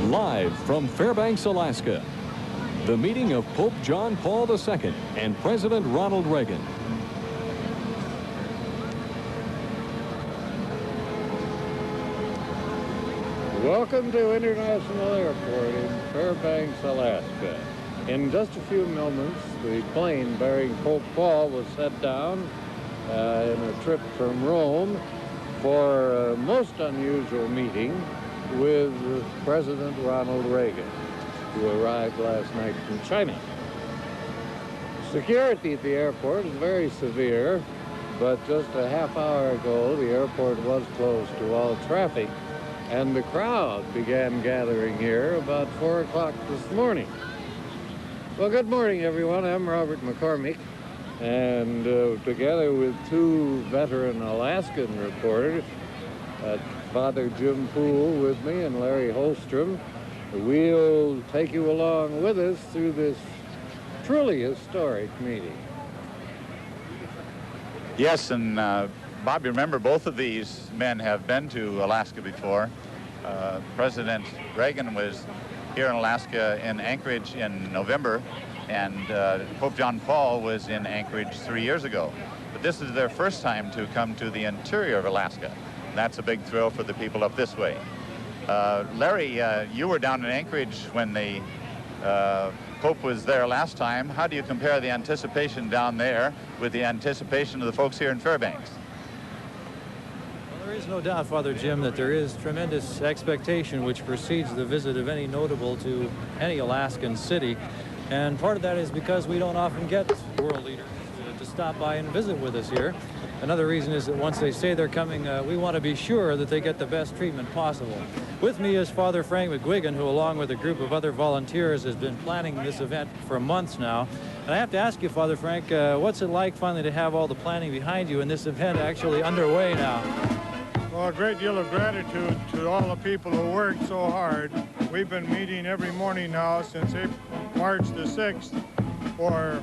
Live from Fairbanks, Alaska, the meeting of Pope John Paul II and President Ronald Reagan. Welcome to International Airport in Fairbanks, Alaska. In just a few moments, the plane bearing Pope Paul was set down in a trip from Rome for a most unusual meeting with President Ronald Reagan, who arrived last night from China. Security at the airport is very severe, but just a half hour ago, the airport was closed to all traffic, and the crowd began gathering here about 4 o'clock this morning. Well, good morning, everyone. I'm Robert McCormick, and together with two veteran Alaskan reporters, Father Jim Poole with me and Larry Holstrom, we'll take you along with us through this truly historic meeting. Yes, and Bob, you remember both of these men have been to Alaska before. President Reagan was here in Alaska in Anchorage in November, and Pope John Paul was in Anchorage 3 years ago. But this is their first time to come to the interior of Alaska. That's a big thrill for the people up this way. Larry, you were down in Anchorage when the Pope was there last time. How do you compare the anticipation down there with the anticipation of the folks here in Fairbanks? Well, there is no doubt, Father Jim, that there is tremendous expectation which precedes the visit of any notable to any Alaskan city. And part of that is because we don't often get world leaders to stop by and visit with us here. Another reason is that once they say they're coming, we want to be sure that they get the best treatment possible. With me is Father Frank McGuigan, who along with a group of other volunteers has been planning this event for months now. And I have to ask you, Father Frank, what's it like finally to have all the planning behind you and this event actually underway now? Well, a great deal of gratitude to all the people who worked so hard. We've been meeting every morning now since March the 6th for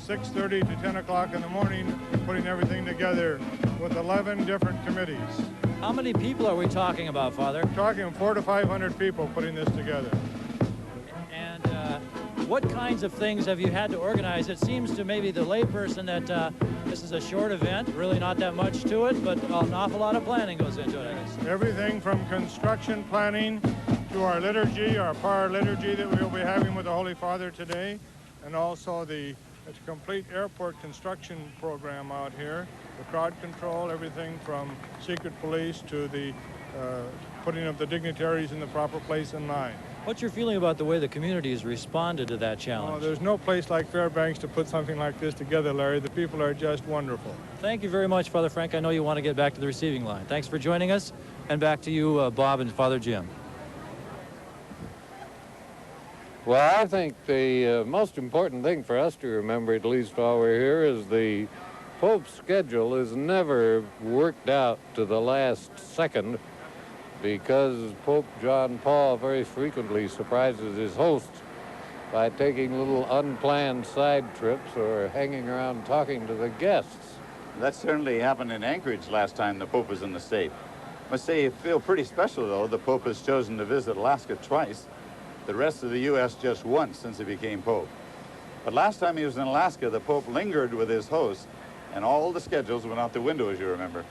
6:30 to 10 o'clock in the morning, putting everything together with 11 different committees. How many people are we talking about, Father? We're talking 400 to 500 people putting this together. And what kinds of things have you had to organize? It seems to maybe the layperson that this is a short event, really not that much to it, but an awful lot of planning goes into it, I guess. Everything from construction planning to our liturgy, our power liturgy that we'll be having with the Holy Father today, and also the complete airport construction program out here, the crowd control, everything from secret police to the putting of the dignitaries in the proper place in line. What's your feeling about the way the community has responded to that challenge? There's no place like Fairbanks to put something like this together, Larry. The people are just wonderful. Thank you very much, Father Frank. I know you want to get back to the receiving line. Thanks for joining us, and back to you, Bob and Father Jim. Well, I think the most important thing for us to remember, at least while we're here, is the Pope's schedule is never worked out to the last second, because Pope John Paul very frequently surprises his hosts by taking little unplanned side trips or hanging around talking to the guests. That certainly happened in Anchorage last time the Pope was in the state. I must say, you feel pretty special, though. The Pope has chosen to visit Alaska twice. The rest of the U.S. just once since he became Pope. But last time he was in Alaska, the Pope lingered with his host, and all the schedules went out the window, as you remember.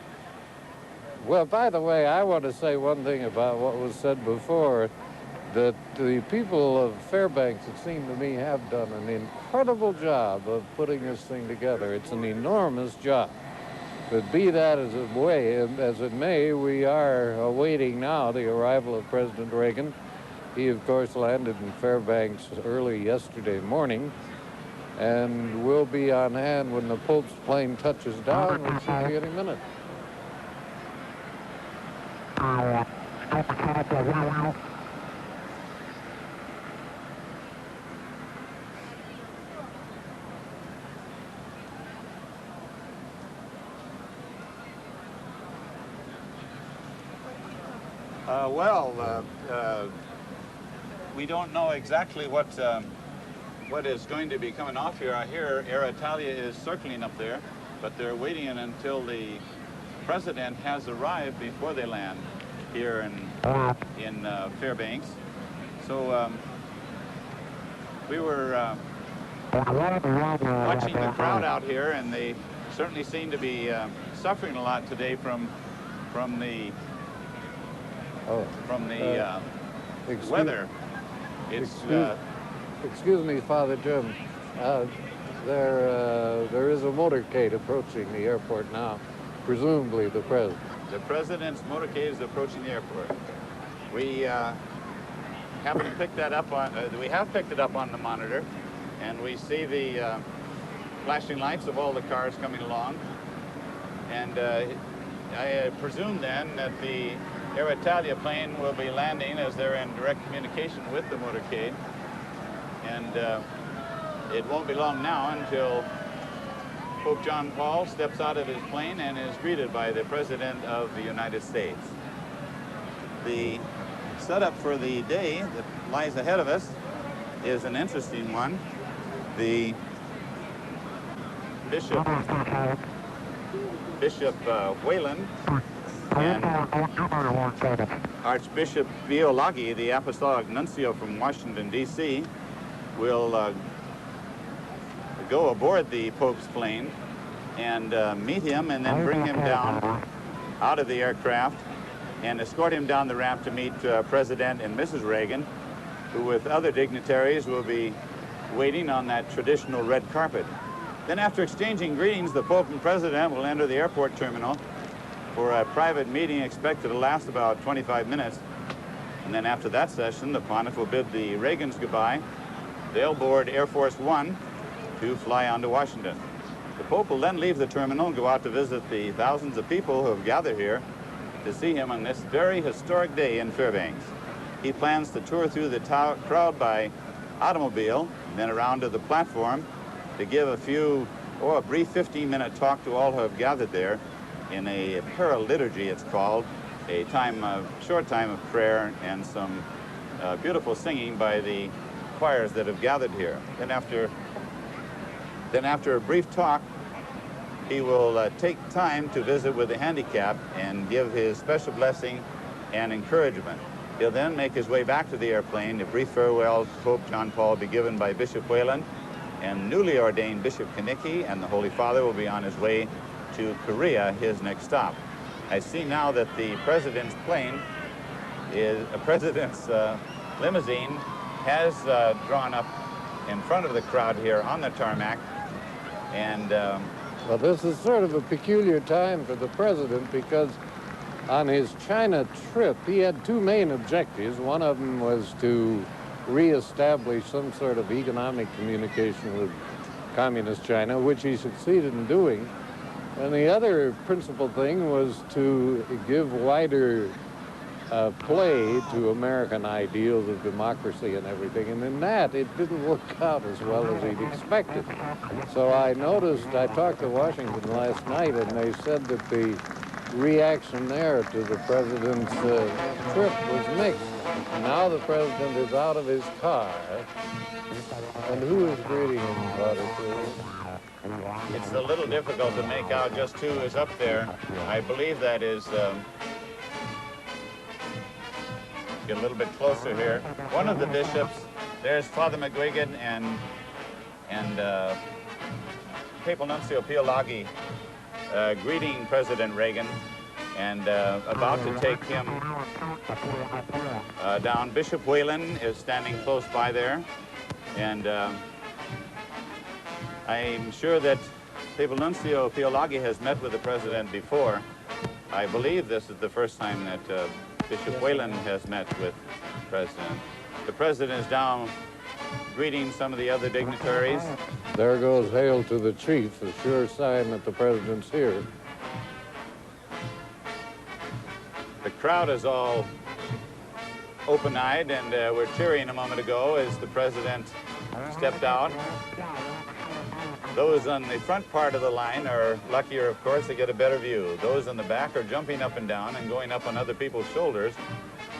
Well, by the way, I want to say one thing about what was said before, that the people of Fairbanks, it seemed to me, have done an incredible job of putting this thing together. It's an enormous job. But be that as it may, we are awaiting now the arrival of President Reagan. He, of course, landed in Fairbanks early yesterday morning, and will be on hand when the Pope's plane touches down, which should be any minute. We don't know exactly what is going to be coming off here. I hear Air Italia is circling up there, but they're waiting until the president has arrived before they land here in Fairbanks. So we were watching the crowd out here, and they certainly seem to be suffering a lot today from the weather. Excuse me, Father Jim. There is a motorcade approaching the airport now, presumably the president. The president's motorcade is approaching the airport. We haven't picked that up on. We have picked it up on the monitor, and we see the flashing lights of all the cars coming along. And I presume then that the Air Italia plane will be landing as they're in direct communication with the motorcade. And it won't be long now until Pope John Paul steps out of his plane and is greeted by the President of the United States. The setup for the day that lies ahead of us is an interesting one. The Bishop Whalen and Archbishop Biolagi, the Apostolic Nuncio from Washington, D.C., will go aboard the Pope's plane and meet him, and then bring him down out of the aircraft and escort him down the ramp to meet President and Mrs. Reagan, who with other dignitaries will be waiting on that traditional red carpet. Then after exchanging greetings, the Pope and President will enter the airport terminal for a private meeting expected to last about 25 minutes. And then after that session, the Pontiff will bid the Reagans goodbye. They'll board Air Force One to fly on to Washington. The Pope will then leave the terminal and go out to visit the thousands of people who have gathered here to see him on this very historic day in Fairbanks. He plans to tour through the crowd by automobile, and then around to the platform to give a brief 15-minute talk to all who have gathered there in a paraliturgy, it's called, a short time of prayer and some beautiful singing by the choirs that have gathered here. Then after a brief talk, he will take time to visit with the handicapped and give his special blessing and encouragement. He'll then make his way back to the airplane. A brief farewell to Pope John Paul will be given by Bishop Whalen, and newly ordained Bishop Kanicki and the Holy Father will be on his way to Korea, his next stop. I see now that the president's plane president's limousine has drawn up in front of the crowd here on the tarmac. And well, this is sort of a peculiar time for the president, because on his China trip, he had two main objectives. One of them was to reestablish some sort of economic communication with communist China, which he succeeded in doing. And the other principal thing was to give wider play to American ideals of democracy and everything. And in that, it didn't work out as well as he'd expected. So I talked to Washington last night, and they said that the reaction there to the president's trip was mixed. Now the president is out of his car. And who is greeting him, Father? It's a little difficult to make out just who is up there. I believe that is, get a little bit closer here. One of the bishops, there's Father McGuigan and Papal Nuncio Piolagi greeting President Reagan and about to take him down. Bishop Whalen is standing close by there, and I'm sure that Papal Nuncio Theolagi has met with the President before. I believe this is the first time that Bishop Whalen has met with the President. The President is down greeting some of the other dignitaries. There goes Hail to the Chief, a sure sign that the President's here. The crowd is all open-eyed, and we're cheering a moment ago as the President stepped out. Those on the front part of the line are luckier, of course, to get a better view. Those in the back are jumping up and down and going up on other people's shoulders,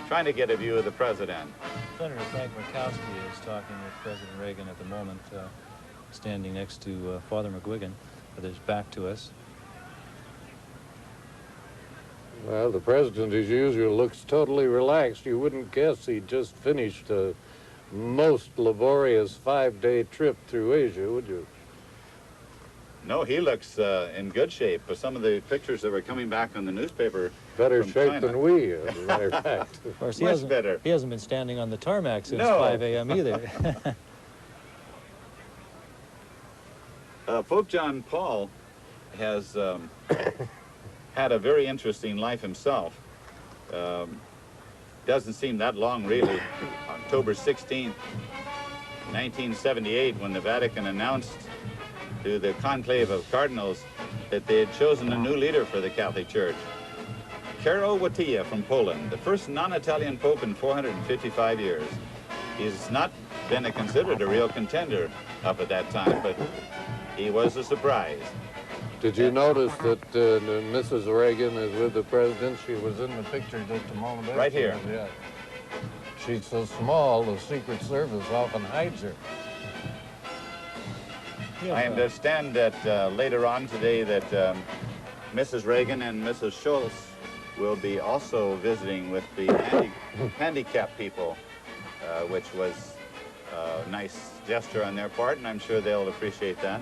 trying to get a view of the President. Senator Frank Murkowski is talking with President Reagan at the moment, standing next to Father McGuigan, with his back to us. Well, the President, as usual, looks totally relaxed. You wouldn't guess he'd just finished a most laborious 5-day trip through Asia, would you? No, he looks in good shape. For some of the pictures that were coming back on the newspaper. Better from shape China. than we, as a matter of fact. Of course, Much better. He hasn't been standing on the tarmac since No. 5 a.m. either. Pope John Paul has had a very interesting life himself. Doesn't seem that long, really. October 16th, 1978, when the Vatican announced to the conclave of cardinals that they had chosen a new leader for the Catholic Church. Karol Wojtyła from Poland, the first non-Italian pope in 455 years. He's not been considered a real contender up at that time, but he was a surprise. Did you notice that Mrs. Reagan is with the President? She was in the picture just a moment ago. Right here. Yeah. She's so small, the Secret Service often hides her. I understand that later on today that Mrs. Reagan and Mrs. Schultz will be also visiting with the handicapped people, which was a nice gesture on their part, and I'm sure they'll appreciate that.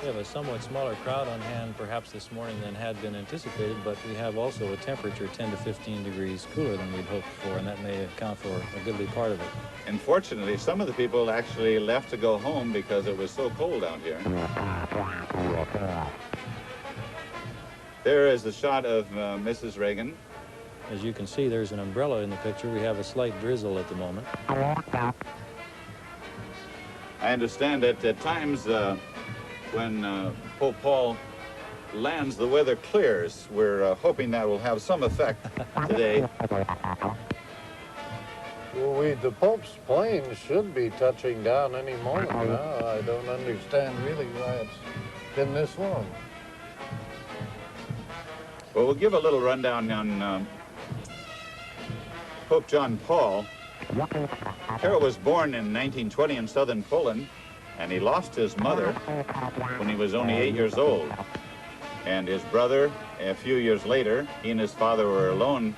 We have a somewhat smaller crowd on hand perhaps this morning than had been anticipated, but we have also a temperature 10 to 15 degrees cooler than we'd hoped for, and that may account for a goodly part of it. Unfortunately, some of the people actually left to go home because it was so cold out here. There is a shot of Mrs. Reagan. As you can see, there's an umbrella in the picture. We have a slight drizzle at the moment. I understand that at times when Pope Paul lands, the weather clears. We're hoping that will have some effect today. Well, the Pope's plane should be touching down any moment now. I don't understand really why it's been this long. Well, we'll give a little rundown on Pope John Paul. Karol was born in 1920 in southern Poland, and he lost his mother when he was only 8 years old. And his brother, a few years later, he and his father were alone,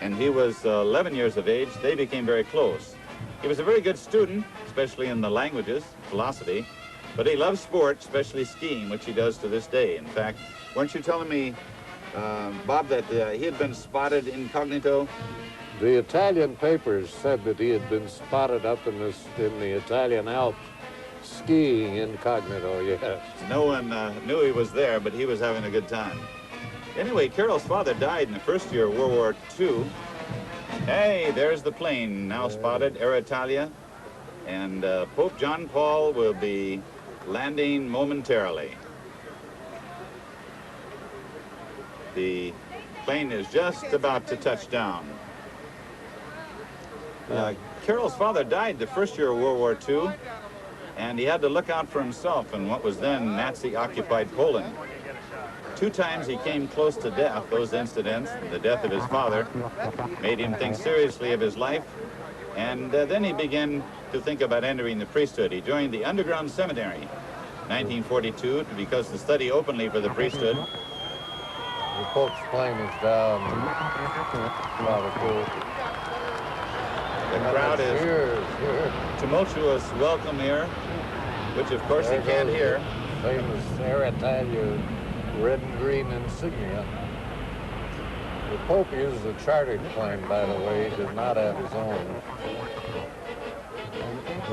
and he was 11 years of age. They became very close. He was a very good student, especially in the languages, philosophy, but he loved sport, especially skiing, which he does to this day. In fact, weren't you telling me, Bob, that he had been spotted incognito? The Italian papers said that he had been spotted up in the Italian Alps skiing incognito, yes. No one knew he was there, but he was having a good time. Anyway, Karol's father died in the first year of World War II. Hey, there's the plane now spotted, Air Italia. And Pope John Paul will be landing momentarily. The plane is just about to touch down. Karol's father died the first year of World War II, and he had to look out for himself in what was then Nazi-occupied Poland. 2 times he came close to death. Those incidents, the death of his father, made him think seriously of his life, and then he began to think about entering the priesthood. He joined the underground seminary, 1942, because to study openly for the priesthood. The Pope's plane is down. Rather cool. The crowd is tumultuous welcome here, which of course he can't hear. Famous Air Italia red and green insignia. The Pope uses a chartered plane, by the way. He does not have his own.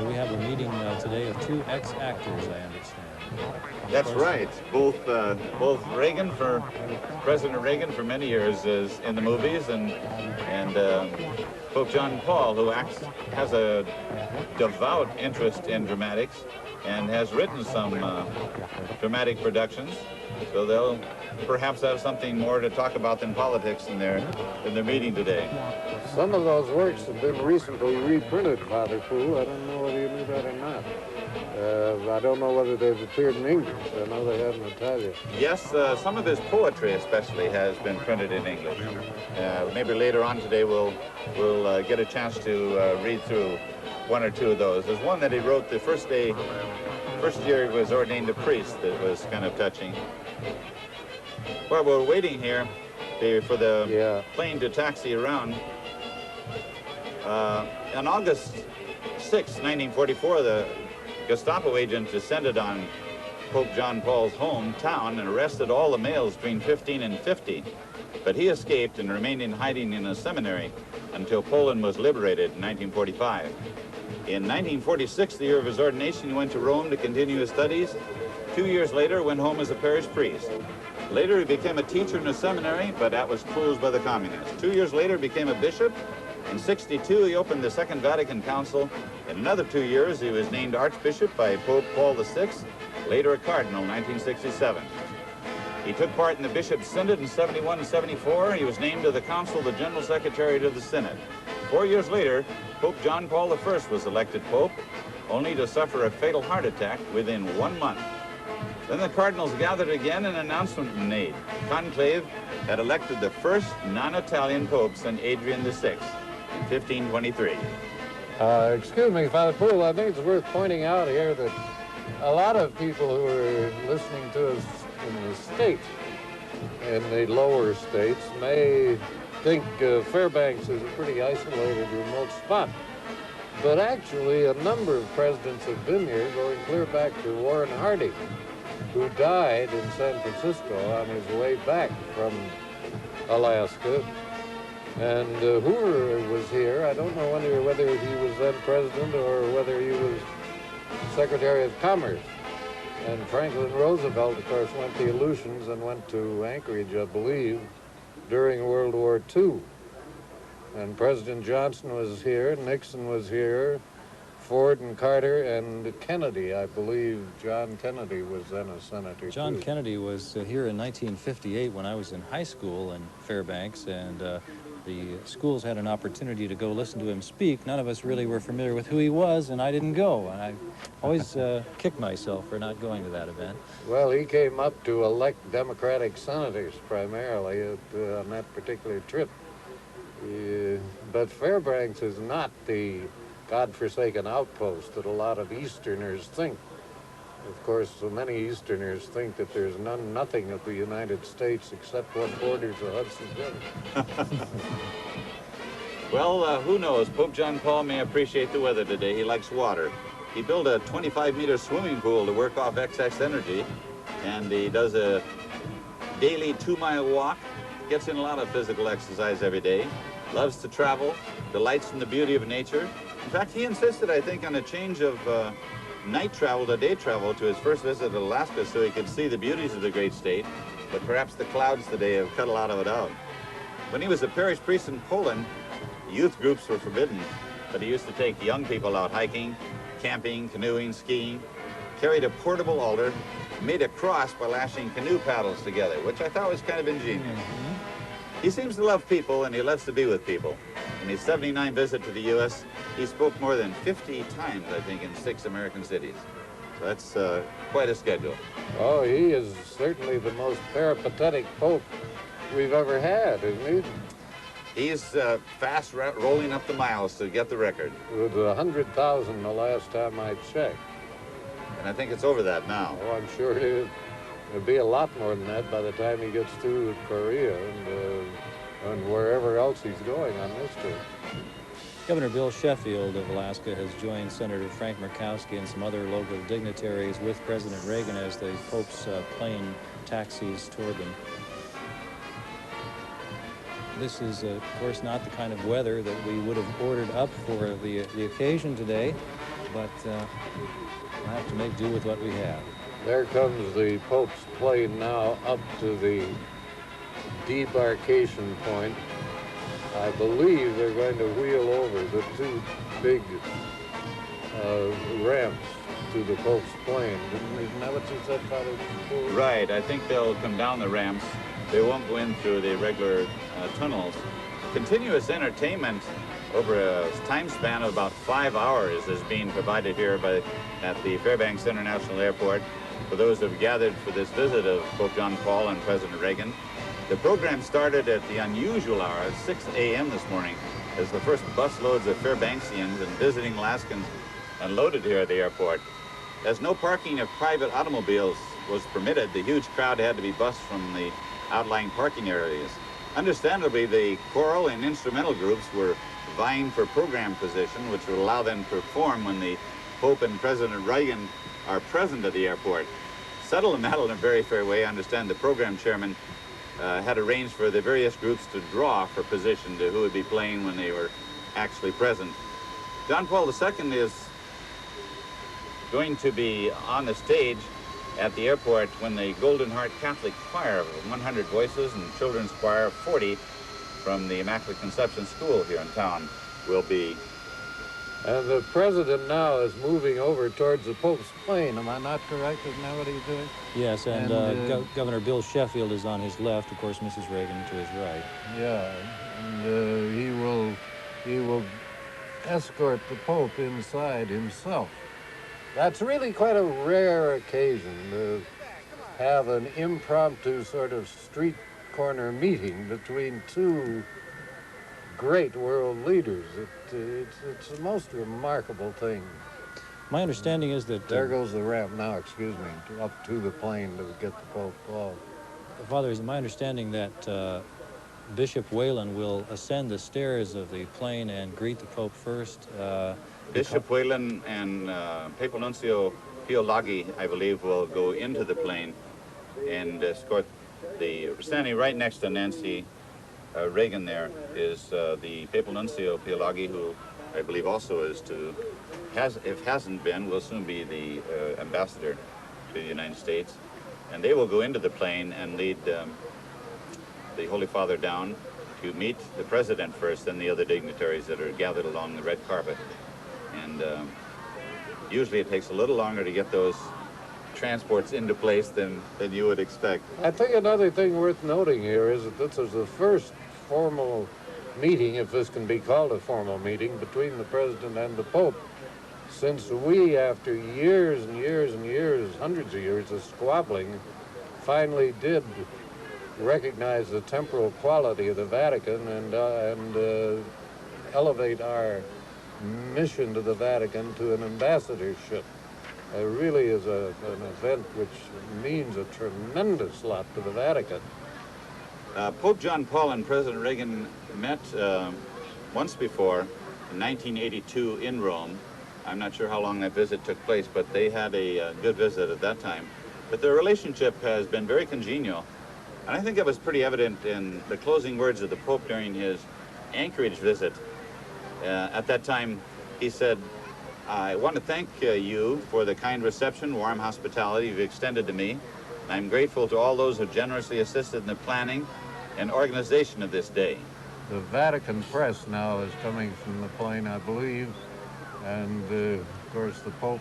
So we have a meeting today of two ex-actors, I understand. That's right. Both President Reagan for many years is in the movies, and Pope John Paul, who has a devout interest in dramatics and has written some dramatic productions. So they'll perhaps have something more to talk about than politics in their meeting today. Some of those works have been recently reprinted, Father Poole. I don't know whether you knew that or not. I don't know whether they've appeared in English. I know they have in Italian. Yes, some of his poetry especially has been printed in English. Maybe later on today we'll get a chance to read through one or two of those. There's one that he wrote the first year he was ordained a priest that was kind of touching. Well, we're waiting here for the plane to taxi around. On August 6, 1944, the Gestapo agent descended on Pope John Paul's hometown and arrested all the males between 15 and 50. But he escaped and remained in hiding in a seminary until Poland was liberated in 1945. In 1946, the year of his ordination, he went to Rome to continue his studies. 2 years later, went home as a parish priest. Later, he became a teacher in a seminary, but that was closed by the communists. 2 years later, became a bishop. In '62, he opened the Second Vatican Council. In another 2 years, he was named Archbishop by Pope Paul VI, later a Cardinal in 1967. He took part in the Bishop's Synod in '71 and '74. He was named to the Council the General Secretary to the Synod. 4 years later, Pope John Paul I was elected Pope, only to suffer a fatal heart attack within 1 month. Then the cardinals gathered again and an announcement was made. Conclave had elected the first non-Italian Pope since Adrian VI in 1523. Excuse me, Father Poole, I think it's worth pointing out here that a lot of people who are listening to us in the States, in the lower states, may think Fairbanks is a pretty isolated, remote spot. But actually, a number of presidents have been here, going clear back to Warren Harding, who died in San Francisco on his way back from Alaska. And Hoover was here. I don't know whether he was then president or whether he was Secretary of Commerce. And Franklin Roosevelt, of course, went the Aleutians and went to Anchorage, I believe, during World War II. And President Johnson was here, Nixon was here, Ford and Carter and Kennedy, I believe. John Kennedy was then a senator, John too. Kennedy was here in 1958 when I was in high school in Fairbanks, and the schools had an opportunity to go listen to him speak. None of us really were familiar with who he was, and I didn't go. And I always kicked myself for not going to that event. Well, he came up to elect Democratic senators primarily on that particular trip. But Fairbanks is not the godforsaken outpost that a lot of Easterners think. Of course, so many Easterners think that there's nothing of the United States except what borders the Hudson River. Well, who knows? Pope John Paul may appreciate the weather today. He likes water. He built a 25-meter swimming pool to work off excess energy, and he does a daily 2-mile walk, gets in a lot of physical exercise every day, loves to travel, delights in the beauty of nature. In fact, he insisted, I think, on a change of night travel to day travel to his first visit to Alaska so he could see the beauties of the great state, but perhaps the clouds today have cut a lot of it out. When he was a parish priest in Poland, youth groups were forbidden, but he used to take young people out hiking, camping, canoeing, skiing, carried a portable altar, made a cross by lashing canoe paddles together, which I thought was kind of ingenious. He seems to love people, and he loves to be with people. In his 79 visit to the U.S., he spoke more than 50 times, I think, in 6 American cities. So that's quite a schedule. Oh, he is certainly the most peripatetic pope we've ever had, isn't he? He's fast rolling up the miles to get the record. It was 100,000 the last time I checked. And I think it's over that now. Oh, I'm sure it is. It'll be a lot more than that by the time he gets through with Korea and wherever else he's going on this trip. Governor Bill Sheffield of Alaska has joined Senator Frank Murkowski and some other local dignitaries with President Reagan as the Pope's plane taxis toward them. This is, of course, not the kind of weather that we would have ordered up for the occasion today. but we'll have to make do with what we have. There comes the Pope's plane now up to the debarkation point. I believe they're going to wheel over the two big ramps to the Pope's plane. Isn't that what you said, Father? Right. I think they'll come down the ramps. They won't go in through the regular tunnels. Continuous entertainment over a time span of about 5 hours is being provided here at the Fairbanks International Airport for those who have gathered for this visit of Pope John Paul and President Reagan. The program started at the unusual hour of 6 a.m. this morning as the first busloads of Fairbanksians and visiting Alaskans unloaded here at the airport. As no parking of private automobiles was permitted, the huge crowd had to be bused from the outlying parking areas. Understandably, the choral and instrumental groups were vying for program position, which would allow them to perform when the Pope and President Reagan are present at the airport. Settle the matter in a very fair way. I understand the program chairman had arranged for the various groups to draw for position to who would be playing when they were actually present. John Paul II is going to be on the stage at the airport when the Golden Heart Catholic Choir of 100 voices and Children's Choir of 40 from the Immaculate Conception School here in town will be. And the president now is moving over towards the Pope's plane. Am I not correct? Isn't that what he's doing? Yes, and Governor Bill Sheffield is on his left, of course, Mrs. Reagan to his right. Yeah, and he will escort the Pope inside himself. That's really quite a rare occasion to have an impromptu sort of street corner meeting between two great world leaders. It's the most remarkable thing. My understanding is that... there goes the ramp now, excuse me, up to the plane to get the Pope off. Father, is my understanding that Bishop Whalen will ascend the stairs of the plane and greet the Pope first. Bishop Whalen and Papal Nuncio Pio Laghi, I believe, will go into the plane and escort standing right next to Nancy Reagan there is the Papal Nuncio Pio Laghi, who I believe also is if hasn't been, will soon be the ambassador to the United States. And they will go into the plane and lead the Holy Father down to meet the President first, then the other dignitaries that are gathered along the red carpet. And usually it takes a little longer to get those transports into place than you would expect. I think another thing worth noting here is that this is the first formal meeting, if this can be called a formal meeting, between the President and the Pope, since we, after years and years and years, hundreds of years of squabbling, finally did recognize the temporal quality of the Vatican and elevate our mission to the Vatican to an ambassadorship. It really is an event which means a tremendous lot to the Vatican. Pope John Paul and President Reagan met once before in 1982 in Rome. I'm not sure how long that visit took place, but they had a good visit at that time. But their relationship has been very congenial. And I think that was pretty evident in the closing words of the Pope during his Anchorage visit. At that time, he said, "I want to thank you for the kind reception, warm hospitality you've extended to me. I'm grateful to all those who generously assisted in the planning and organization of this day." The Vatican press now is coming from the plane, I believe, and of course the Pope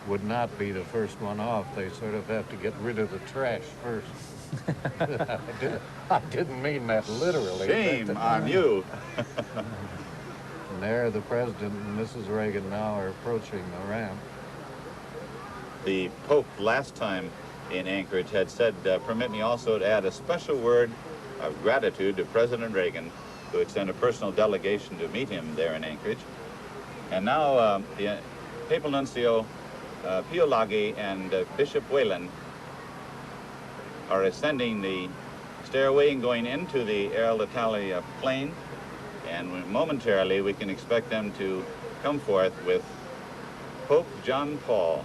would not be the first one off. They sort of have to get rid of the trash first. I didn't mean that literally. Shame on you. And there the President and Mrs. Reagan now are approaching the ramp. The Pope last time in Anchorage had said, permit me also to add a special word of gratitude to President Reagan, to extend a personal delegation to meet him there in Anchorage. And now the Papal Nuncio Pio Laghi and Bishop Whalen are ascending the stairway and going into the Air l'Italia plane. And momentarily we can expect them to come forth with Pope John Paul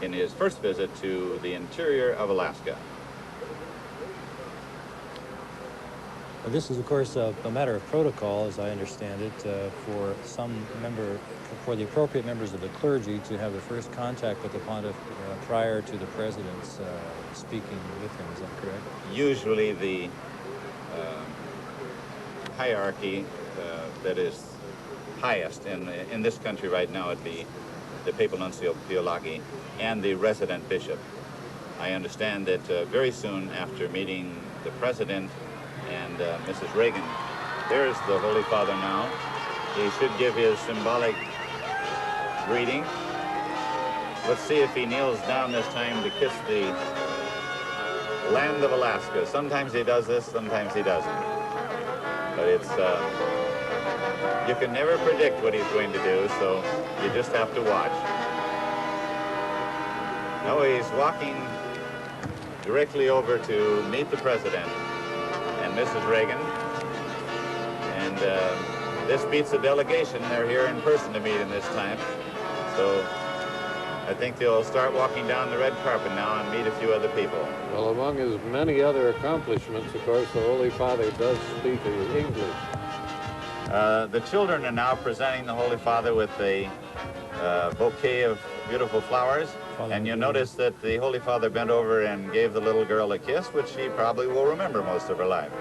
in his first visit to the interior of Alaska. This is, of course, a matter of protocol, as I understand it, for the appropriate members of the clergy to have the first contact with the pontiff prior to the president's speaking with him. Is that correct? Usually the hierarchy that is highest in this country right now would be the papal nuncio Piolagi and the resident bishop. I understand that very soon after meeting the president and Mrs. Reagan, there's the Holy Father now. He should give his symbolic greeting. Let's see if he kneels down this time to kiss the land of Alaska. Sometimes he does this, sometimes he doesn't. But it's, you can never predict what he's going to do, so you just have to watch. Now he's walking directly over to meet the president and Mrs. Reagan. And this beats a delegation. They're here in person to meet him this time. So I think they'll start walking down the red carpet now and meet a few other people. Well, among his many other accomplishments, of course, the Holy Father does speak English. The children are now presenting the Holy Father with a bouquet of beautiful flowers. And you'll notice that the Holy Father bent over and gave the little girl a kiss, which she probably will remember most of her life.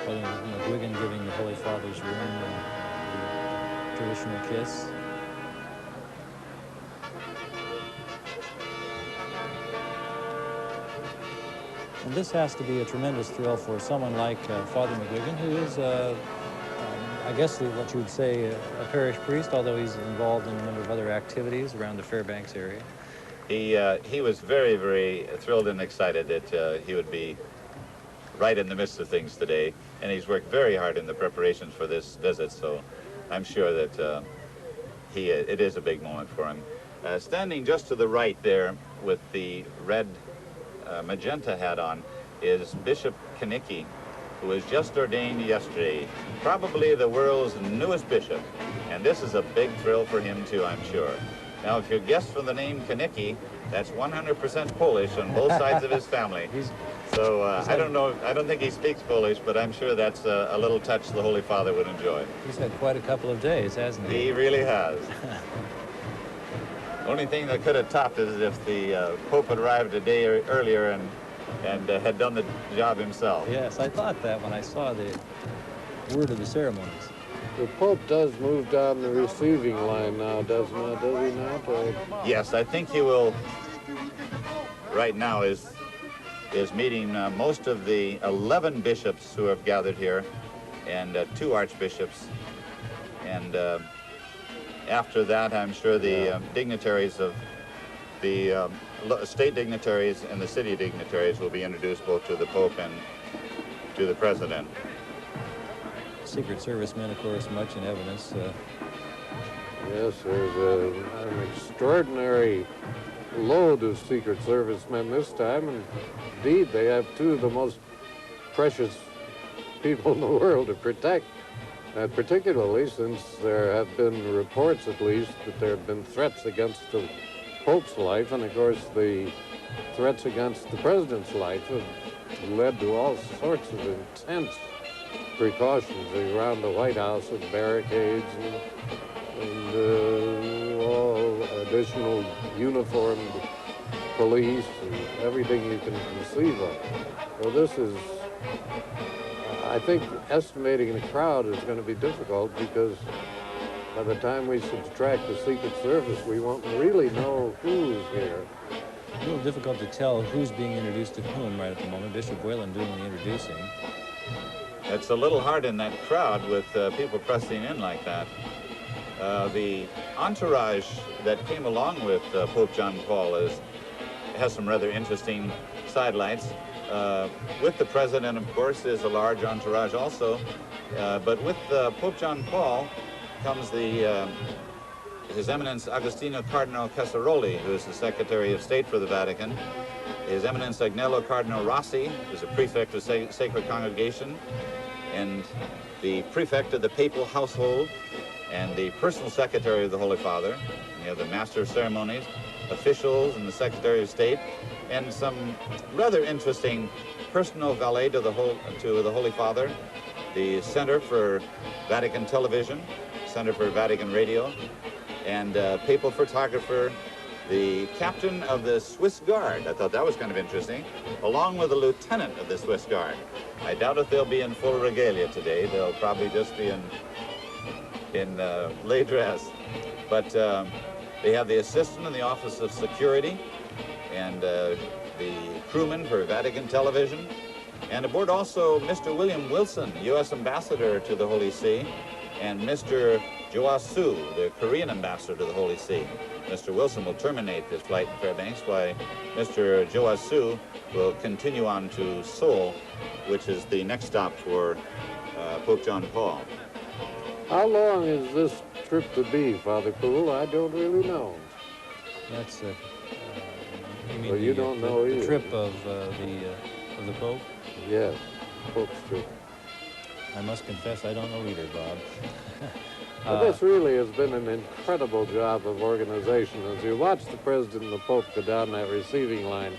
Father McGuigan giving the Holy Father's ring the traditional kiss. And this has to be a tremendous thrill for someone like Father McGuigan, who is, I guess what you would say, a parish priest, although he's involved in a number of other activities around the Fairbanks area. He was very, very thrilled and excited that he would be right in the midst of things today, and he's worked very hard in the preparations for this visit, so I'm sure that it is a big moment for him. Standing just to the right there with the red magenta hat on is Bishop Kanicki, who was just ordained yesterday, probably the world's newest bishop, and this is a big thrill for him too, I'm sure. Now, if you guessed from the name Kanicki, that's 100% Polish on both sides of his family. So I don't think he speaks Polish, but I'm sure that's a little touch the Holy Father would enjoy. He's had quite a couple of days, hasn't he? He really has. The only thing that could have topped is if the Pope had arrived a day earlier and had done the job himself. Yes, I thought that when I saw the word of the ceremonies. The Pope does move down the receiving line now, does he not? Yes, I think he will. Right now is meeting most of the 11 bishops who have gathered here, and 2 archbishops, and after that, I'm sure the dignitaries of the state dignitaries and the city dignitaries will be introduced both to the Pope and to the President. Secret Service men, of course, much in evidence. Yes, there's an extraordinary load of Secret Service men this time, and indeed they have 2 of the most precious people in the world to protect, and particularly since there have been reports, at least, that there have been threats against the Pope's life, and of course the threats against the President's life have led to all sorts of intense precautions around the White House with barricades and all additional uniformed police and everything you can conceive of. So this is, I think, estimating the crowd is going to be difficult because by the time we subtract the Secret Service, we won't really know who's here. A little difficult to tell who's being introduced to whom right at the moment. Bishop Whalen doing the introducing. It's a little hard in that crowd with people pressing in like that. The entourage that came along with Pope John Paul has some rather interesting sidelights. With the President, of course, is a large entourage also. But with Pope John Paul comes His Eminence Agostino Cardinal Casaroli, who is the Secretary of State for the Vatican. His Eminence Agnello Cardinal Rossi, who's a prefect of Sacred Congregation, and the prefect of the Papal Household, and the personal secretary of the Holy Father. And you have the Master of Ceremonies, officials, and the Secretary of State, and some rather interesting personal valet to the Holy Father, the Center for Vatican Television, Center for Vatican Radio, and papal photographer, the captain of the Swiss Guard. I thought that was kind of interesting, along with the lieutenant of the Swiss Guard. I doubt if they'll be in full regalia today. They'll probably just be in lay dress. But they have the assistant in the Office of Security, and the crewman for Vatican Television, and aboard also Mr. William Wilson, U.S. Ambassador to the Holy See, and Mr. Joasu, the Korean Ambassador to the Holy See. Mr. Wilson will terminate his flight in Fairbanks, while Mr. Joasu will continue on to Seoul, which is the next stop for Pope John Paul. How long is this trip to be, Father Poole? I don't really know. That's you mean Well, you don't know the either. trip of the Pope? Yes, Pope's trip. I must confess I don't know either, Bob. But this really has been an incredible job of organization. As you watch the President and the Pope go down that receiving line,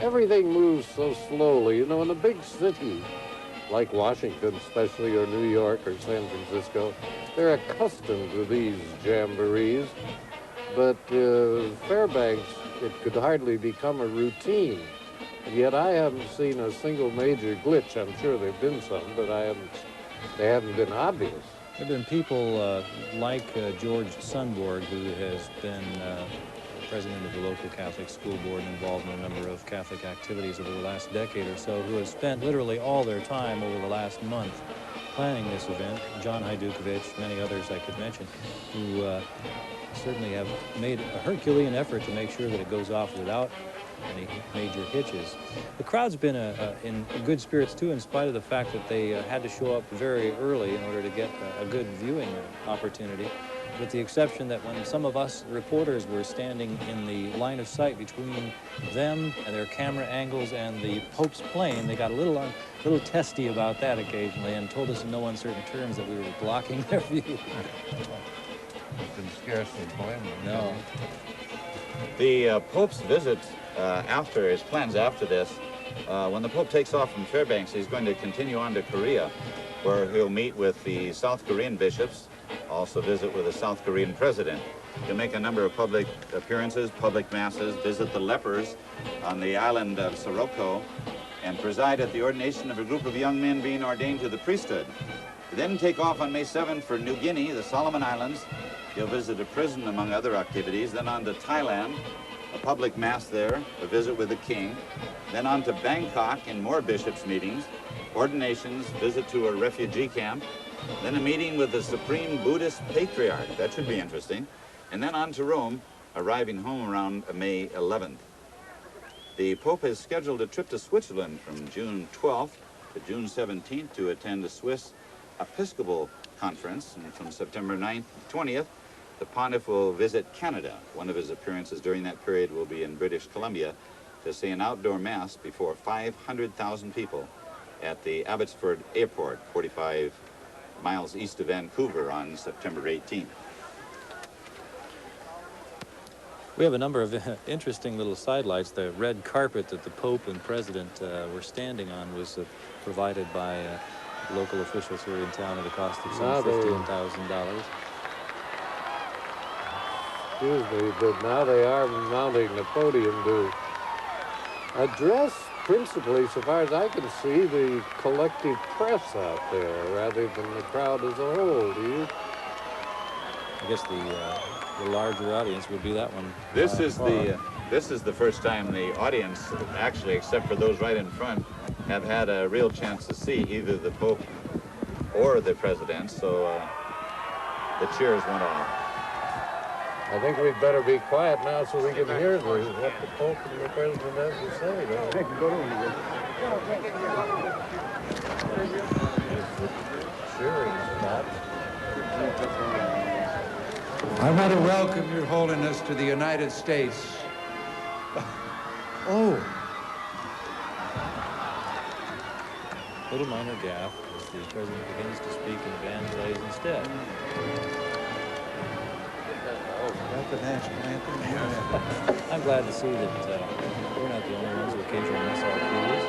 everything moves so slowly. You know, in a big city like Washington especially, or New York or San Francisco, they're accustomed to these jamborees. But Fairbanks, it could hardly become a routine. And yet I haven't seen a single major glitch. I'm sure there have been some, but they haven't been obvious. There have been people like George Sunborg, who has been president of the local Catholic school board and involved in a number of Catholic activities over the last decade or so, who have spent literally all their time over the last month planning this event. John Hajdukovic, many others I could mention, who certainly have made a Herculean effort to make sure that it goes off without any major hitches. The crowd's been in good spirits too, in spite of the fact that they had to show up very early in order to get a good viewing opportunity, with the exception that when some of us reporters were standing in the line of sight between them and their camera angles and the Pope's plane, they got a little testy about that occasionally and told us in no uncertain terms that we were blocking their view. You can scarcely blame them. No. The Pope's visit after his plans after this, when the Pope takes off from Fairbanks, he's going to continue on to Korea, where he'll meet with the South Korean bishops, also visit with the South Korean president. He'll make a number of public appearances, public masses, visit the lepers on the island of Soroko, and preside at the ordination of a group of young men being ordained to the priesthood. Then take off on May 7th for New Guinea, the Solomon Islands. He'll visit a prison, among other activities. Then on to Thailand, a public mass there, a visit with the king. Then on to Bangkok in more bishops' meetings, ordinations, visit to a refugee camp. Then a meeting with the Supreme Buddhist Patriarch. That should be interesting. And then on to Rome, arriving home around May 11th. The Pope has scheduled a trip to Switzerland from June 12th to June 17th to attend the Swiss Episcopal Conference, and from September 9th to 20th, the Pontiff will visit Canada. One of his appearances during that period will be in British Columbia to say an outdoor mass before 500,000 people at the Abbotsford Airport, 45 miles east of Vancouver, on September 18th. We have a number of interesting little sidelights. The red carpet that the Pope and President were standing on was provided by local officials here in town at a cost of some $15,000. Excuse me, but now they are mounting the podium to address principally, so far as I can see, the collective press out there rather than the crowd as a whole. Do you? I guess the larger audience would be that one. This is the first time the audience, actually, except for those right in front, have had a real chance to see either the Pope or the President, so the cheers went off. I think we'd better be quiet now so we can hear what the Pope and the President have to say. Cheering stops. I want to welcome Your Holiness to the United States. Oh. Little minor gaffe as the President begins to speak and the band plays instead. Got the national anthem. I'm glad to see that we're not the only ones who occasionally miss our cues.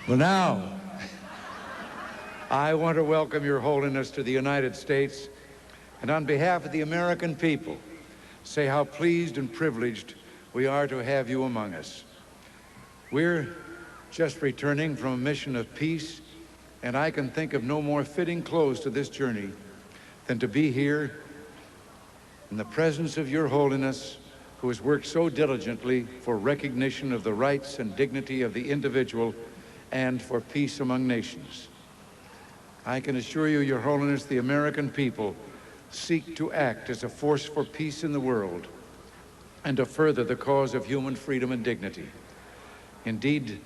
Well, now, I want to welcome Your Holiness to the United States, and on behalf of the American people, say how pleased and privileged we are to have you among us. We're just returning from a mission of peace, and I can think of no more fitting close to this journey than to be here in the presence of Your Holiness, who has worked so diligently for recognition of the rights and dignity of the individual and for peace among nations. I can assure you, Your Holiness, the American people seek to act as a force for peace in the world and to further the cause of human freedom and dignity. Indeed,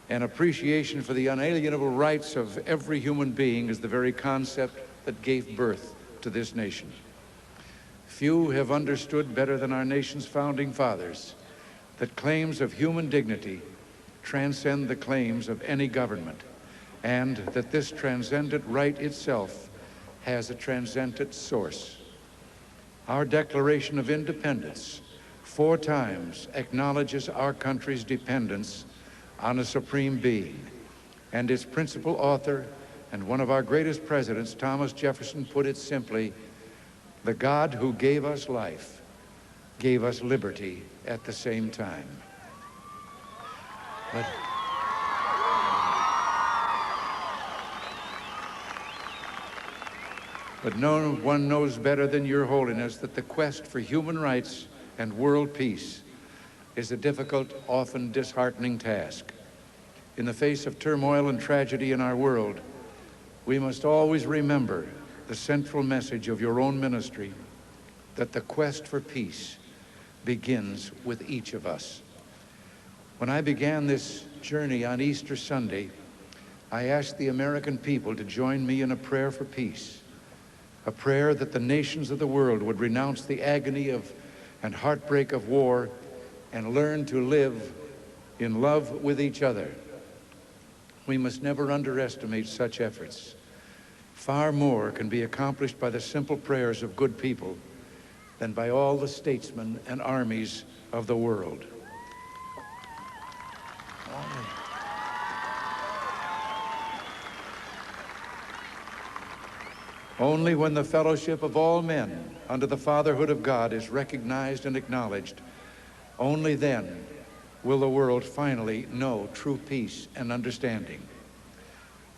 an appreciation for the unalienable rights of every human being is the very concept that gave birth to this nation. Few have understood better than our nation's founding fathers that claims of human dignity transcend the claims of any government, and that this transcendent right itself has a transcendent source. Our Declaration of Independence 4 times acknowledges our country's dependence on a supreme being, and its principal author and one of our greatest presidents, Thomas Jefferson, put it simply: the God who gave us life gave us liberty at the same time. But no one knows better than Your Holiness that the quest for human rights and world peace is a difficult, often disheartening task. In the face of turmoil and tragedy in our world, we must always remember the central message of your own ministry, that the quest for peace begins with each of us. When I began this journey on Easter Sunday, I asked the American people to join me in a prayer for peace, a prayer that the nations of the world would renounce the agony of and heartbreak of war and learn to live in love with each other. We must never underestimate such efforts. Far more can be accomplished by the simple prayers of good people than by all the statesmen and armies of the world. Only when the fellowship of all men under the fatherhood of God is recognized and acknowledged, only then will the world finally know true peace and understanding.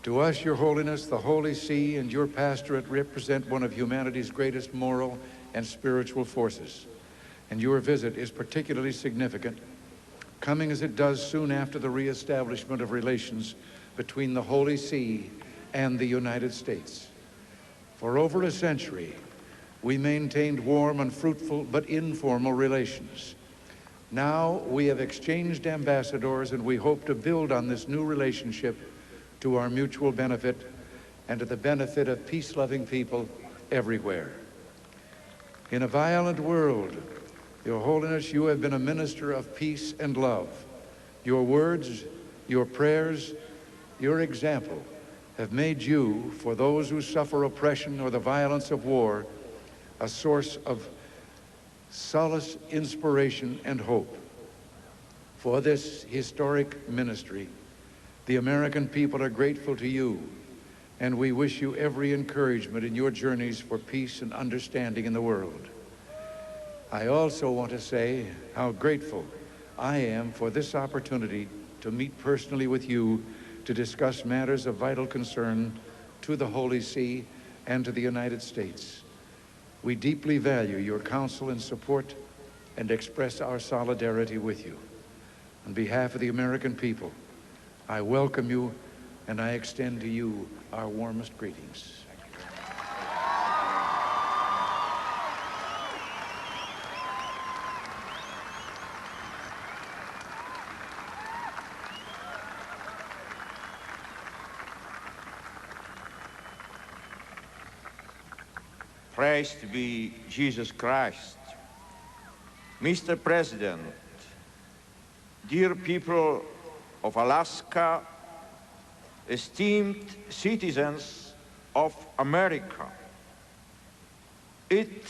To us, Your Holiness, the Holy See and your pastorate represent one of humanity's greatest moral and spiritual forces, and your visit is particularly significant, coming as it does soon after the reestablishment of relations between the Holy See and the United States. For over a century, we maintained warm and fruitful but informal relations. Now we have exchanged ambassadors, and we hope to build on this new relationship to our mutual benefit and to the benefit of peace-loving people everywhere. In a violent world, Your Holiness, you have been a minister of peace and love. Your words, your prayers, your example have made you, for those who suffer oppression or the violence of war, a source of solace, inspiration, and hope. For this historic ministry, the American people are grateful to you, and we wish you every encouragement in your journeys for peace and understanding in the world. I also want to say how grateful I am for this opportunity to meet personally with you to discuss matters of vital concern to the Holy See and to the United States. We deeply value your counsel and support and express our solidarity with you. On behalf of the American people, I welcome you and I extend to you our warmest greetings. Praised be Jesus Christ. Mr. President, dear people of Alaska, esteemed citizens of America, it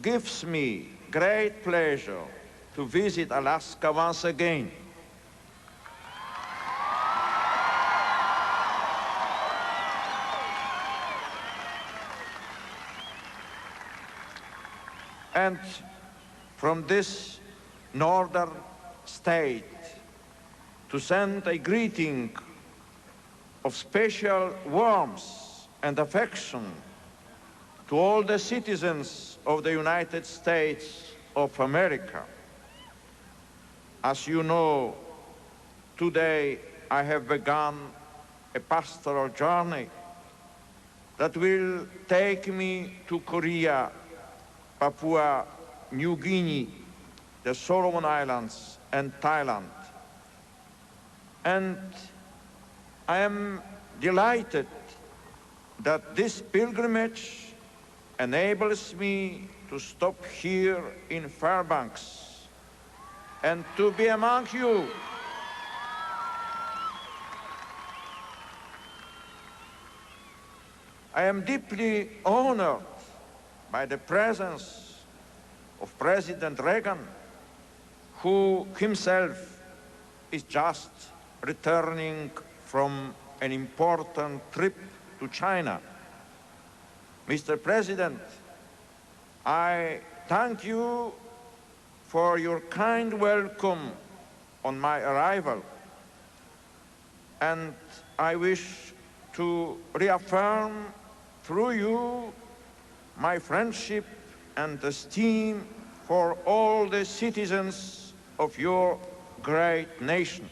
gives me great pleasure to visit Alaska once again. And from this northern state to send a greeting of special warmth and affection to all the citizens of the United States of America. As you know, today I have begun a pastoral journey that will take me to Korea, Papua New Guinea, the Solomon Islands, and Thailand. And I am delighted that this pilgrimage enables me to stop here in Fairbanks and to be among you. I am deeply honored by the presence of President Reagan, who himself is just returning from an important trip to China. Mr. President, I thank you for your kind welcome on my arrival, and I wish to reaffirm through you my friendship and esteem for all the citizens of your great nation.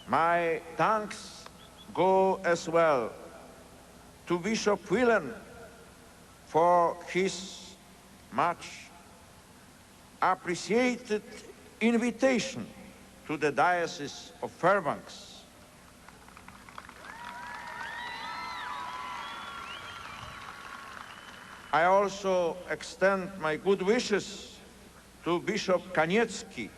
My thanks go as well to Bishop Whelan for his much appreciated invitation to the Diocese of Fairbanks. I also extend my good wishes to Bishop Kaniecki,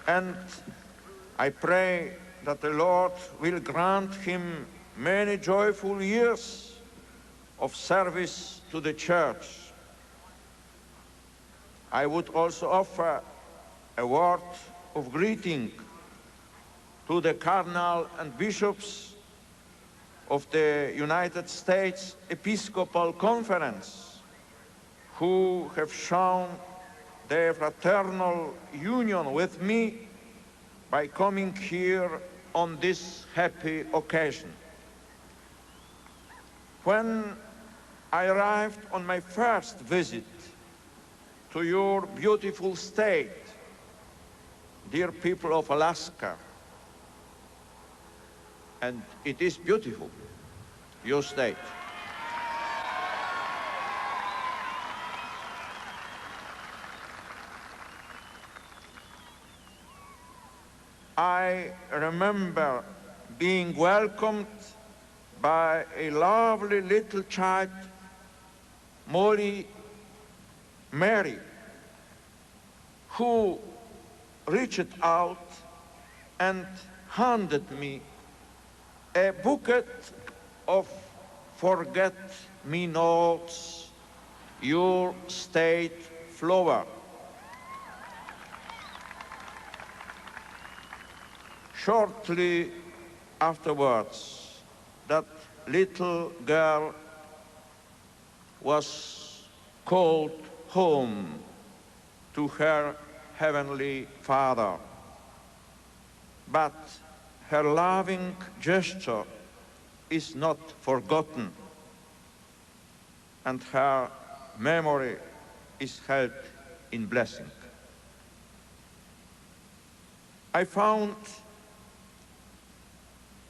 and I pray that the Lord will grant him many joyful years of service to the Church. I would also offer a word of greeting to the cardinal and bishops of the United States Episcopal Conference, who have shown their fraternal union with me by coming here on this happy occasion. When I arrived on my first visit to your beautiful state, dear people of Alaska, and it is beautiful, your state. I remember being welcomed by a lovely little child, Mary, who reached out and handed me a bouquet of forget-me-nots, your state flower. Shortly afterwards, that little girl was called home to her heavenly Father. But her loving gesture is not forgotten, and her memory is held in blessing. I found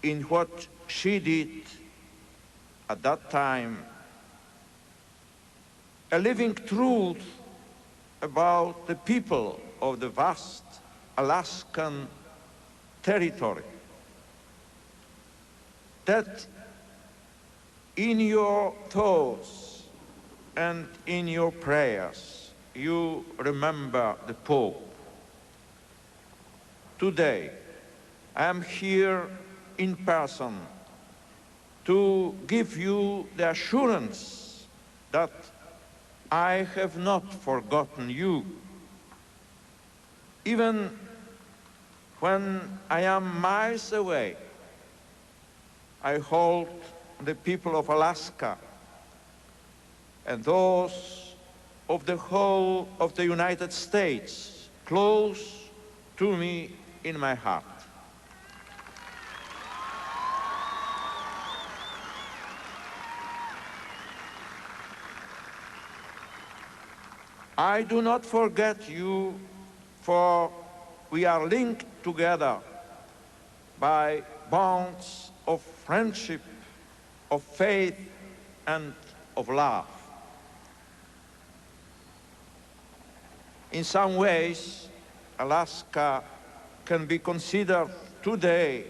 in what she did at that time a living truth about the people of the vast Alaskan territory, that in your thoughts and in your prayers you remember the Pope. Today I am here in person to give you the assurance that I have not forgotten you. Even when I am miles away, I hold the people of Alaska and those of the whole of the United States close to me in my heart. I do not forget you, for we are linked together by bonds of friendship, of faith, and of love. In some ways, Alaska can be considered today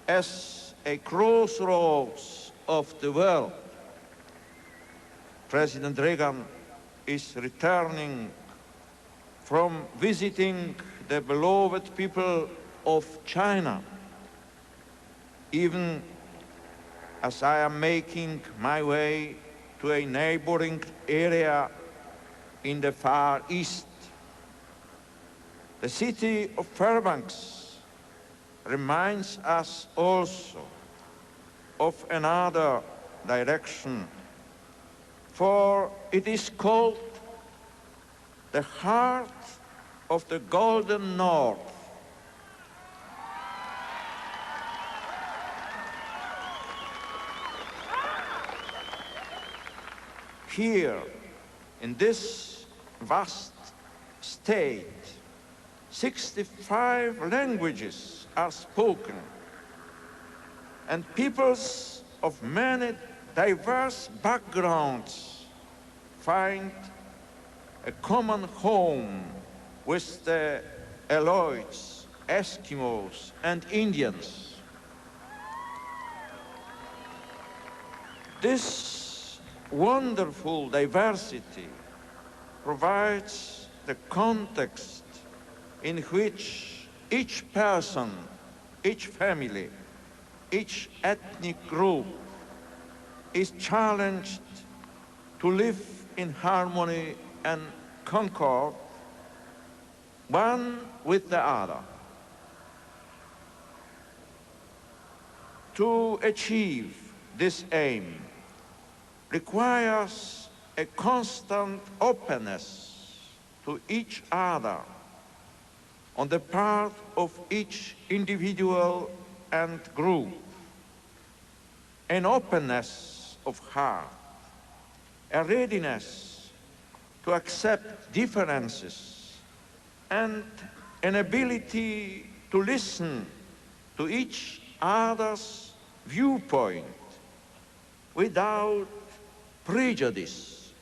as a crossroads of the world. President Reagan is returning from visiting the beloved people of China, even as I am making my way to a neighboring area in the Far East. The city of Fairbanks reminds us also of another direction, for it is called the heart of the Golden North. Here, in this vast state, 65 languages are spoken, and peoples of many diverse backgrounds find a common home with the Aleoids, Eskimos, and Indians. This wonderful diversity provides the context in which each person, each family, each ethnic group is challenged to live in harmony and concord, one with the other. To achieve this aim requires a constant openness to each other on the part of each individual and group, an openness of heart, a readiness to accept differences, and an ability to listen to each other's viewpoint without prejudice.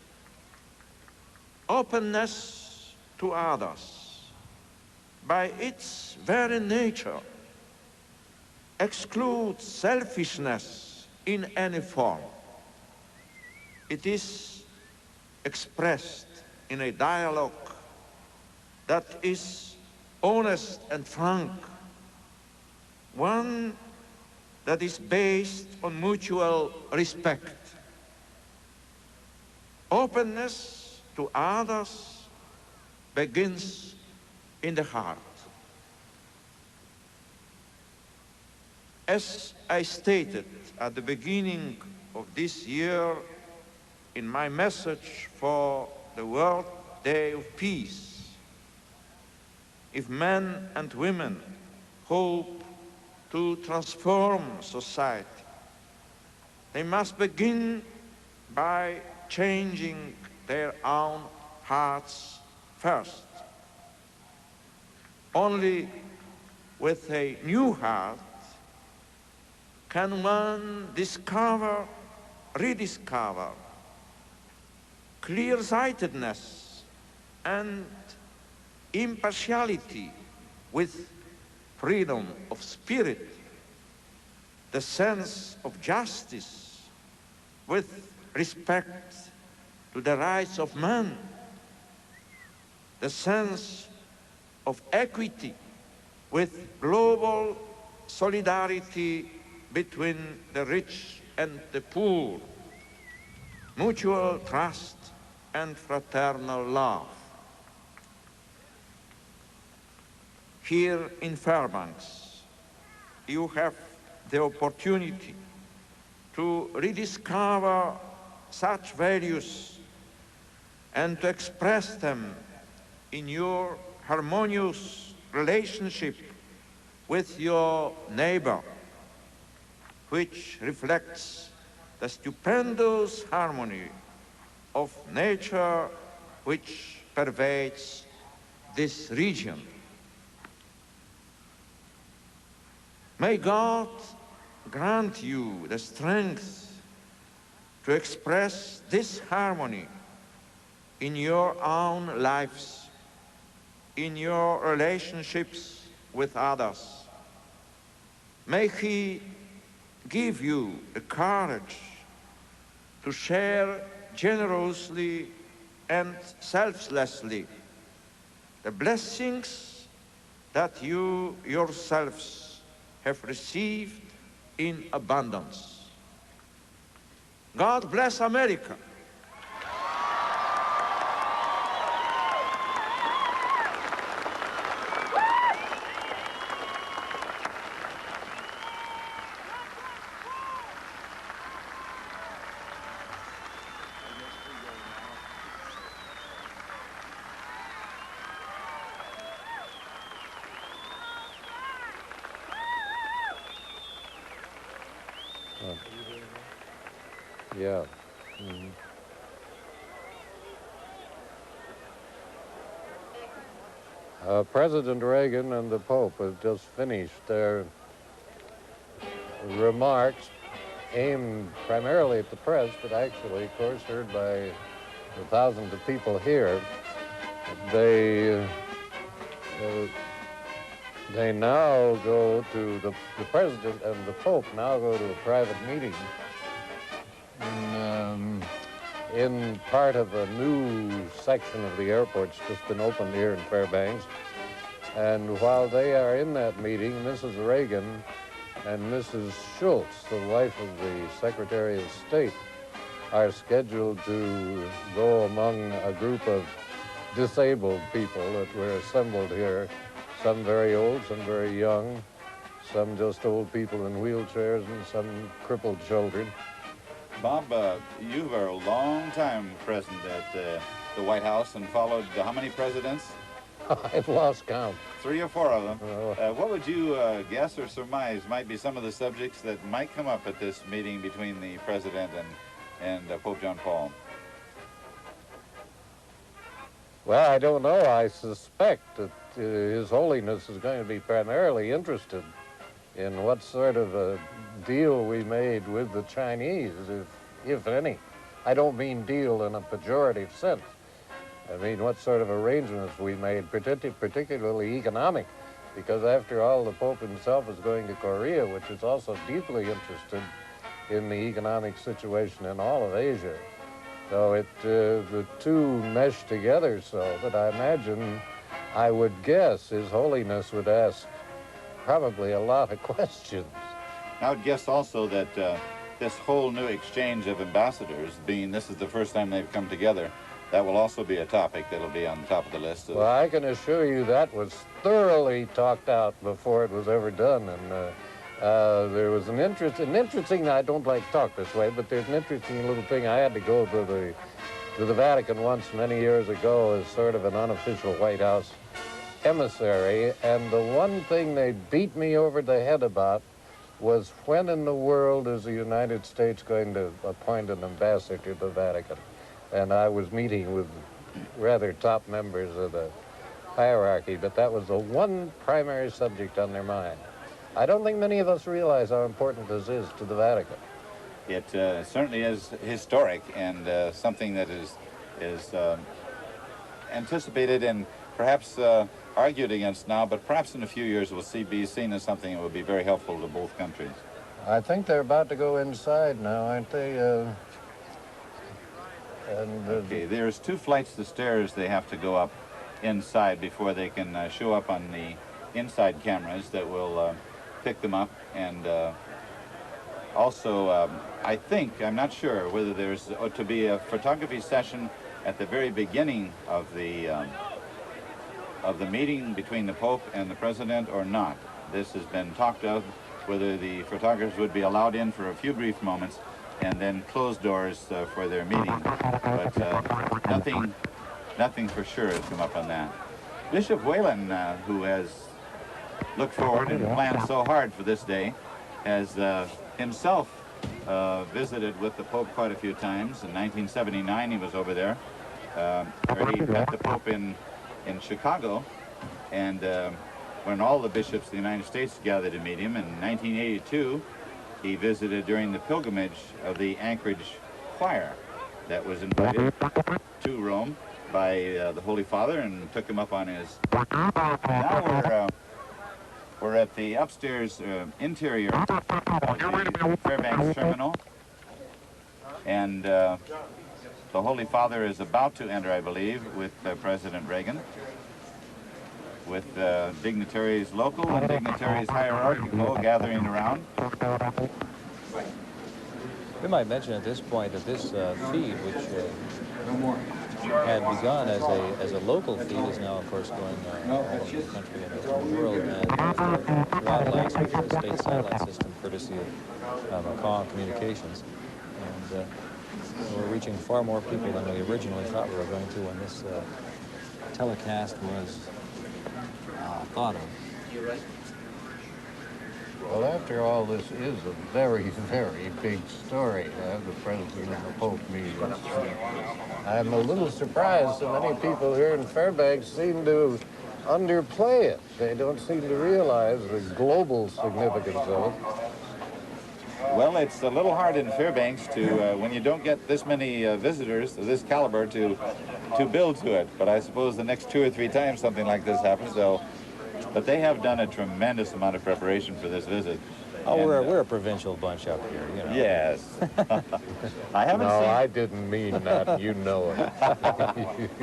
Openness to others, by its very nature, excludes selfishness in any form. It is expressed in a dialogue that is honest and frank, one that is based on mutual respect. Openness to others begins in the heart. As I stated at the beginning of this year in my message for the World Day of Peace, if men and women hope to transform society, they must begin by changing their own hearts first. Only with a new heart can one discover, rediscover clear-sightedness and impartiality with freedom of spirit, the sense of justice with respect to the rights of man, the sense of equity with global solidarity between the rich and the poor, mutual trust and fraternal love. Here in Fairbanks, you have the opportunity to rediscover such values and to express them in your harmonious relationship with your neighbor, which reflects the stupendous harmony of nature which pervades this region. May God grant you the strength to express this harmony in your own lives, in your relationships with others. May He give you the courage to share generously and selflessly the blessings that you yourselves have received in abundance. God bless America. Yeah. President Reagan and the Pope have just finished their remarks aimed primarily at the press, but actually, of course, heard by the thousands of people here. They now go to the President and the Pope now go to a private meeting in part of a new section of the airport that's just been opened here in Fairbanks. And while they are in that meeting, Mrs. Reagan and Mrs. Schultz, the wife of the Secretary of State, are scheduled to go among a group of disabled people that were assembled here, some very old, some very young, some just old people in wheelchairs, and some crippled children. Bob, you were a long time present at the White House and followed how many presidents? I've lost count. 3 or 4 of them. What would you guess or surmise might be some of the subjects that might come up at this meeting between the President and Pope John Paul? Well, I don't know. I suspect that His Holiness is going to be primarily interested in what sort of a deal we made with the Chinese, if any. I don't mean deal in a pejorative sense. I mean what sort of arrangements we made, particularly economic, because after all, the Pope himself is going to Korea, which is also deeply interested in the economic situation in all of Asia. So the two mesh together so that I imagine, I would guess, His Holiness would ask probably a lot of questions. I would guess also that this whole new exchange of ambassadors, being this is the first time they've come together, that will also be a topic that'll be on the top of the list. Well, I can assure you that was thoroughly talked out before it was ever done, and there was an interesting, I don't like to talk this way, but there's an interesting little thing. I had to go to the Vatican once many years ago as sort of an unofficial White House emissary, and the one thing they beat me over the head about was when in the world is the United States going to appoint an ambassador to the Vatican? And I was meeting with rather top members of the hierarchy, but that was the one primary subject on their mind. I don't think many of us realize how important this is to the Vatican. It certainly is historic and something that is anticipated and perhaps argued against now, but perhaps in a few years will be seen as something that will be very helpful to both countries. I think they're about to go inside now, aren't they? Okay, there's 2 flights of stairs they have to go up inside before they can show up on the inside cameras that will pick them up. And also, I think, I'm not sure whether there's to be a photography session at the very beginning of the meeting between the Pope and the President or not. This has been talked of, whether the photographers would be allowed in for a few brief moments and then close doors for their meeting. But nothing for sure has come up on that. Bishop Whalen, who has looked forward and planned so hard for this day, has himself visited with the Pope quite a few times. In 1979 he was over there, where he met the Pope in Chicago, and when all the bishops of the United States gathered to meet him. In 1982 he visited during the pilgrimage of the Anchorage choir that was invited to Rome by the Holy Father, and took him up on his... Now we're at the upstairs interior of the Fairbanks terminal, and the Holy Father is about to enter, I believe, with President Reagan, with dignitaries local and dignitaries hierarchical gathering around. We might mention at this point that this feed, which had begun as a local feed, is now, of course, going all over the country and the world. And wildlife through the state satellite system, courtesy of McCaw Communications. And we're reaching far more people than we originally thought we were going to when this telecast was thought of. Well, after all, this is a very, very big story, the President and the Pope meeting. I'm a little surprised so many people here in Fairbanks seem to underplay it. They don't seem to realize the global significance of it. Well, it's a little hard in Fairbanks to, when you don't get this many visitors of this caliber, to build to it. But I suppose the next 2 or 3 times something like this happens, though. But they have done a tremendous amount of preparation for this visit. Oh, and, we're a provincial bunch up here, you know. Yes. I haven't seen... I didn't mean that. You know it.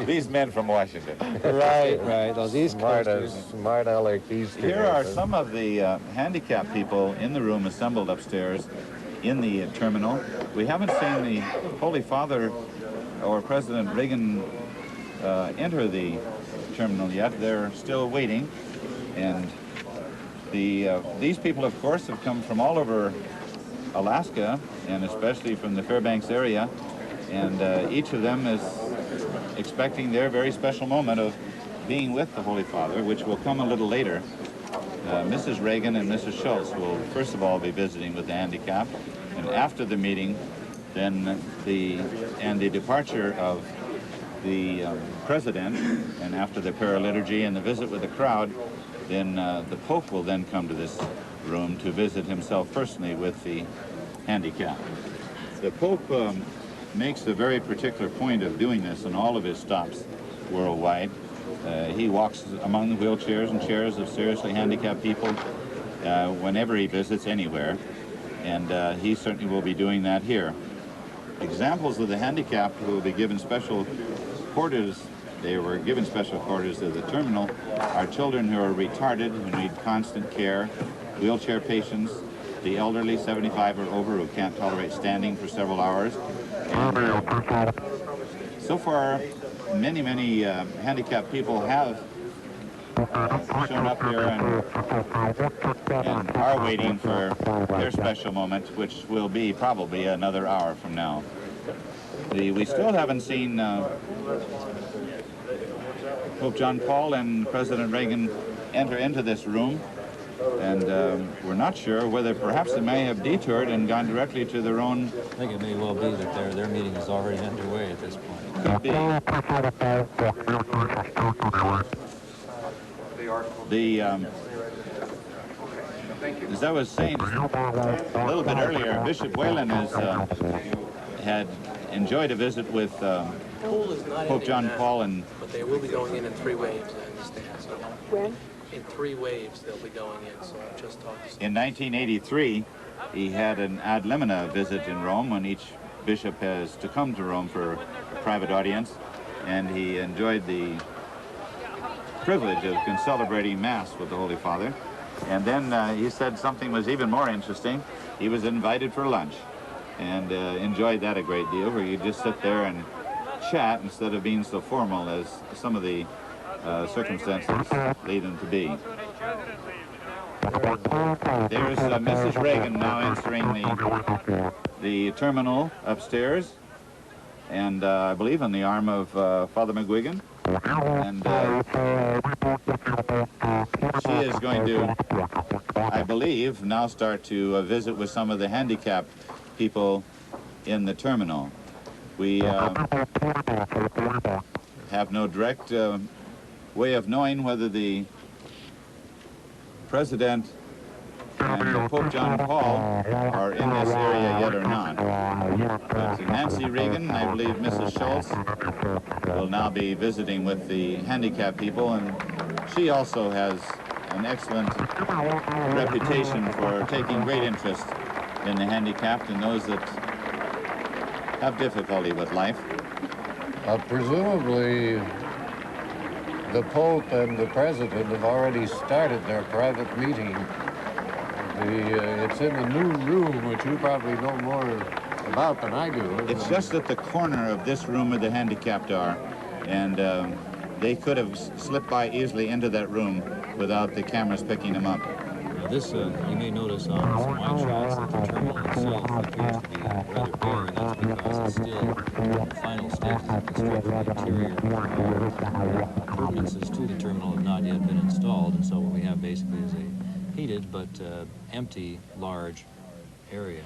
These men from Washington. Right. Those East Coasters. Smart aleck Easterners. Here are some of the handicapped people in the room assembled upstairs in the terminal. We haven't seen the Holy Father or President Reagan enter the terminal yet. They're still waiting. And these people, of course, have come from all over Alaska, and especially from the Fairbanks area, and each of them is expecting their very special moment of being with the Holy Father, which will come a little later. Mrs. Reagan and Mrs. Schultz will first of all be visiting with the handicapped, and after the meeting, then the departure of the President, and after the paraliturgy and the visit with the crowd, then the Pope will then come to this room to visit himself personally with the handicapped. The Pope makes a very particular point of doing this in all of his stops worldwide. He walks among the wheelchairs and chairs of seriously handicapped people whenever he visits anywhere, and he certainly will be doing that here. Examples of the handicapped who will be given special quarters. They were given special quarters at the terminal are children who are retarded, who need constant care, wheelchair patients, the elderly, 75 or over, who can't tolerate standing for several hours. And, so far, many handicapped people have shown up here and are waiting for their special moment, which will be probably another hour from now. We still haven't seen Pope John Paul and President Reagan enter into this room, and we're not sure whether perhaps they may have detoured and gone directly to their own... I think it may well be that their meeting is already underway at this point. Could be. As I was saying a little bit earlier, Bishop Whalen had enjoyed a visit with Pope John Paul, and but they will be going in 3 waves, I understand. So when? In 3 waves they'll be going in, so I've just talked to... In 1983, he had an ad limina visit in Rome when each bishop has to come to Rome for a private audience, and he enjoyed the privilege of celebrating Mass with the Holy Father. And then he said something was even more interesting. He was invited for lunch and enjoyed that a great deal, where you just sit there and chat instead of being so formal as some of the circumstances lead them to be. There's Mrs. Reagan now entering the terminal upstairs, and I believe on the arm of Father McGuigan. And she is going to, I believe, now start to visit with some of the handicapped people in the terminal. We have no direct way of knowing whether the President and Pope John Paul are in this area yet or not. But Nancy Reagan, I believe Mrs. Schultz, will now be visiting with the handicapped people, and she also has an excellent reputation for taking great interest in the handicapped and those that have difficulty with life. Presumably, the Pope and the President have already started their private meeting. It's in the new room, which you probably know more about than I do. It's just at the corner of this room where the handicapped are, and they could have slipped by easily into that room without the cameras picking them up. Now this, you may notice on some wide shots that the terminal itself appears to be rather bare, and that's because it's still in the final stages of construction. The interior appurtenances to the terminal have not yet been installed, and so what we have basically is a heated but empty, large area.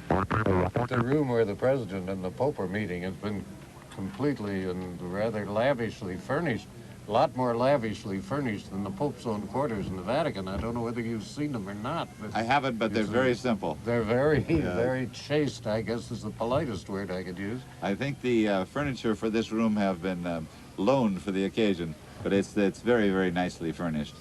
The room where the President and the Pope are meeting has been completely and rather lavishly furnished, a lot more lavishly furnished than the Pope's own quarters in the Vatican. I don't know whether you've seen them or not. I haven't, but they're very simple. They're very, very chaste, I guess is the politest word I could use. I think the furniture for this room have been loaned for the occasion, but it's very, very nicely furnished.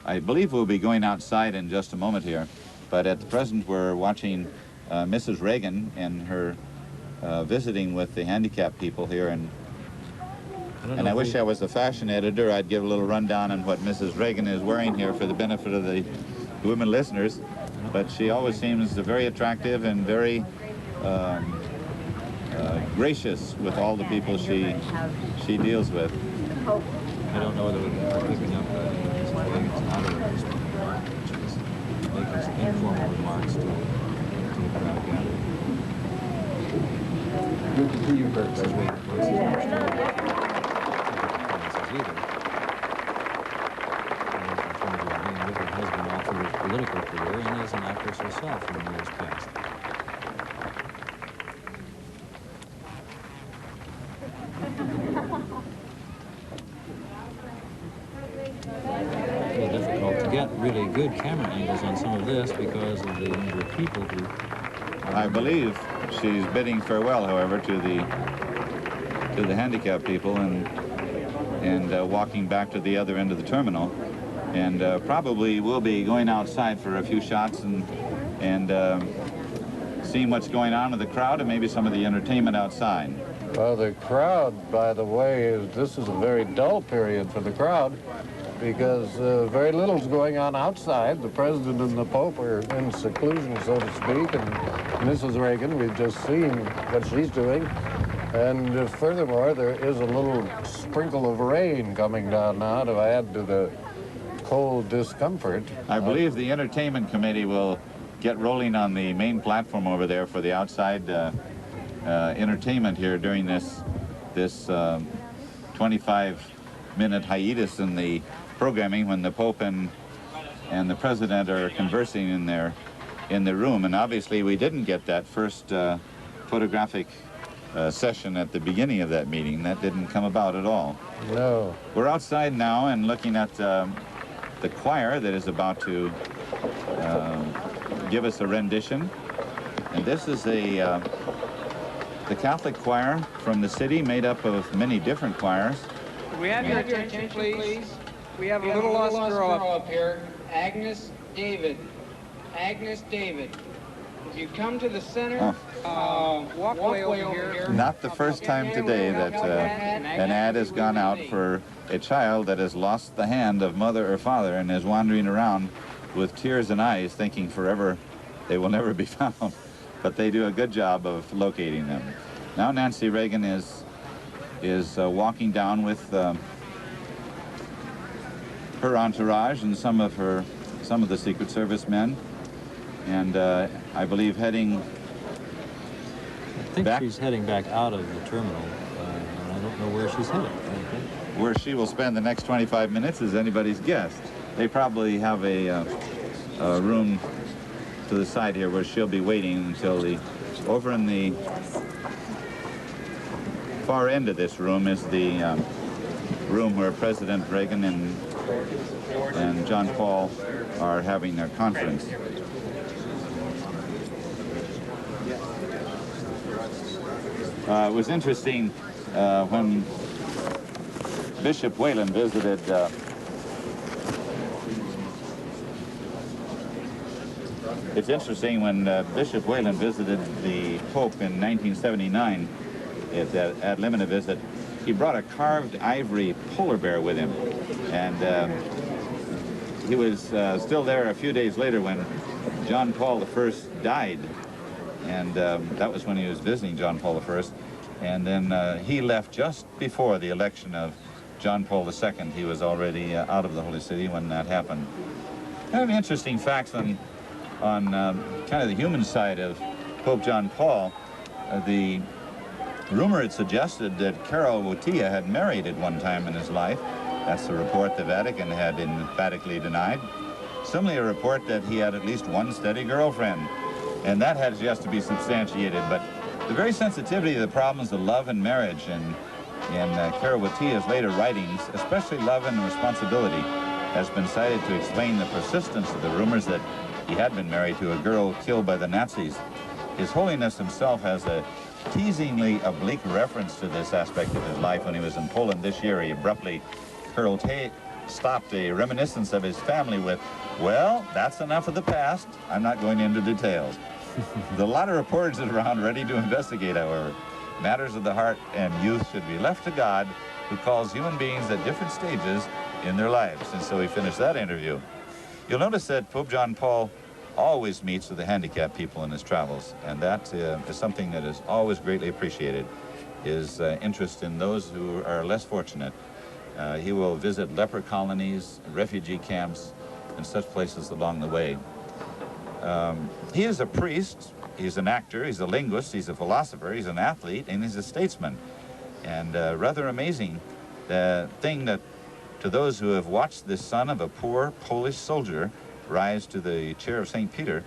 I believe we'll be going outside in just a moment here, but at the present we're watching Mrs. Reagan and her visiting with the handicapped people here, and I wish I was the fashion editor. I'd give a little rundown on what Mrs. Reagan is wearing here for the benefit of the women listeners, but she always seems very attractive and very gracious with all the people she deals with. I don't know whether we are picking up Mrs. Reagan's audio remark, which is making some informal remarks to the crowd gathered. Good to see you, Bert. Mrs. Reagan, of course, is not sure either. In terms of being with her husband all through his political career and as an actress herself in the years past. Difficult to get really good camera angles on some of this because of the number of people who... I believe she's bidding farewell, however, to the handicapped people and walking back to the other end of the terminal, and probably will be going outside for a few shots and seeing what's going on with the crowd and maybe some of the entertainment outside. Well, the crowd, by the way, this is a very dull period for the crowd, because very little's going on outside. The President and the Pope are in seclusion, so to speak, and Mrs. Reagan, we've just seen what she's doing. And furthermore, there is a little sprinkle of rain coming down now to add to the cold discomfort. I believe the entertainment committee will get rolling on the main platform over there for the outside entertainment here during this 25-minute hiatus in the programming when the Pope and the President are conversing in their room. And obviously we didn't get that first photographic session at the beginning of that meeting. That didn't come about at all. No. We're outside now and looking at the choir that is about to give us a rendition. And this is the Catholic choir from the city, made up of many different choirs. Can we have your attention, please? We have a little lost girl up here, Agnes David. Agnes David. If you come to the center, walk way over here. Not the first time today that an ad has gone out for a child that has lost the hand of mother or father and is wandering around with tears in eyes, thinking forever they will never be found. But they do a good job of locating them. Now Nancy Reagan is is walking down with her entourage and some of the Secret Service men, and I believe heading I think back. she's heading back out of the terminal, and I don't know where she's headed. Where she will spend the next 25 minutes is anybody's guess. They probably have a room to the side here where she'll be waiting until over in the far end of this room is the room where President Reagan and John Paul are having their conference. It was interesting when Bishop Whalen visited it's interesting when Bishop Whalen visited the Pope in 1979 at limina visit, he brought a carved ivory polar bear with him, and he was still there a few days later when John Paul I died, and that was when he was visiting John Paul I, and then he left just before the election of John Paul II. He was already out of the Holy City when that happened. Kind of interesting facts on kind of the human side of Pope John Paul. The rumor had suggested that Carol Wojtyla had married at one time in his life. That's a report the Vatican had emphatically denied. Similarly, a report that he had at least one steady girlfriend, and that has yet to be substantiated. But the very sensitivity of the problems of love and marriage in Carol Wojtyla's later writings, especially Love and Responsibility, has been cited to explain the persistence of the rumors that he had been married to a girl killed by the Nazis. His Holiness himself has a teasingly oblique reference to this aspect of his life when he was in Poland this year. He abruptly stopped a reminiscence of his family with, "Well, that's enough of the past. I'm not going into details." There are a lot of reporters around ready to investigate, however. Matters of the heart and youth should be left to God, who calls human beings at different stages in their lives. And so we finished that interview. You'll notice that Pope John Paul always meets with the handicapped people in his travels, and that is something that is always greatly appreciated, his interest in those who are less fortunate. He will visit leper colonies, refugee camps, and such places along the way. He is a priest, he's an actor, he's a linguist, he's a philosopher, he's an athlete, and he's a statesman. And rather amazing, the thing that to those who have watched the son of a poor Polish soldier rise to the chair of St. Peter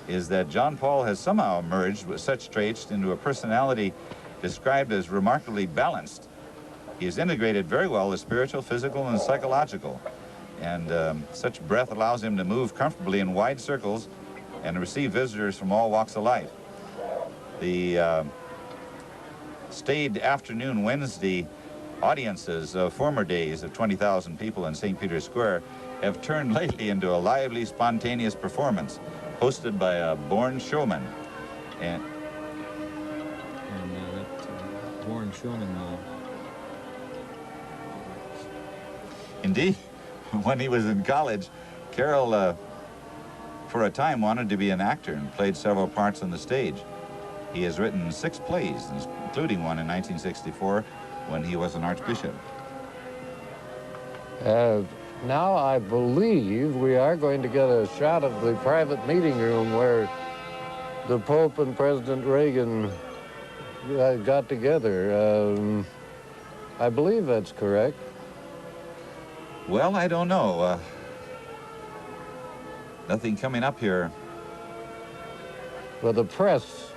is that John Paul has somehow emerged with such traits into a personality described as remarkably balanced. He has integrated very well the spiritual, physical, and psychological, and such breadth allows him to move comfortably in wide circles and receive visitors from all walks of life. The staid afternoon Wednesday audiences of former days of 20,000 people in St. Peter's Square have turned lately into a lively, spontaneous performance hosted by a born showman. And that born showman, indeed, when he was in college, Carol, for a time, wanted to be an actor and played several parts on the stage. He has written 6 plays, including one in 1964 when he was an archbishop. Now I believe we are going to get a shot of the private meeting room where the Pope and President Reagan got together. I believe that's correct. Well, I don't know. Nothing coming up here. Well, the press,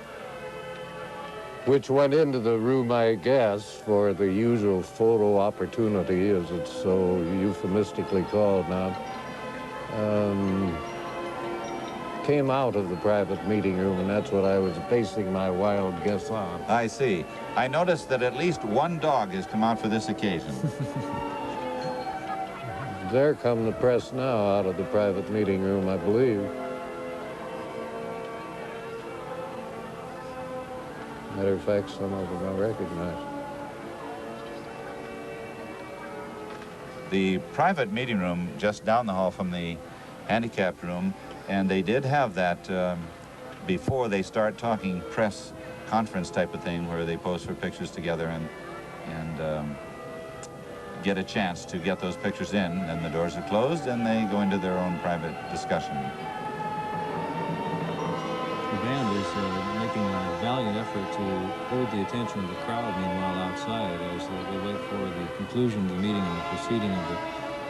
which went into the room, I guess, for the usual photo opportunity, as it's so euphemistically called now, came out of the private meeting room, and that's what I was basing my wild guess on. I see. I noticed that at least one dog has come out for this occasion. There come the press now out of the private meeting room, I believe. Matter of fact, some of them I recognize. The private meeting room just down the hall from the handicapped room, and they did have that before they start talking press conference type of thing where they pose for pictures together and get a chance to get those pictures in. And the doors are closed, and they go into their own private discussion. The band is making a valiant effort to hold the attention of the crowd, meanwhile, outside, as they wait for the conclusion of the meeting and the proceeding of the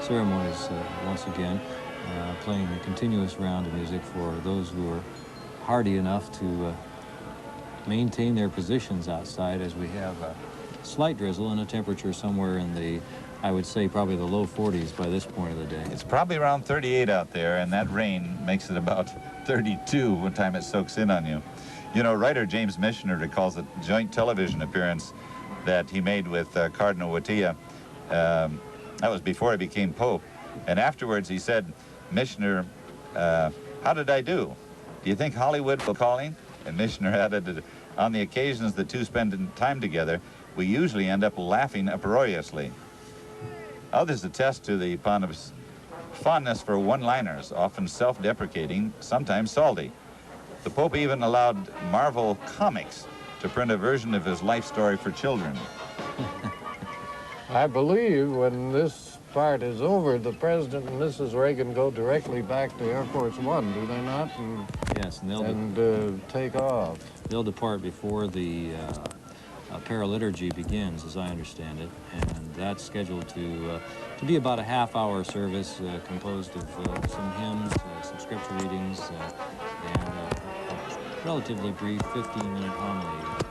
ceremonies once again, playing a continuous round of music for those who are hardy enough to maintain their positions outside, as we have a slight drizzle and a temperature somewhere in the, I would say, probably the low 40s by this point of the day. It's probably around 38 out there, and that rain makes it about 32 one time it soaks in on you. You know, writer James Michener recalls a joint television appearance that he made with Cardinal Wojtyla. That was before he became Pope. And afterwards he said, Michener, how did I do? Do you think Hollywood will call him? And Michener added, on the occasions the two spend time together, we usually end up laughing uproariously. Others attest to the pontiff's fondness for one-liners, often self-deprecating, sometimes salty. The Pope even allowed Marvel Comics to print a version of his life story for children. I believe when this part is over, the President and Mrs. Reagan go directly back to Air Force One, do they not? And, yes, and take off. They'll depart before the paraliturgy begins, as I understand it, and that's scheduled to be about a half-hour service composed of some hymns, some scripture readings, and a relatively brief 15-minute homily.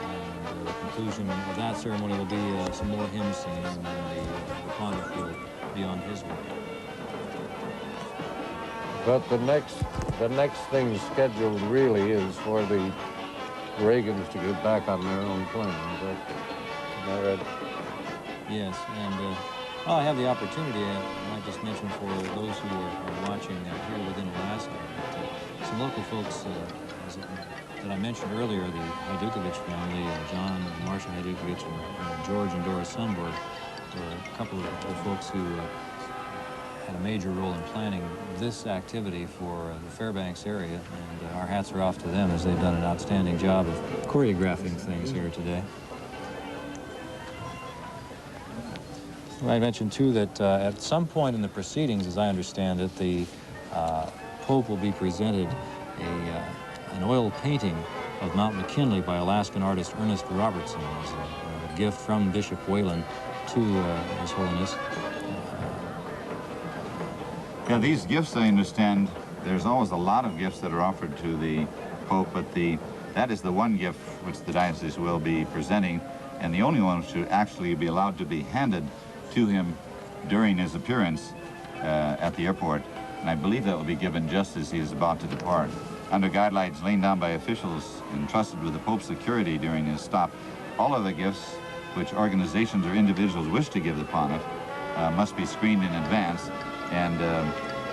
And the conclusion of that ceremony will be some more hymn singing, and then the pontiff will be on his way. But the next thing scheduled really is for the Reagans to get back on their own plane. Am I right? Yes, and well, I have the opportunity, I might just mention for those who are watching here within Alaska, that some local folks that I mentioned earlier, the Hajdukovich family, John and Marcia Hajdukovich and George and Doris Sunborg, were a couple of the folks who had a major role in planning this activity for the Fairbanks area, and our hats are off to them as they've done an outstanding job of choreographing things here today. I mentioned too that at some point in the proceedings, as I understand it, the Pope will be presented an oil painting of Mount McKinley by Alaskan artist Ernest Robertson as a gift from Bishop Whalen to His Holiness. Yeah, these gifts, I understand, there's always a lot of gifts that are offered to the Pope, but that is the one gift which the diocese will be presenting, and the only one which should actually be allowed to be handed to him during his appearance at the airport. And I believe that will be given just as he is about to depart. Under guidelines laid down by officials entrusted with the Pope's security during his stop, all of the gifts which organizations or individuals wish to give the pontiff must be screened in advance, and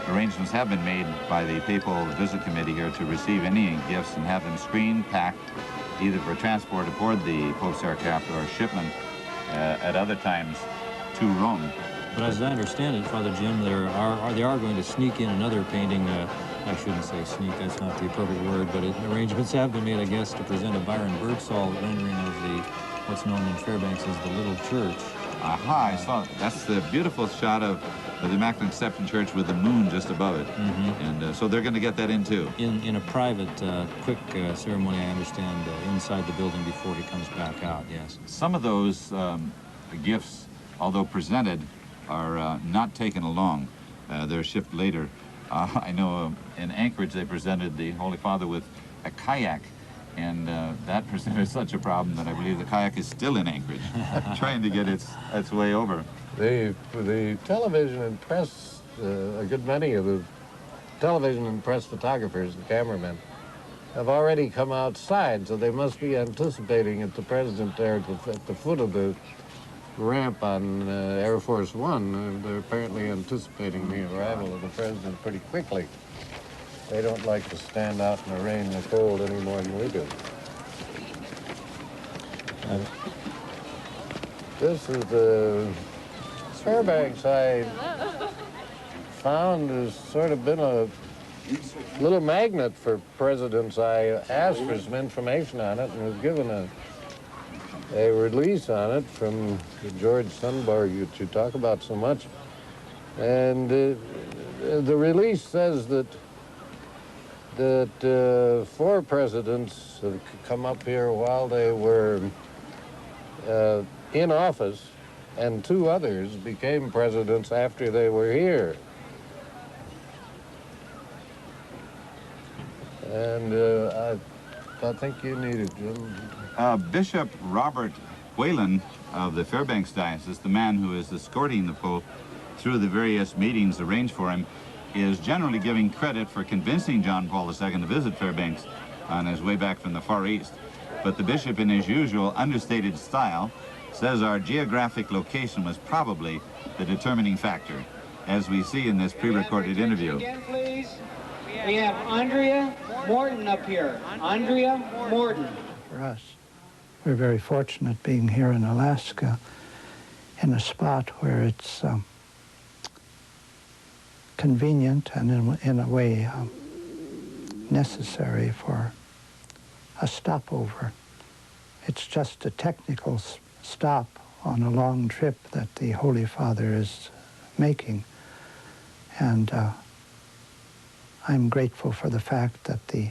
arrangements have been made by the Papal Visit Committee here to receive any gifts and have them screened, packed, either for transport aboard the Pope's aircraft or shipment at other times to Rome. But as I understand it, Father Jim, they are going to sneak in another painting. I shouldn't say sneak, that's not the appropriate word, but arrangements have been made, I guess, to present a Byron Birdsall rendering of what's known in Fairbanks as the Little Church. Aha, I saw it. That's the beautiful shot of the Immaculate Conception Church with the moon just above it. Mm-hmm. And so they're going to get that in too. In a private, quick ceremony, I understand, inside the building before he comes back out, yes. Some of those gifts, although presented, are not taken along. They're shipped later. I know in Anchorage they presented the Holy Father with a kayak, and that presented such a problem that I believe the kayak is still in Anchorage, trying to get its way over. The television and press, a good many of the television and press photographers, the cameramen, have already come outside, so they must be anticipating at the President there at the foot of the ramp on Air Force One. They're apparently anticipating the arrival of the President pretty quickly. They don't like to stand out in the rain and the cold any more than we do. This is the Fairbanks I found has sort of been a little magnet for presidents. I asked for some information on it and was given a release on it from George Sundberg that you talk about so much. And the release says that 4 presidents have come up here while they were in office, and 2 others became presidents after they were here. And I think you need it, Jim. Bishop Robert Whalen of the Fairbanks Diocese, the man who is escorting the Pope through the various meetings arranged for him, is generally giving credit for convincing John Paul II to visit Fairbanks on his way back from the Far East. But the bishop, in his usual understated style, says our geographic location was probably the determining factor, as we see in this pre-recorded interview. Again, please. We have Andrea Morton up here. Andrea Morton. For us, we're very fortunate being here in Alaska in a spot where it's convenient and in a way necessary for a stopover. It's just a technical stop on a long trip that the Holy Father is making. And I'm grateful for the fact that the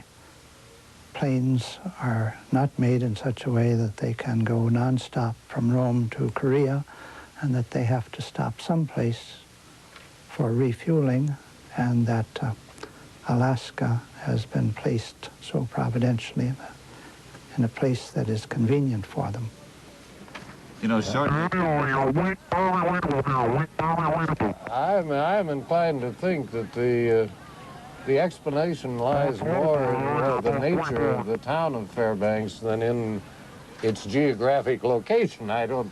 planes are not made in such a way that they can go nonstop from Rome to Korea, and that they have to stop someplace for refueling, and that Alaska has been placed so providentially in a place that is convenient for them. You know, short... I'm inclined to think that the explanation lies more in the nature of the town of Fairbanks than in its geographic location. I don't...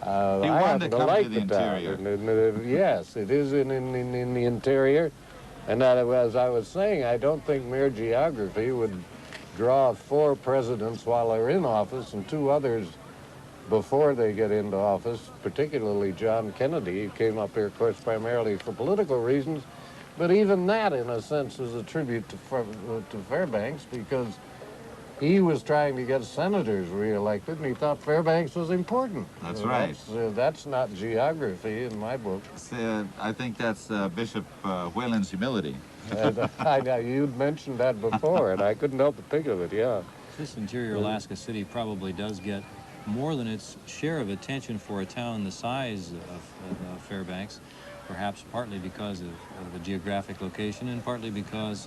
I happen to like the town. Yes, it is in the interior. And as I was saying, I don't think mere geography would draw 4 presidents while they're in office and 2 others before they get into office, particularly John Kennedy. He came up here, of course, primarily for political reasons, but even that, in a sense, is a tribute to Fairbanks, because he was trying to get senators reelected, and he thought Fairbanks was important. That's right. That's not geography in my book. I think that's Bishop Whalen's humility. You'd mentioned that before, and I couldn't help but think of it, yeah. This interior Alaska city probably does get more than its share of attention for a town the size of Fairbanks, perhaps partly because of the geographic location, and partly because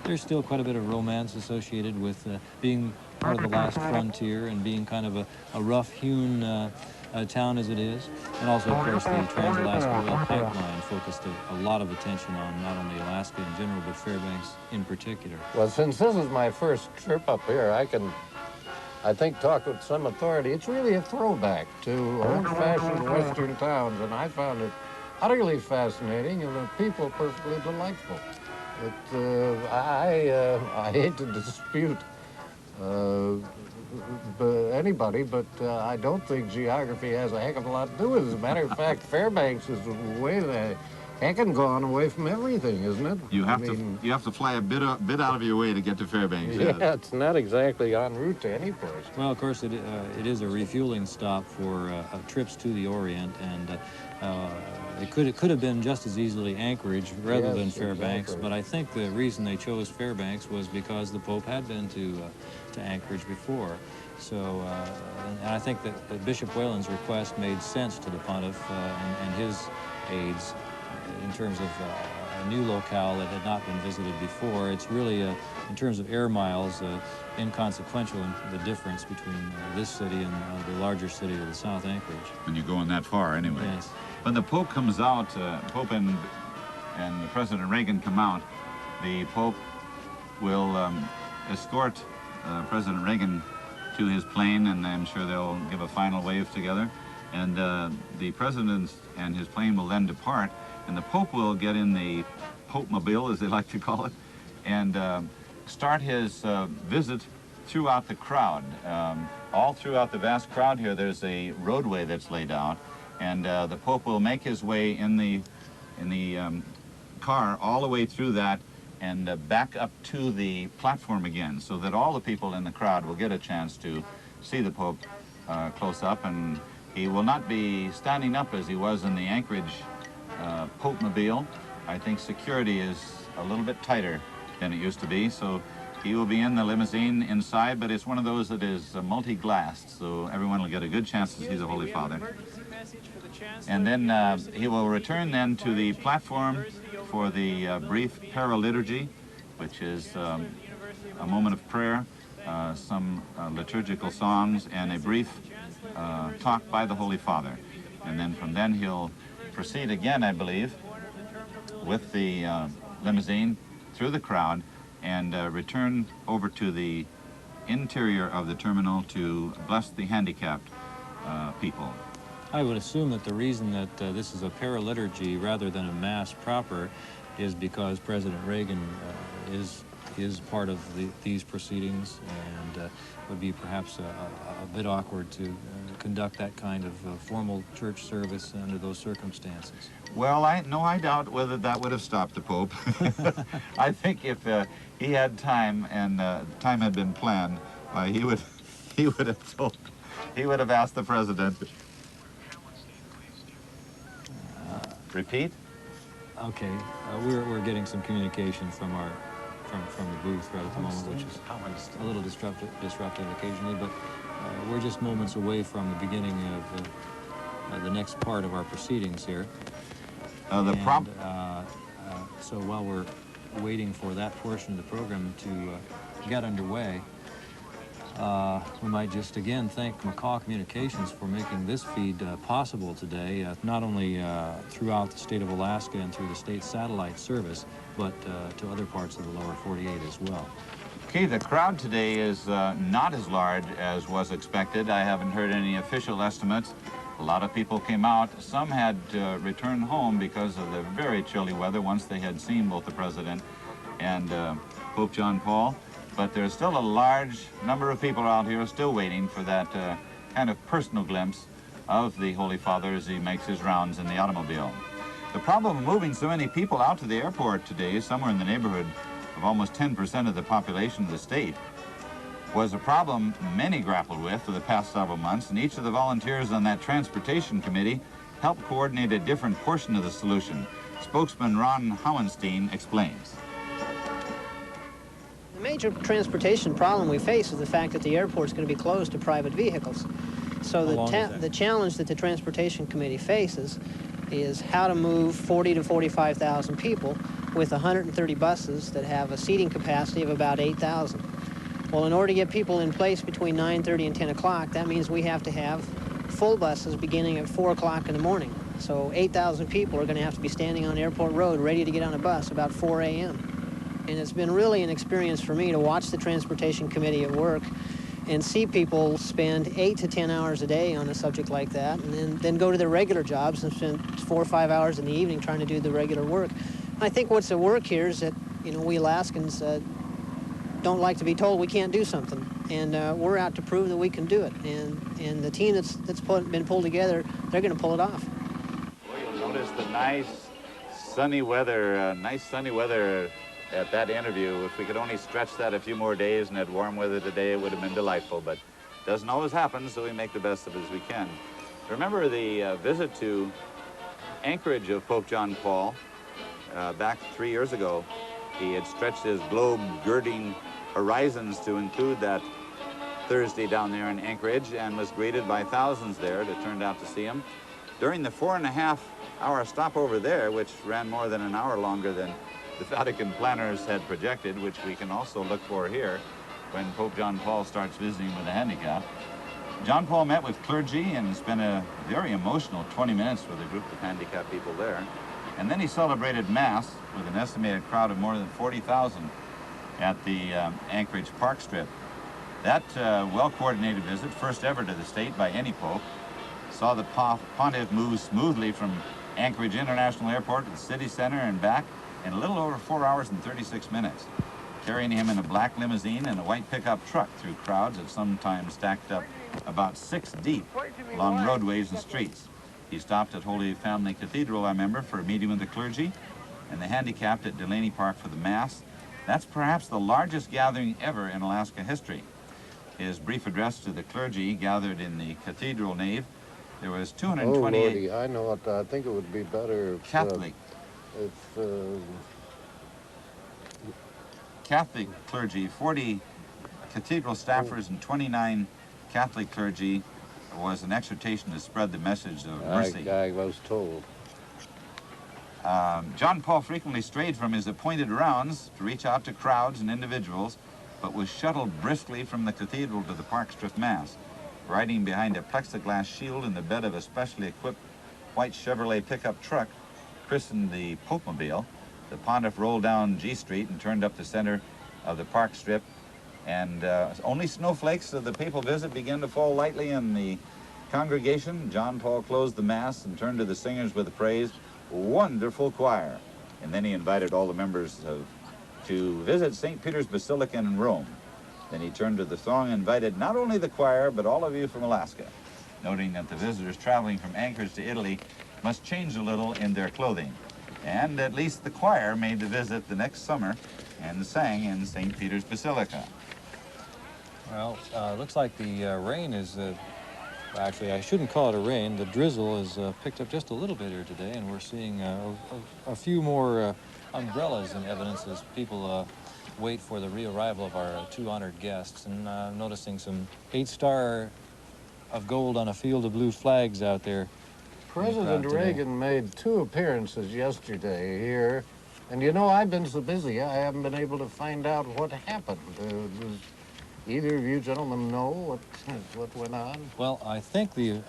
there's still quite a bit of romance associated with being part of the last frontier and being kind of a rough-hewn town as it is. And also, of course, the Trans-Alaska Oil Pipeline focused a lot of attention on not only Alaska in general, but Fairbanks in particular. Well, since this is my first trip up here, I think, talk with some authority. It's really a throwback to old-fashioned Western towns, and I found it utterly fascinating, and the people perfectly delightful. I hate to dispute anybody, but I don't think geography has a heck of a lot to do with it. As a matter of fact, Fairbanks is way the heck and gone away from everything, isn't it? You have to fly a bit out of your way to get to Fairbanks. Yeah, it's not exactly en route to any place. Well, of course, it is a refueling stop for trips to the Orient, and it could have been just as easily Anchorage rather than Fairbanks. Exactly. But I think the reason they chose Fairbanks was because the Pope had been to Anchorage before. So, and I think that Bishop Whalen's request made sense to the Pontiff and his aides in terms of a new locale that had not been visited before. It's really, in terms of air miles, inconsequential in the difference between this city and the larger city of the South Anchorage. When you're going that far, anyway. Yes. When the Pope comes out, Pope and President Reagan come out, the Pope will escort President Reagan to his plane, and I'm sure they'll give a final wave together. And the President and his plane will then depart, and the Pope will get in the Pope-mobile, as they like to call it, and start his visit throughout the crowd. All throughout the vast crowd here, there's a roadway that's laid out, and the Pope will make his way in the car all the way through that and back up to the platform again, so that all the people in the crowd will get a chance to see the Pope close up, and he will not be standing up as he was in the Anchorage Pope-mobile. I think security is a little bit tighter than it used to be, so he will be in the limousine inside, but it's one of those that is multi-glassed, so everyone will get a good chance to see the Holy Father. And then he will return then to the platform for the brief paraliturgy, which is a moment of prayer, some liturgical songs, and a brief talk by the Holy Father. And then from then he'll proceed again, I believe, with the limousine through the crowd and return over to the interior of the terminal to bless the handicapped people. I would assume that the reason that this is a paraliturgy rather than a mass proper is because President Reagan is part of these proceedings, and it would be perhaps a bit awkward to conduct that kind of formal church service under those circumstances. Well, I doubt whether that would have stopped the Pope. I think if he had time and time had been planned, he would have asked the president. Repeat. Okay, we're getting some communication from the booth right at the moment, which is a little disruptive occasionally, but we're just moments away from the beginning of the next part of our proceedings here. So while we're waiting for that portion of the program to get underway, we might just again thank McCaw Communications for making this feed possible today, not only throughout the state of Alaska and through the state satellite service, but to other parts of the lower 48 as well. Okay, the crowd today is not as large as was expected. I haven't heard any official estimates. A lot of people came out. Some had returned home because of the very chilly weather once they had seen both the President and Pope John Paul. But there's still a large number of people out here still waiting for that kind of personal glimpse of the Holy Father as he makes his rounds in the automobile. The problem of moving so many people out to the airport today, somewhere in the neighborhood of almost 10% of the population of the state, was a problem many grappled with for the past several months, and each of the volunteers on that transportation committee helped coordinate a different portion of the solution. Spokesman Ron Howenstein explains. The major transportation problem we face is the fact that the airport's going to be closed to private vehicles. So the challenge that the transportation committee faces is how to move 40 to 45,000 people with 130 buses that have a seating capacity of about 8,000. Well, in order to get people in place between 9:30 and 10 o'clock, that means we have to have full buses beginning at 4 o'clock in the morning. So 8,000 people are going to have to be standing on Airport Road ready to get on a bus about 4 a.m. And it's been really an experience for me to watch the transportation committee at work and see people spend 8 to 10 hours a day on a subject like that, and then go to their regular jobs and spend 4 or 5 hours in the evening trying to do the regular work. I think what's at work here is that, you know, we Alaskans don't like to be told we can't do something, and we're out to prove that we can do it. And the team that's been pulled together, they're going to pull it off. Well, you'll notice the nice sunny weather at that interview. If we could only stretch that a few more days and had warm weather today, it would have been delightful, but it doesn't always happen, so we make the best of it as we can. Remember the visit to Anchorage of Pope John Paul back 3 years ago. He had stretched his globe-girding horizons to include that Thursday down there in Anchorage, and was greeted by thousands there that turned out to see him. During the 4.5-hour stopover there, which ran more than an hour longer than the Vatican planners had projected, which we can also look for here when Pope John Paul starts visiting with a handicap, John Paul met with clergy and spent a very emotional 20 minutes with a group of handicapped people there. And then he celebrated Mass with an estimated crowd of more than 40,000 at the Anchorage Park Strip. That well-coordinated visit, first ever to the state by any pope, saw the pontiff move smoothly from Anchorage International Airport to the city center and back in a little over 4 hours and 36 minutes, carrying him in a black limousine and a white pickup truck through crowds that sometimes stacked up about 6 deep along roadways and streets. He stopped at Holy Family Cathedral, I remember, for a meeting with the clergy, and the handicapped at Delaney Park for the Mass. That's perhaps the largest gathering ever in Alaska history. his brief address to the clergy gathered in the cathedral nave. There was Oh, 228 Lordy, I know what, I think it would be better if, Catholic Catholic clergy, 40 cathedral staffers, and 29 Catholic clergy. Was an exhortation to spread the message of mercy. I was told. John Paul frequently strayed from his appointed rounds to reach out to crowds and individuals, but was shuttled briskly from the cathedral to the Park Strip Mass. Riding behind a plexiglass shield in the bed of a specially equipped white Chevrolet pickup truck, christened the Popemobile, the pontiff rolled down G Street and turned up the center of the Park Strip, and only snowflakes of the papal visit began to fall lightly in the congregation. John Paul closed the Mass and turned to the singers with the praise, "Wonderful choir." And then he invited all the members to visit St. Peter's Basilica in Rome. Then he turned to the song and invited not only the choir, but all of you from Alaska, noting that the visitors traveling from Anchorage to Italy must change a little in their clothing. And at least the choir made the visit the next summer and sang in St. Peter's Basilica. Well, looks like the rain is, actually I shouldn't call it a rain, the drizzle has picked up just a little bit here today, and we're seeing a few more umbrellas in evidence as people wait for the rearrival of our two honored guests. And noticing some 8-star of gold on a field of blue flags out there. President Reagan made 2 appearances yesterday here, and you know, I've been so busy I haven't been able to find out what happened. Does either of you gentlemen know what went on? Well, I think the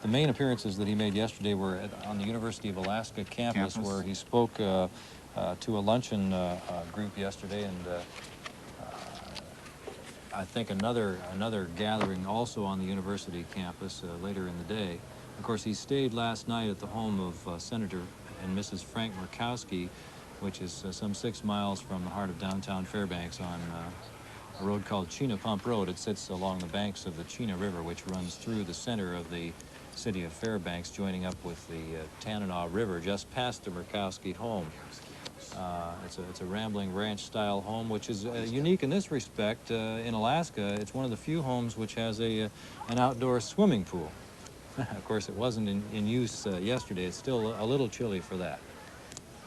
main appearances that he made yesterday were on the University of Alaska campus. Where he spoke to a luncheon group yesterday, and I think another gathering also on the university campus later in the day. Of course, he stayed last night at the home of Senator and Mrs. Frank Murkowski, which is some 6 miles from the heart of downtown Fairbanks on a road called Chena Pump Road. It sits along the banks of the Chena River, which runs through the center of the city of Fairbanks, joining up with the Tanana River just past the Murkowski home. It's a rambling ranch-style home, which is unique in this respect. In Alaska, it's one of the few homes which has an outdoor swimming pool. Of course, it wasn't in use yesterday. It's still a little chilly for that.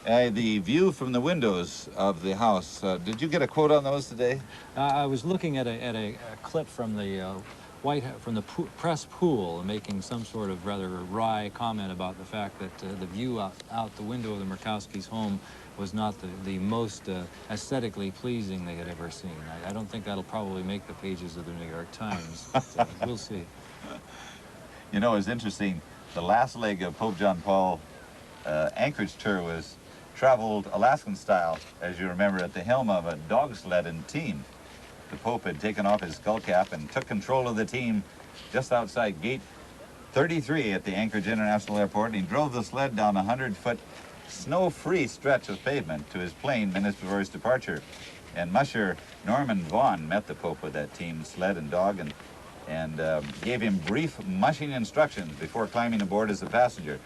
The view from the windows of the house, did you get a quote on those today? I was looking at a clip from the press pool, making some sort of rather wry comment about the fact that the view out the window of the Murkowski's home was not the most aesthetically pleasing they had ever seen. I don't think that'll probably make the pages of the New York Times. So we'll see. You know, it's interesting. The last leg of Pope John Paul Anchorage tour was traveled Alaskan style, as you remember, at the helm of a dog sled and team. The Pope had taken off his skull cap and took control of the team just outside gate 33 at the Anchorage International Airport, and he drove the sled down a 100-foot snow-free stretch of pavement to his plane minutes before his departure. And Musher Norman Vaughn met the Pope with that team sled and dog, and gave him brief mushing instructions before climbing aboard as a passenger.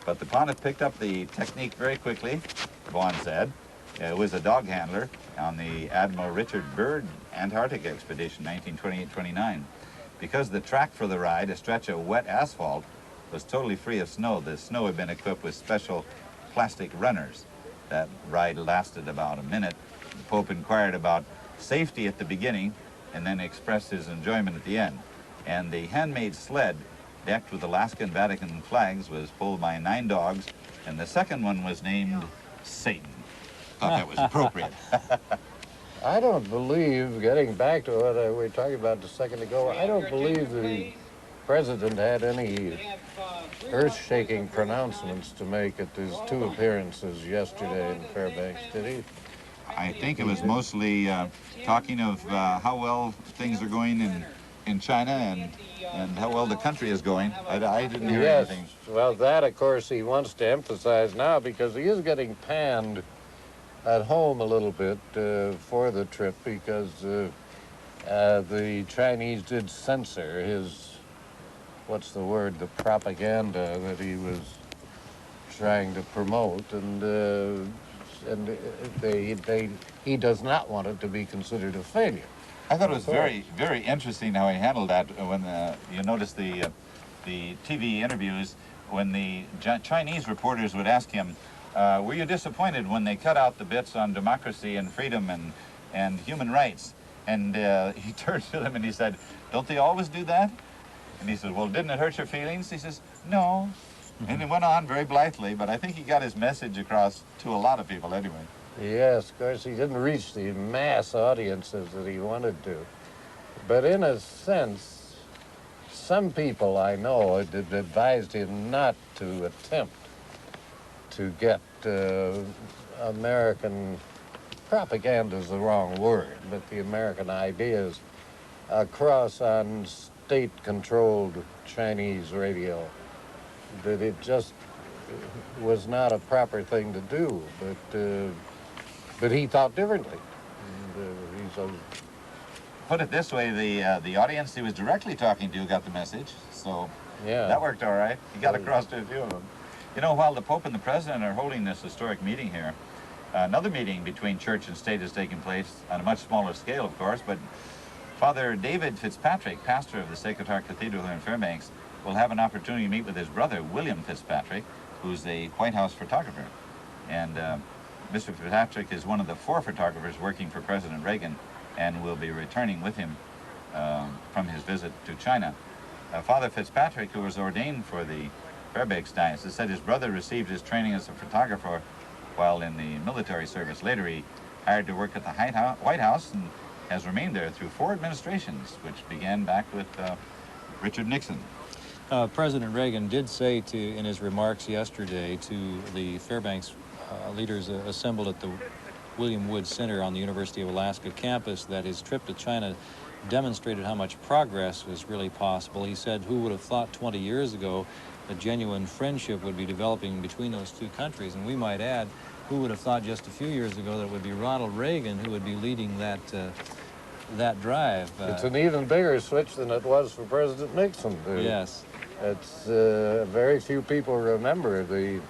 But the pontiff picked up the technique very quickly, Vaughn said. It was a dog handler on the Admiral Richard Byrd Antarctic expedition, 1928-29. Because the track for the ride, a stretch of wet asphalt, was totally free of snow, the snow had been equipped with special plastic runners. That ride lasted about a minute. The Pope inquired about safety at the beginning, and then expressed his enjoyment at the end. And the handmade sled, decked with Alaskan Vatican flags, was pulled by 9 dogs, and the second one was named Satan. Thought that was appropriate. I don't believe, getting back to what we were talking about a second ago, I don't believe the president had any earth-shaking pronouncements to make at his 2 appearances yesterday in Fairbanks, did he? I think it was mostly talking of how well things are going in China and how well the country is going. I didn't hear anything. Well, that, of course, he wants to emphasize now because he is getting panned at home a little bit for the trip because the Chinese did censor his, what's the word, the propaganda that he was trying to promote, and he does not want it to be considered a failure. I thought it was very, very interesting how he handled that when you notice the TV interviews when the Chinese reporters would ask him, were you disappointed when they cut out the bits on democracy and freedom and human rights? And he turned to them and he said, don't they always do that? And he said, well, didn't it hurt your feelings? He says, no. And he went on very blithely, but I think he got his message across to a lot of people anyway. Yes, of course, he didn't reach the mass audiences that he wanted to. But in a sense, some people I know had advised him not to attempt to get American propaganda is the wrong word, but the American ideas across on state-controlled Chinese radio. That it just was not a proper thing to do, but he thought differently. And, put it this way, the audience he was directly talking to got the message, so yeah, that worked all right. He got across to a few of them. You know, while the Pope and the President are holding this historic meeting here, another meeting between church and state is taking place on a much smaller scale, of course, but Father David Fitzpatrick, pastor of the Sacred Heart Cathedral here in Fairbanks, will have an opportunity to meet with his brother, William Fitzpatrick, who's the White House photographer. And Mr. Fitzpatrick is one of the 4 photographers working for President Reagan and will be returning with him from his visit to China. Father Fitzpatrick, who was ordained for the Fairbanks diocese, said his brother received his training as a photographer while in the military service. Later he hired to work at the White House and has remained there through 4 administrations, which began back with Richard Nixon. President Reagan did say in his remarks yesterday to the Fairbanks leaders assembled at the William Wood Center on the University of Alaska campus that his trip to China demonstrated how much progress was really possible. He said, who would have thought 20 years ago a genuine friendship would be developing between those 2 countries? And we might add, who would have thought just a few years ago that it would be Ronald Reagan who would be leading that drive? It's an even bigger switch than it was for President Nixon. Yes. It's very few people remember the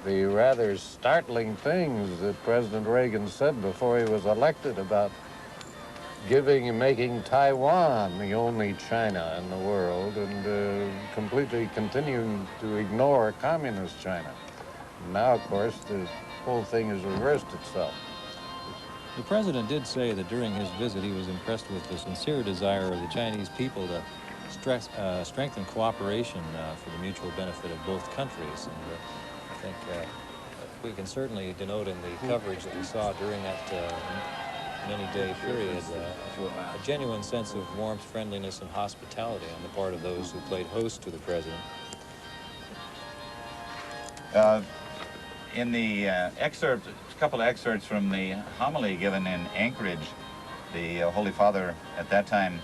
rather startling things that President Reagan said before he was elected about giving and making Taiwan the only China in the world and completely continuing to ignore communist China. Now, of course, the whole thing has reversed itself. The president did say that during his visit he was impressed with the sincere desire of the Chinese people to strengthen cooperation for the mutual benefit of both countries. And I think we can certainly denote in the coverage that we saw during that many-day period a genuine sense of warmth, friendliness, and hospitality on the part of those who played host to the president. In the excerpt, a couple of excerpts from the homily given in Anchorage, the Holy Father at that time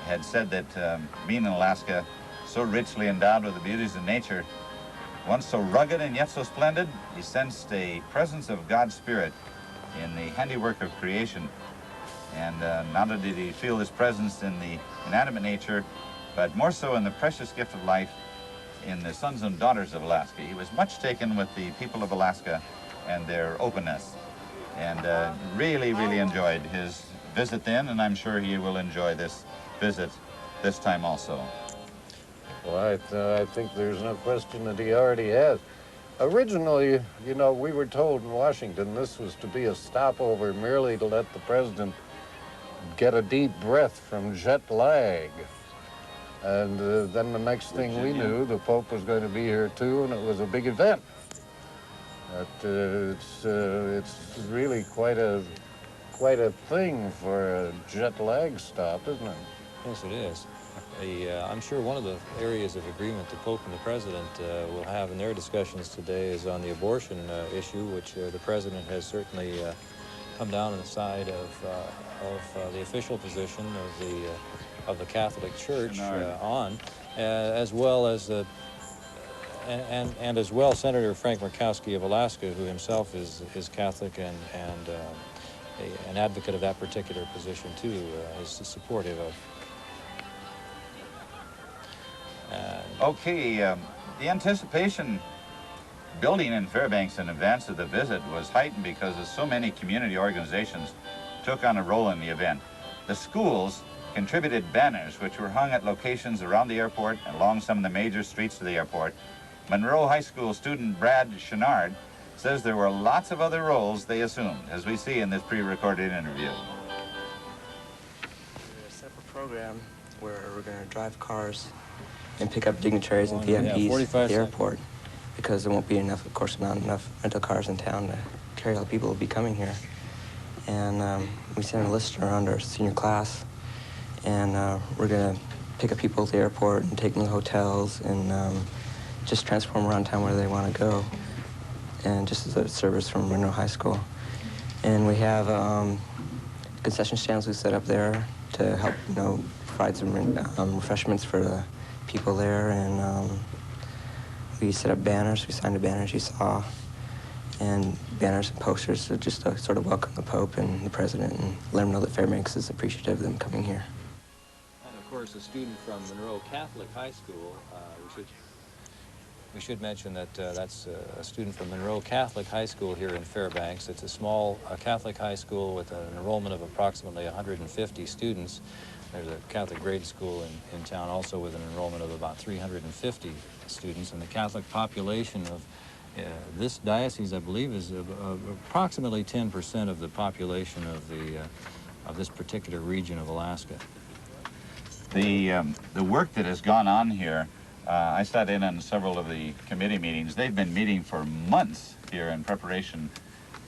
had said that being in Alaska, so richly endowed with the beauties of nature, once so rugged and yet so splendid, he sensed a presence of God's Spirit in the handiwork of creation. And not only did he feel this presence in the inanimate nature, but more so in the precious gift of life in the sons and daughters of Alaska. He was much taken with the people of Alaska and their openness, and really, really enjoyed his visit then, and I'm sure he will enjoy this visit this time also. Well, I think there's no question that he already has. Originally, you know, we were told in Washington this was to be a stopover merely to let the president get a deep breath from jet lag. And then the next thing we knew, the Pope was going to be here too, and it was a big event. It's really quite a thing for a jet lag stop, isn't it? Yes, it is. I'm sure one of the areas of agreement the Pope and the President will have in their discussions today is on the abortion issue, which the President has certainly come down on the side of the official position of the Catholic Church as well as and as well Senator Frank Murkowski of Alaska, who himself is Catholic and an advocate of that particular position too, is supportive of. Okay, the anticipation building in Fairbanks in advance of the visit was heightened because so many community organizations took on a role in the event. The schools contributed banners which were hung at locations around the airport and along some of the major streets of the airport. Monroe High School student Brad Chenard says there were lots of other roles they assumed, as we see in this pre-recorded interview. A separate program where we're going to drive cars and pick up dignitaries and VIPs at the airport, because there won't be enough, of course, not enough rental cars in town to carry all the people who will be coming here. And we sent a list around our senior class, and we're going to pick up people at the airport and take them to hotels and just transport them around town where they want to go, and just as a service from Monroe High School. And we have concession stands we set up there to help, you know, provide some refreshments for the people there, and we set up banners. We signed the banners you saw, and banners and posters to just sort of welcome the Pope and the President and let them know that Fairbanks is appreciative of them coming here. And of course, a student from Monroe Catholic High School, we should mention that that's a student from Monroe Catholic High School here in Fairbanks. It's a small Catholic high school with an enrollment of approximately 150 students. There's a Catholic grade school in town also with an enrollment of about 350 students, and the Catholic population of this diocese, I believe, is approximately 10% of the population of this particular region of Alaska. The work that has gone on here, I sat in on several of the committee meetings. They've been meeting for months here in preparation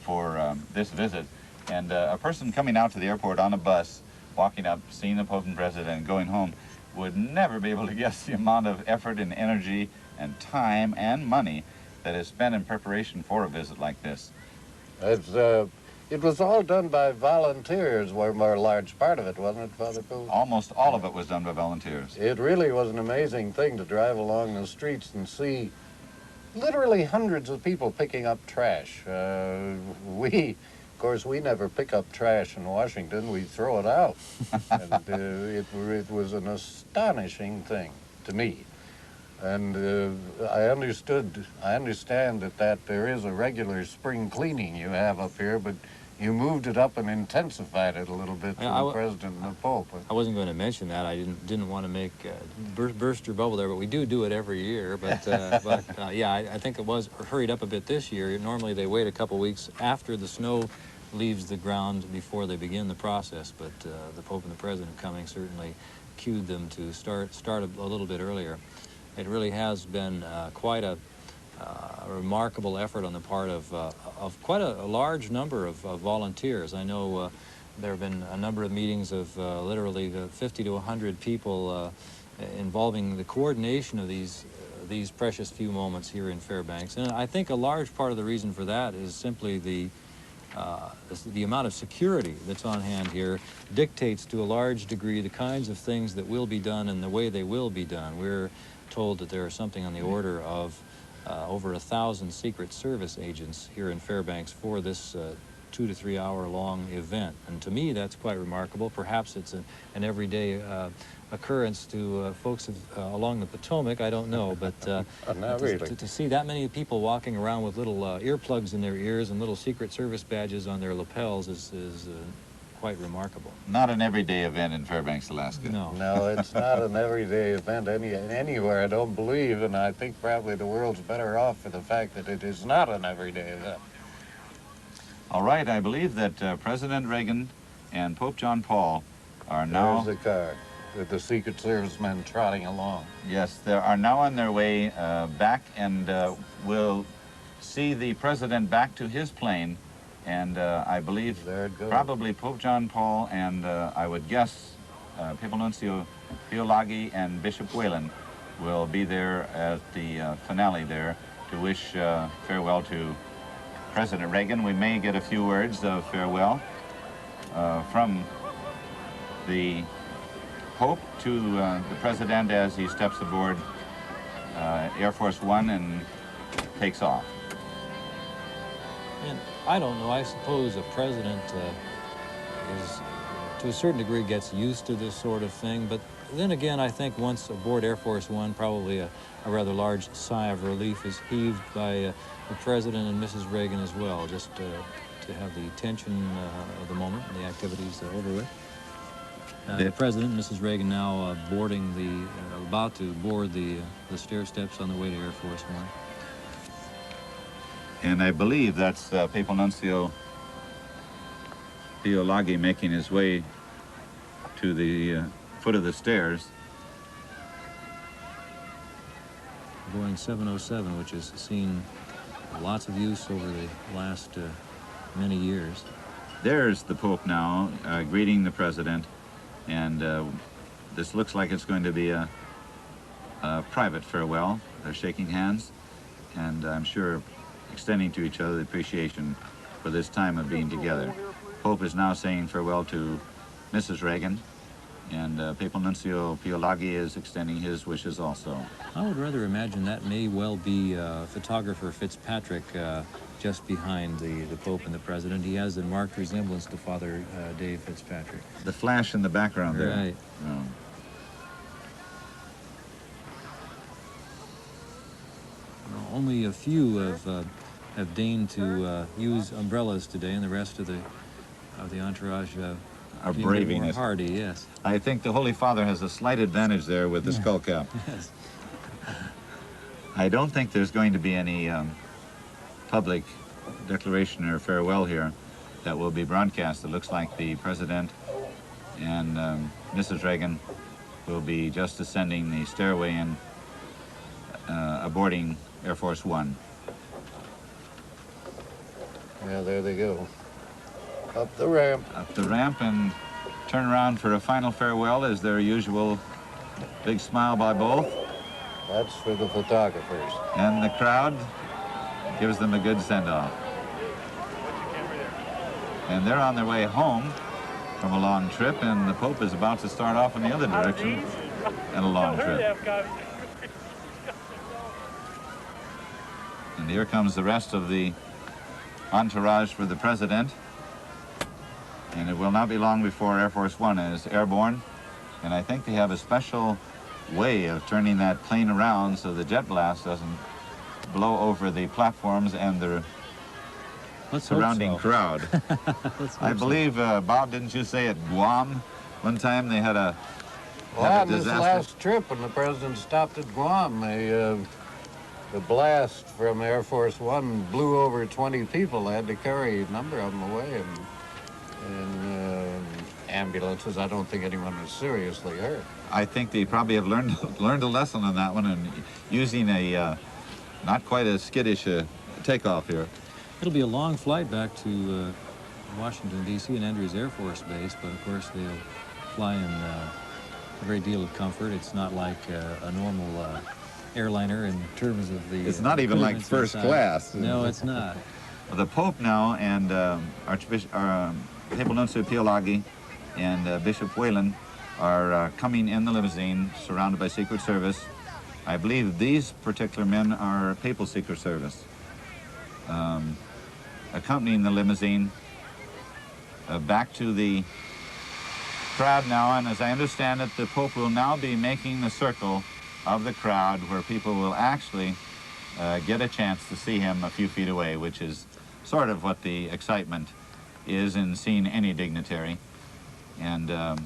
for this visit, and a person coming out to the airport on a bus, walking up, seeing the Pope and President, and going home, would never be able to guess the amount of effort and energy and time and money that is spent in preparation for a visit like this. It was all done by volunteers, were a large part of it, wasn't it, Father Poole? Almost all of it was done by volunteers. It really was an amazing thing to drive along the streets and see literally hundreds of people picking up trash. Of course, we never pick up trash in Washington. We throw it out. And it was an astonishing thing to me. And I understand that there is a regular spring cleaning you have up here, but you moved it up and intensified it a little bit for the President and the Pope. I wasn't going to mention that. I didn't want to make burst your bubble there, but we do it every year. But yeah, I think it was hurried up a bit this year. Normally they wait a couple weeks after the snow leaves the ground before they begin the process. But the Pope and the President coming certainly cued them to start a little bit earlier. It really has been quite a remarkable effort on the part of quite a large number of volunteers. I know there have been a number of meetings of literally 50 to 100 people involving the coordination of these precious few moments here in Fairbanks. And I think a large part of the reason for that is simply the amount of security that's on hand here dictates to a large degree the kinds of things that will be done and the way they will be done. We're told that there are something on the order of over 1,000 Secret Service agents here in Fairbanks for this 2 to 3 hour long event. And to me, that's quite remarkable. Perhaps it's an everyday occurrence to folks along the Potomac, I don't know, but to see that many people walking around with little earplugs in their ears and little Secret Service badges on their lapels is quite remarkable. Not an everyday event in Fairbanks, Alaska. No, it's not an everyday event anywhere, I don't believe, and I think probably the world's better off for the fact that it is not an everyday event. All right, I believe that President Reagan and Pope John Paul are now... There's the car with the Secret Service men trotting along. Yes, they are now on their way back, and will see the President back to his plane. And I believe probably Pope John Paul and I would guess Papal Nuncio Theolagi and Bishop Whalen will be there at the finale there to wish farewell to President Reagan. We may get a few words of farewell from the Pope to the President as he steps aboard Air Force One and takes off. And I don't know, I suppose a president is, to a certain degree, gets used to this sort of thing, but then again, I think once aboard Air Force One, probably a rather large sigh of relief is heaved by the President and Mrs. Reagan as well, just to have the tension of the moment and the activities over with. The President and Mrs. Reagan now boarding about to board the stair steps on the way to Air Force One. And I believe that's Papal Nuncio Pio Laghi making his way to the foot of the stairs. Boeing 707, which has seen lots of use over the last many years. There's the Pope now greeting the President, and this looks like it's going to be a private farewell. They're shaking hands, and I'm sure extending to each other the appreciation for this time of being together. Pope is now saying farewell to Mrs. Reagan, and Papal Nuncio Pio Laghi is extending his wishes also. I would rather imagine that may well be photographer Fitzpatrick just behind the Pope and the President. He has a marked resemblance to Father Dave Fitzpatrick. The flash in the background there. Right. Oh. Only a few have deigned to use umbrellas today, and the rest of the entourage are braving more it. hardy, yes. I think the Holy Father has a slight advantage there with the skull cap. Yes. I don't think there's going to be any public declaration or farewell here that will be broadcast. It looks like the President and Mrs. Reagan will be just ascending the stairway and boarding Air Force One. Yeah, there they go. Up the ramp. Up the ramp and turn around for a final farewell as their usual big smile by both. That's for the photographers. And the crowd gives them a good send-off. And they're on their way home from a long trip, and the Pope is about to start off in the other direction in a long trip. And here comes the rest of the entourage for the President. And it will not be long before Air Force One is airborne. And I think they have a special way of turning that plane around so the jet blast doesn't blow over the platforms and the surrounding crowd. I believe, Bob, didn't you say at Guam one time they had a on this last trip when the President stopped at Guam, the blast from Air Force One blew over 20 people. They had to carry a number of them away in ambulances. I don't think anyone was seriously hurt. I think they probably have learned a lesson on that one and using a not quite as skittish takeoff here. It'll be a long flight back to Washington, D.C. and Andrews Air Force Base, but of course they'll fly in a great deal of comfort. It's not like a normal airliner in terms of the... It's not even like first class. No, it's not. The Pope now and Archbishop Papal Nuncio Pio Laghi and Bishop Whalen are coming in the limousine, surrounded by Secret Service. I believe these particular men are Papal Secret Service. Accompanying the limousine back to the crowd now, and as I understand it, the Pope will now be making the circle of the crowd where people will actually get a chance to see him a few feet away, which is sort of what the excitement is in seeing any dignitary. And yeah,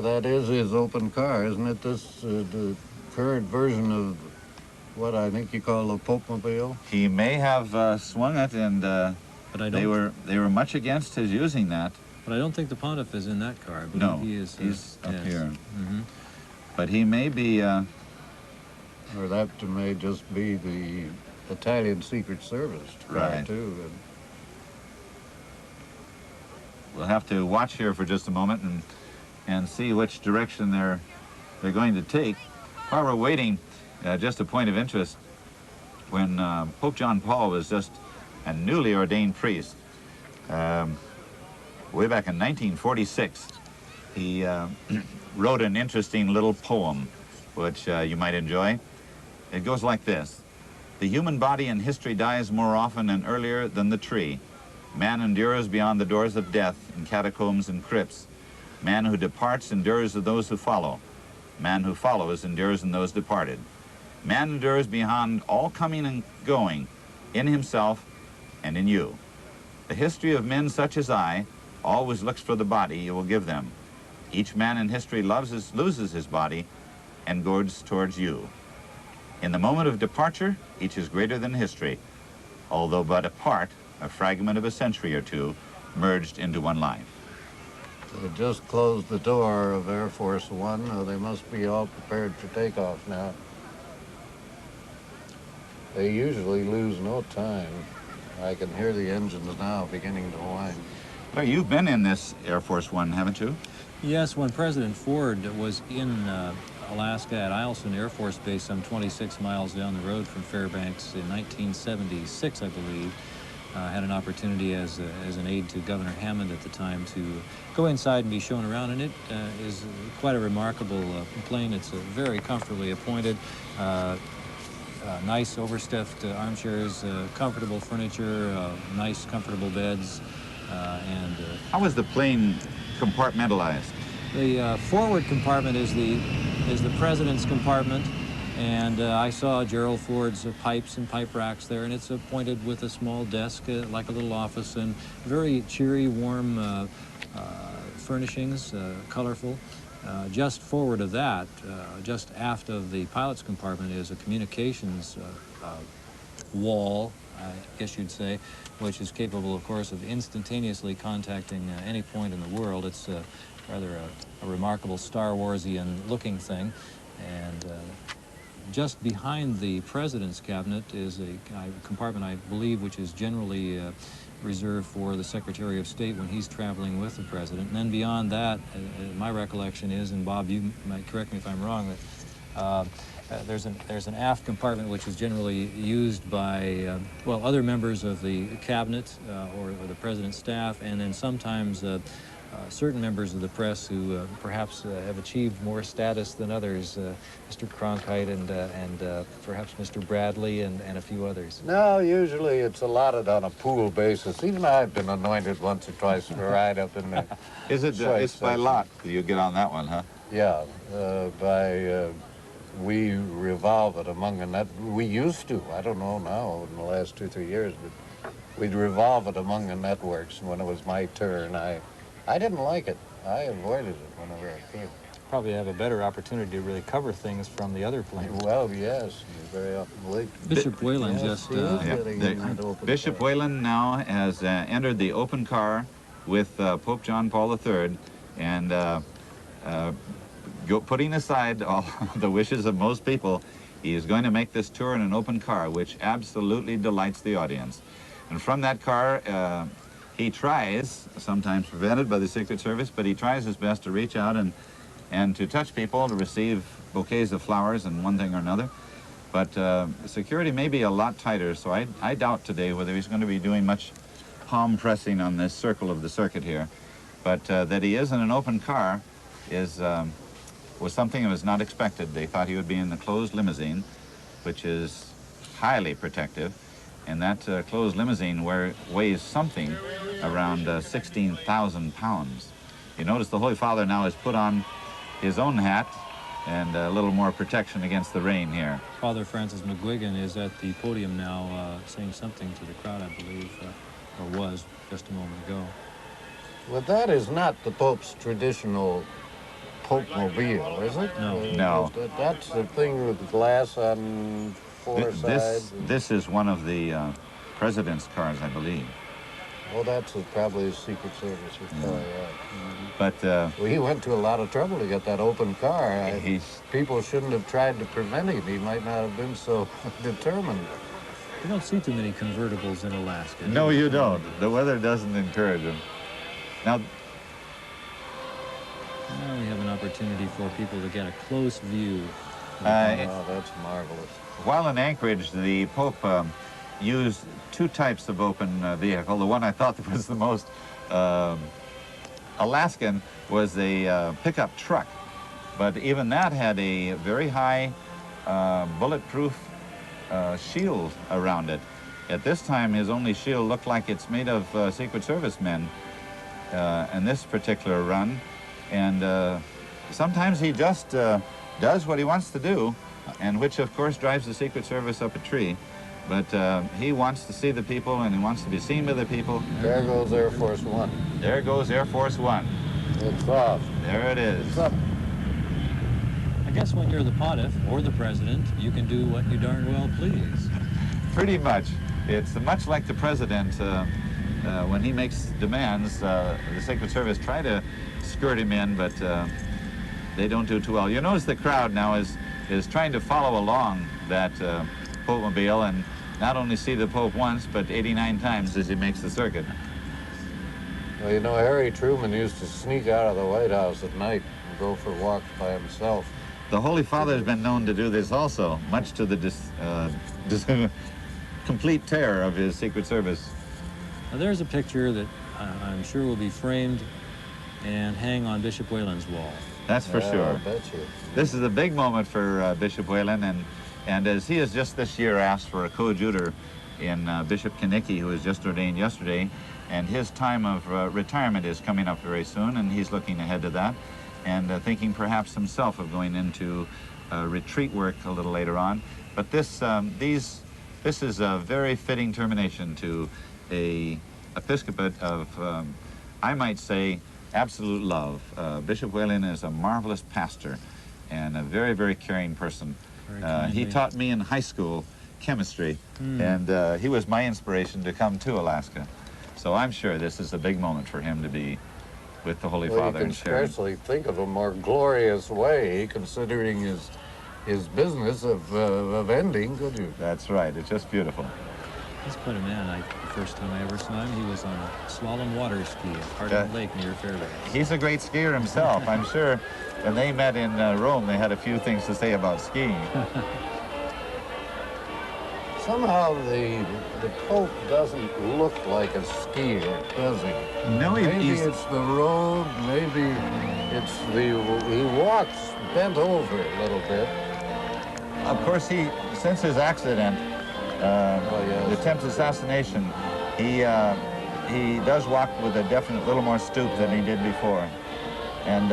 that is his open car, isn't it? This the current version of what I think you call a Pope-mobile. He may have swung it, and but I don't, they were much against his using that. But I don't think the Pontiff is in that car. I believe no, he is, he's up yes. here. Mm-hmm. But he may be... or that may just be the Italian Secret Service car, right. too. And we'll have to watch here for just a moment and see which direction they're going to take. While we're waiting, just a point of interest, when Pope John Paul was just a newly ordained priest, way back in 1946, he wrote an interesting little poem, which you might enjoy. It goes like this. The human body in history dies more often and earlier than the tree. Man endures beyond the doors of death in catacombs and crypts. Man who departs endures of those who follow. Man who follows endures in those departed. Man endures beyond all coming and going, in himself and in you. The history of men such as I always looks for the body you will give them. Each man in history loses his body and goes towards you. In the moment of departure, each is greater than history, although but a part, a fragment of a century or two, merged into one life. They just closed the door of Air Force One. They must be all prepared for takeoff now. They usually lose no time. I can hear the engines now beginning to whine. Well, you've been in this Air Force One, haven't you? Yes, when President Ford was in Alaska at Eielson Air Force Base, some 26 miles down the road from Fairbanks in 1976, I believe, had an opportunity as an aide to Governor Hammond at the time to go inside and be shown around, and it is quite a remarkable plane. It's very comfortably appointed, nice overstuffed armchairs, comfortable furniture, nice comfortable beds, and how was the plane compartmentalized? The forward compartment is the president's compartment, and I saw Gerald Ford's pipes and pipe racks there, and it's appointed with a small desk, like a little office, and very cheery, warm furnishings, colorful. Just forward of that, just aft of the pilot's compartment, is a communications wall, I guess you'd say, which is capable, of course, of instantaneously contacting any point in the world. It's rather a remarkable Star Warsian looking thing. And just behind the President's cabinet is a compartment, I believe, which is generally reserved for the Secretary of State when he's traveling with the President. And then beyond that, my recollection is, and Bob, you might correct me if I'm wrong, that there's an aft compartment which is generally used by, well, other members of the cabinet or the President's staff, and then sometimes certain members of the press who perhaps have achieved more status than others, Mr. Cronkite and perhaps Mr. Bradley and a few others. No, usually it's allotted on a pool basis. Even I've been anointed once or twice for a ride up in there. Is it? It's by lot you get on that one, huh? Yeah, we revolve it among the net. We used to. I don't know now in the last 2 or 3 years, but we'd revolve it among the networks. And when it was my turn, I didn't like it. I avoided it whenever I could. Probably have a better opportunity to really cover things from the other planes. Well, yes, you're very often late. Bishop Whalen Bishop Whalen now has entered the open car with Pope John Paul III, and putting aside all the wishes of most people, he is going to make this tour in an open car, which absolutely delights the audience. And from that car, he tries, sometimes prevented by the Secret Service, but he tries his best to reach out and to touch people, to receive bouquets of flowers and one thing or another. But security may be a lot tighter, so I doubt today whether he's going to be doing much palm pressing on this circle of the circuit here. But that he is in an open car was something that was not expected. They thought he would be in the closed limousine, which is highly protective. And that closed limousine weighs something around 16,000 pounds. You notice the Holy Father now has put on his own hat and a little more protection against the rain here. Father Francis McGuigan is at the podium now saying something to the crowd, I believe, or was just a moment ago. Well, that is not the Pope's traditional Pope-mobile, is it? No. No. That's the thing with glass on four sides. This is one of the president's cars, I believe. Well, that's probably his Secret Service car, yeah. But well, he went to a lot of trouble to get that open car. People shouldn't have tried to prevent him. He might not have been so determined. You don't see too many convertibles in Alaska. No, you don't. The weather doesn't encourage them. Now we have an opportunity for people to get a close view. Oh, that's marvelous. While in Anchorage, the Pope used two types of open vehicle. The one I thought that was the most Alaskan was a pickup truck. But even that had a very high bulletproof shield around it. At this time, his only shield looked like it's made of Secret Service men in this particular run. And sometimes he just does what he wants to do, and which, of course, drives the Secret Service up a tree. But he wants to see the people, and he wants to be seen by the people. There goes Air Force One. There goes Air Force One. It's off. There it is. It's up. I guess when you're the pontiff or the president, you can do what you darn well please. Pretty much. It's much like the president. When he makes demands, the Sacred Service try to skirt him in, but they don't do too well. You notice the crowd now is trying to follow along that Pope-mobile and not only see the Pope once, but 89 times as he makes the circuit. Well, you know, Harry Truman used to sneak out of the White House at night and go for walks by himself. The Holy Father has been known to do this also, much to the complete terror of his Secret Service. Now, there's a picture that I'm sure will be framed and hang on Bishop Whalen's wall. That's for sure. I bet you. This is a big moment for Bishop Whalen, and as he has just this year asked for a coadjutor in Bishop Kinnicky, who was just ordained yesterday, and his time of retirement is coming up very soon, and he's looking ahead to that, and thinking perhaps himself of going into retreat work a little later on. But this is a very fitting termination to a episcopate of, I might say, absolute love. Bishop Whalen is a marvelous pastor and a very, very caring person. He taught me in high school chemistry, and he was my inspiration to come to Alaska. So I'm sure this is a big moment for him to be with the Holy Father. You can scarcely think of a more glorious way, considering his business of ending, could you? That's right. It's just beautiful. He's quite a man. The first time I ever saw him, he was on a slalom water ski at Hardin Lake near Fairbanks. He's a great skier himself. I'm sure when they met in Rome, they had a few things to say about skiing. Somehow the Pope doesn't look like a skier, does he? No, maybe it's the road, maybe it's he walks bent over a little bit. Of course, since his accident, the attempted assassination, he does walk with a definite little more stoop than he did before. And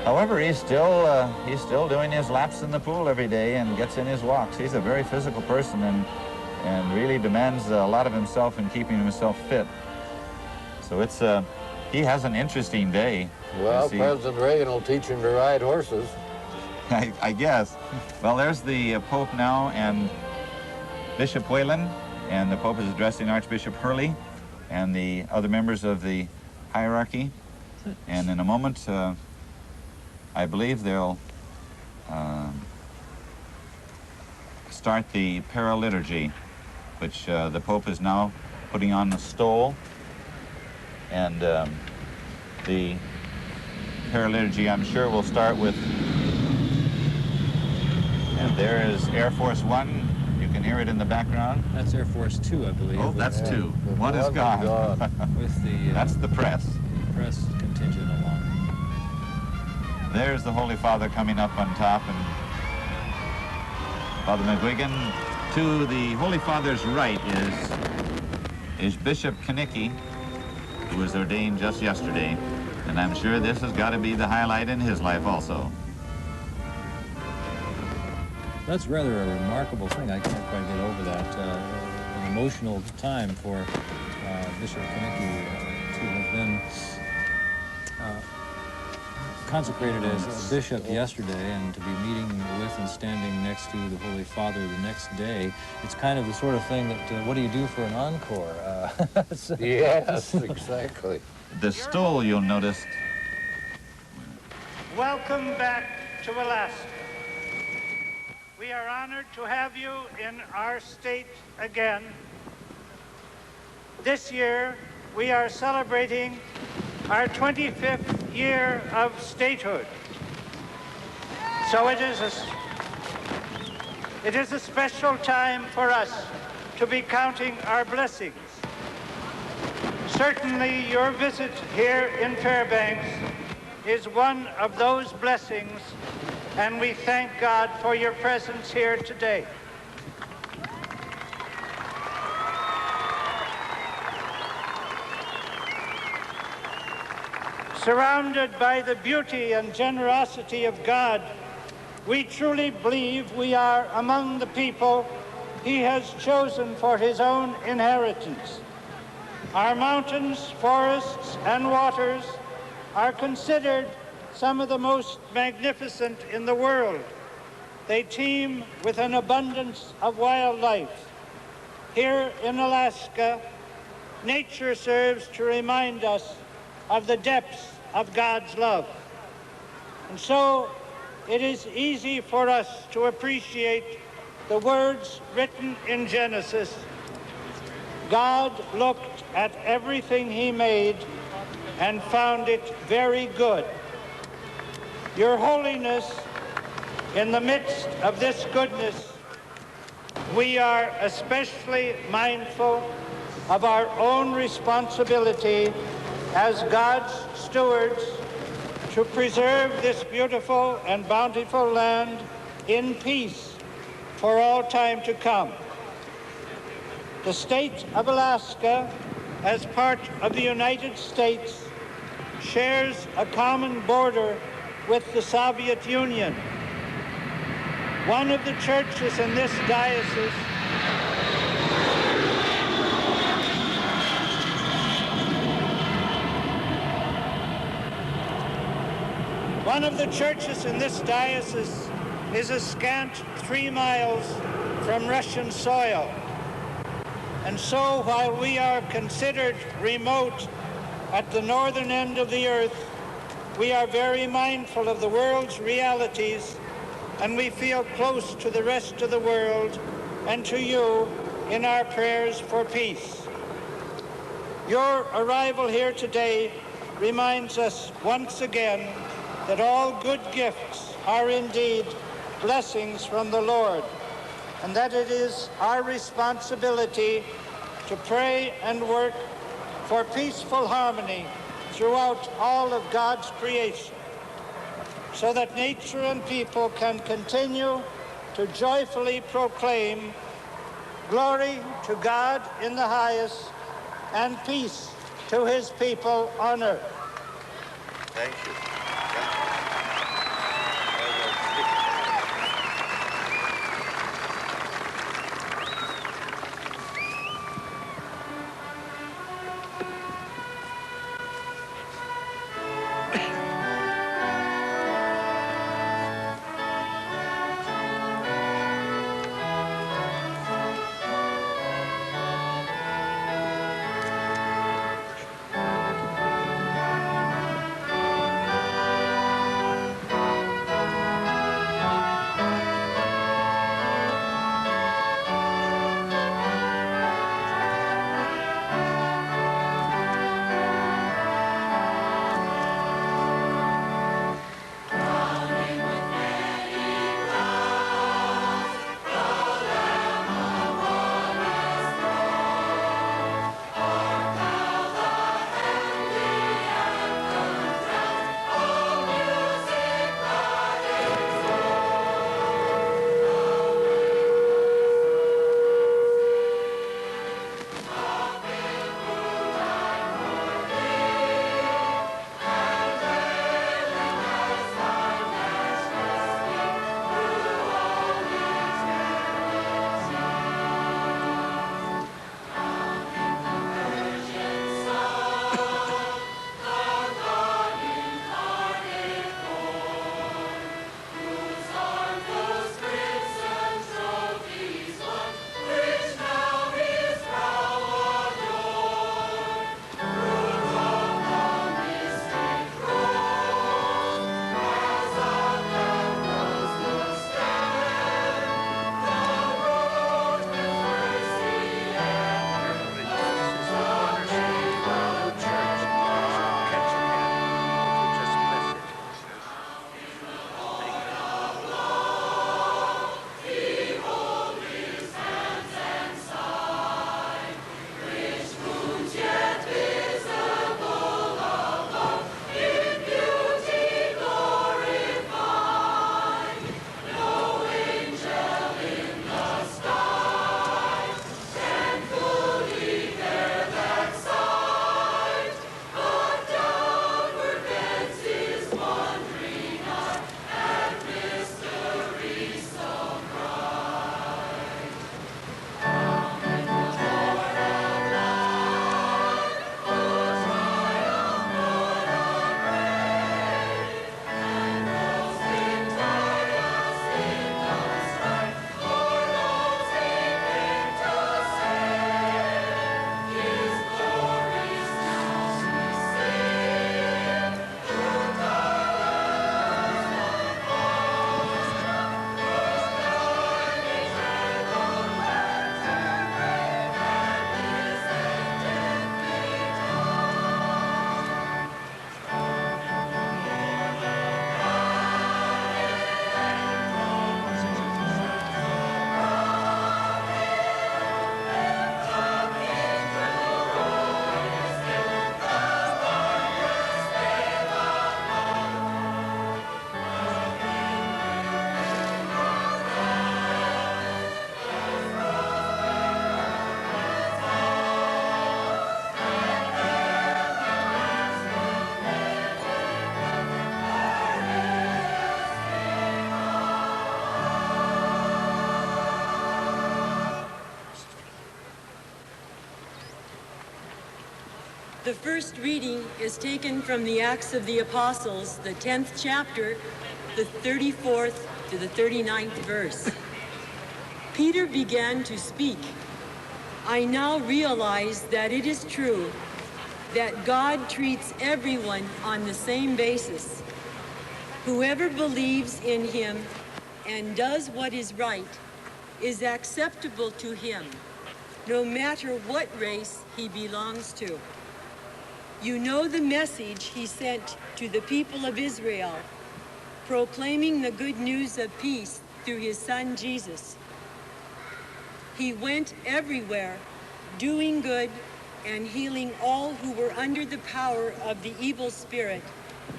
however, he's still doing his laps in the pool every day and gets in his walks. He's a very physical person and really demands a lot of himself in keeping himself fit. So he has an interesting day. Well, President Reagan will teach him to ride horses. I guess. Well, there's the Pope now and Bishop Whalen, and the Pope is addressing Archbishop Hurley and the other members of the hierarchy. And in a moment, I believe they'll start the paraliturgy, which the Pope is now putting on the stole. And the paraliturgy, I'm sure, will start with, and there is Air Force One. You can hear it in the background. That's Air Force 2, I believe. Oh, that's 2. One is gone. With the that's the press. Press contingent along. There's the Holy Father coming up on top, and Father McGuigan. To the Holy Father's right is Bishop Kinnicky, who was ordained just yesterday, and I'm sure this has got to be the highlight in his life also. That's rather a remarkable thing. I can't quite get over that. An emotional time for Bishop Kinnicky to have been consecrated as a bishop yesterday and to be meeting with and standing next to the Holy Father the next day. It's kind of the sort of thing that, what do you do for an encore? Yes, exactly. The stole, you'll notice. Welcome back to Alaska. We are honored to have you in our state again. This year, we are celebrating our 25th year of statehood. So it is a special time for us to be counting our blessings. Certainly, your visit here in Fairbanks is one of those blessings, and we thank God for your presence here today. Surrounded by the beauty and generosity of God, we truly believe we are among the people he has chosen for his own inheritance. Our mountains, forests, and waters are considered some of the most magnificent in the world. They teem with an abundance of wildlife. Here in Alaska, nature serves to remind us of the depths of God's love. And so it is easy for us to appreciate the words written in Genesis. God looked at everything he made and found it very good. Your Holiness, in the midst of this goodness, we are especially mindful of our own responsibility as God's stewards to preserve this beautiful and bountiful land in peace for all time to come. The state of Alaska, as part of the United States, shares a common border with the Soviet Union. One of the churches in this diocese is a scant 3 miles from Russian soil. And so while we are considered remote at the northern end of the earth, we are very mindful of the world's realities, and we feel close to the rest of the world and to you in our prayers for peace. Your arrival here today reminds us once again that all good gifts are indeed blessings from the Lord, and that it is our responsibility to pray and work for peaceful harmony throughout all of God's creation, so that nature and people can continue to joyfully proclaim glory to God in the highest and peace to his people on earth. Thank you. The first reading is taken from the Acts of the Apostles, the 10th chapter, the 34th to the 39th verse. Peter began to speak. I now realize that it is true that God treats everyone on the same basis. Whoever believes in him and does what is right is acceptable to him, no matter what race he belongs to. You know the message he sent to the people of Israel, proclaiming the good news of peace through his son Jesus. He went everywhere, doing good and healing all who were under the power of the evil spirit,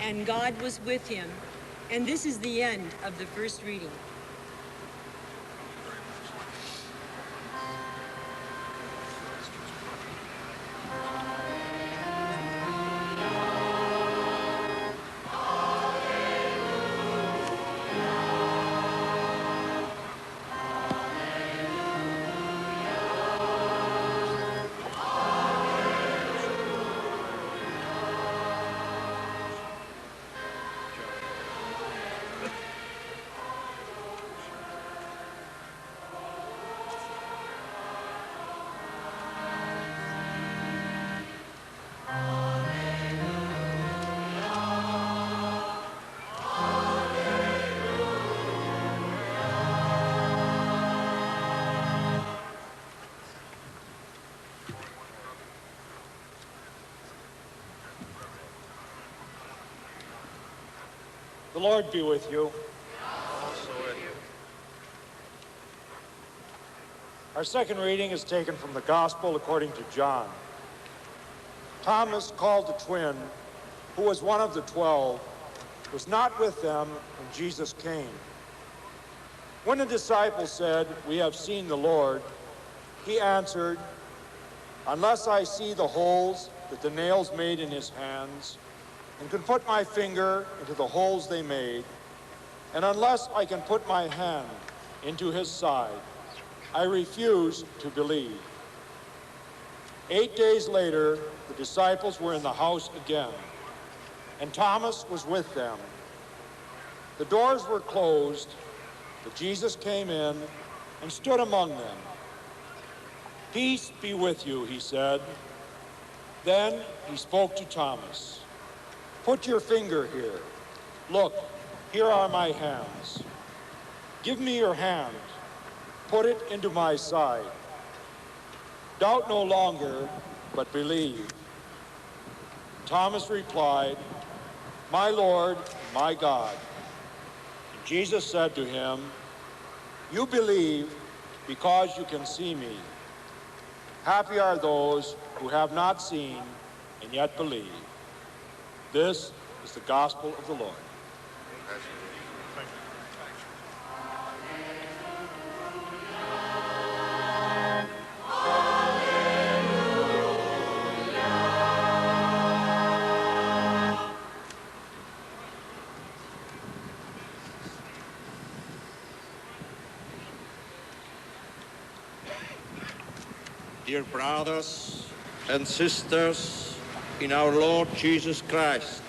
and God was with him. And this is the end of the first reading. The Lord be with you. Also with you. Our second reading is taken from the Gospel according to John. Thomas, called the twin, who was one of the 12, was not with them when Jesus came. When the disciples said, "We have seen the Lord," he answered, "Unless I see the holes that the nails made in his hands, and can put my finger into the holes they made, and unless I can put my hand into his side, I refuse to believe." 8 days later, the disciples were in the house again, and Thomas was with them. The doors were closed, but Jesus came in and stood among them. "Peace be with you," he said. Then he spoke to Thomas. "Put your finger here. Look, here are my hands. Give me your hand. Put it into my side. Doubt no longer, but believe." Thomas replied, "My Lord, my God." And Jesus said to him, "You believe because you can see me. Happy are those who have not seen and yet believe." This is the gospel of the Lord. Dear brothers and sisters in our Lord Jesus Christ,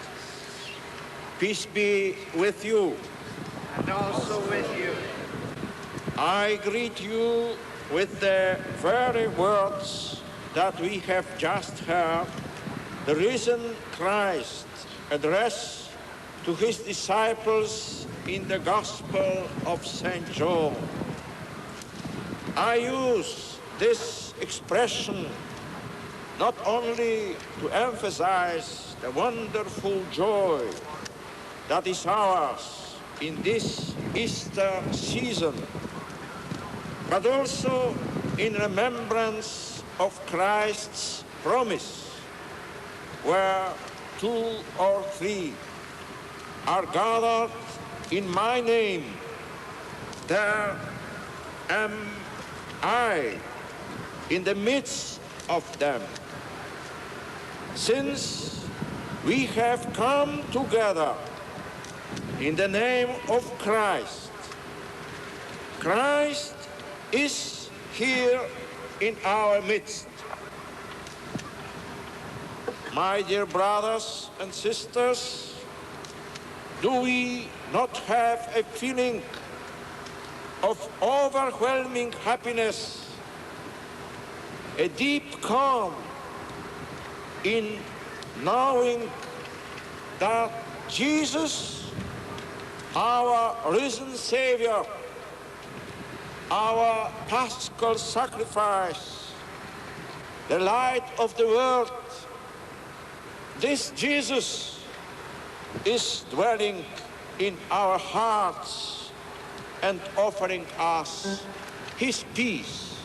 peace be with you. And also with you. I greet you with the very words that we have just heard the risen Christ address to his disciples in the Gospel of St. John. I use this expression not only to emphasize the wonderful joy that is ours in this Easter season, but also in remembrance of Christ's promise, where 2 or 3 are gathered in my name, there am I in the midst of them. Since we have come together in the name of Christ, Christ is here in our midst. my dear brothers and sisters, do we not have a feeling of overwhelming happiness, a deep calm in knowing that Jesus, our risen Savior, our Paschal sacrifice, the light of the world, this Jesus is dwelling in our hearts and offering us his peace.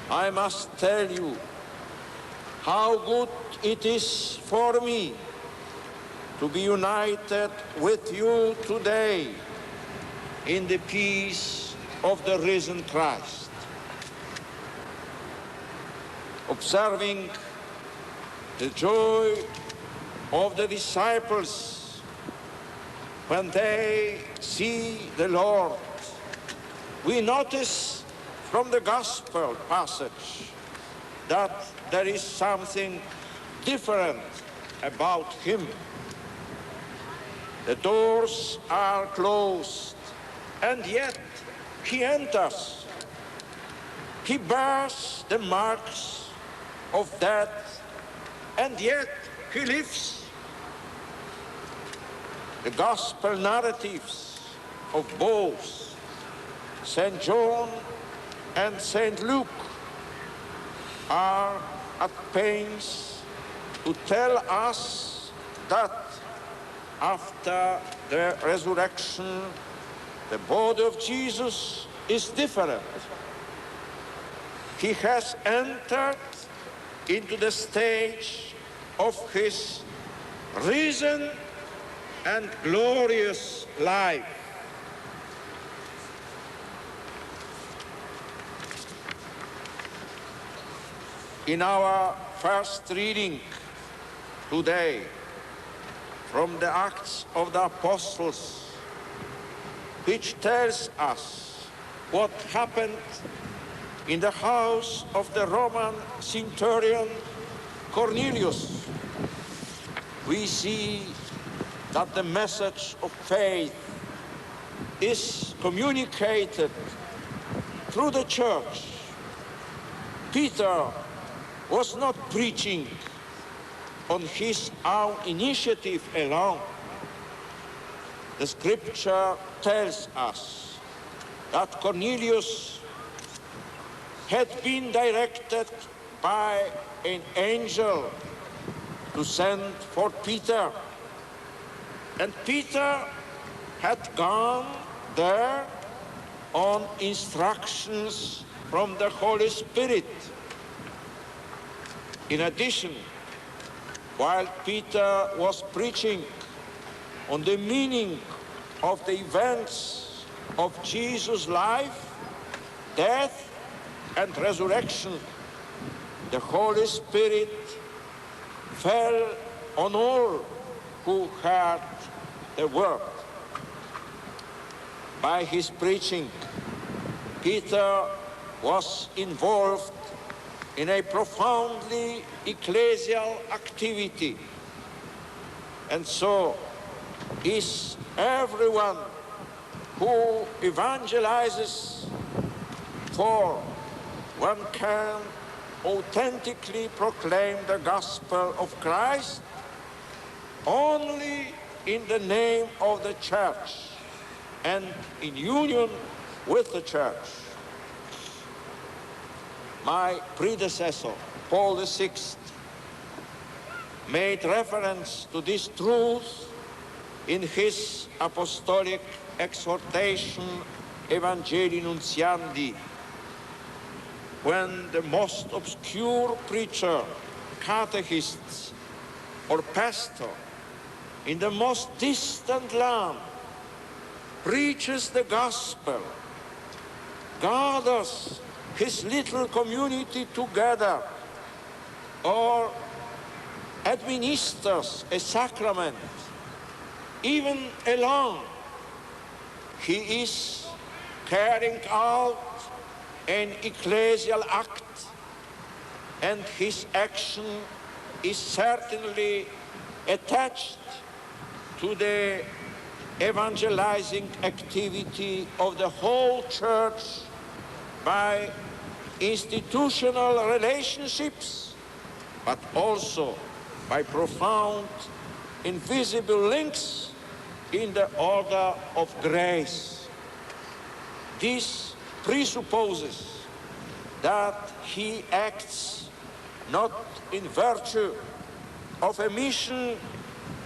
I must tell you how good it is for me to be united with you today in the peace of the risen Christ. Observing the joy of the disciples when they see the Lord, we notice from the gospel passage that there is something different about him. The doors are closed, and yet he enters. He bears the marks of death, and yet he lives. The gospel narratives of both St. John and St. Luke are at pains to tell us that after the resurrection, the body of Jesus is different. He has entered into the stage of his risen and glorious life. In our first reading today from the Acts of the Apostles, which tells us what happened in the house of the Roman centurion Cornelius, we see that the message of faith is communicated through the church. Peter was not preaching on his own initiative alone. The scripture tells us that Cornelius had been directed by an angel to send for Peter. And Peter had gone there on instructions from the Holy Spirit. In addition, while Peter was preaching on the meaning of the events of Jesus' life, death, and resurrection, the Holy Spirit fell on all who heard the word. By his preaching, Peter was involved in a profoundly ecclesial activity. And so is everyone who evangelizes, for one can authentically proclaim the gospel of Christ only in the name of the church and in union with the church. My predecessor, Paul VI, made reference to this truth in his apostolic exhortation Evangelii Nuntiandi, when the most obscure preacher, catechist, or pastor in the most distant land preaches the gospel, gathers his little community together, or administers a sacrament, even alone, he is carrying out an ecclesial act, and his action is certainly attached to the evangelizing activity of the whole church by institutional relationships, but also by profound, invisible links in the order of grace. This presupposes that he acts not in virtue of a mission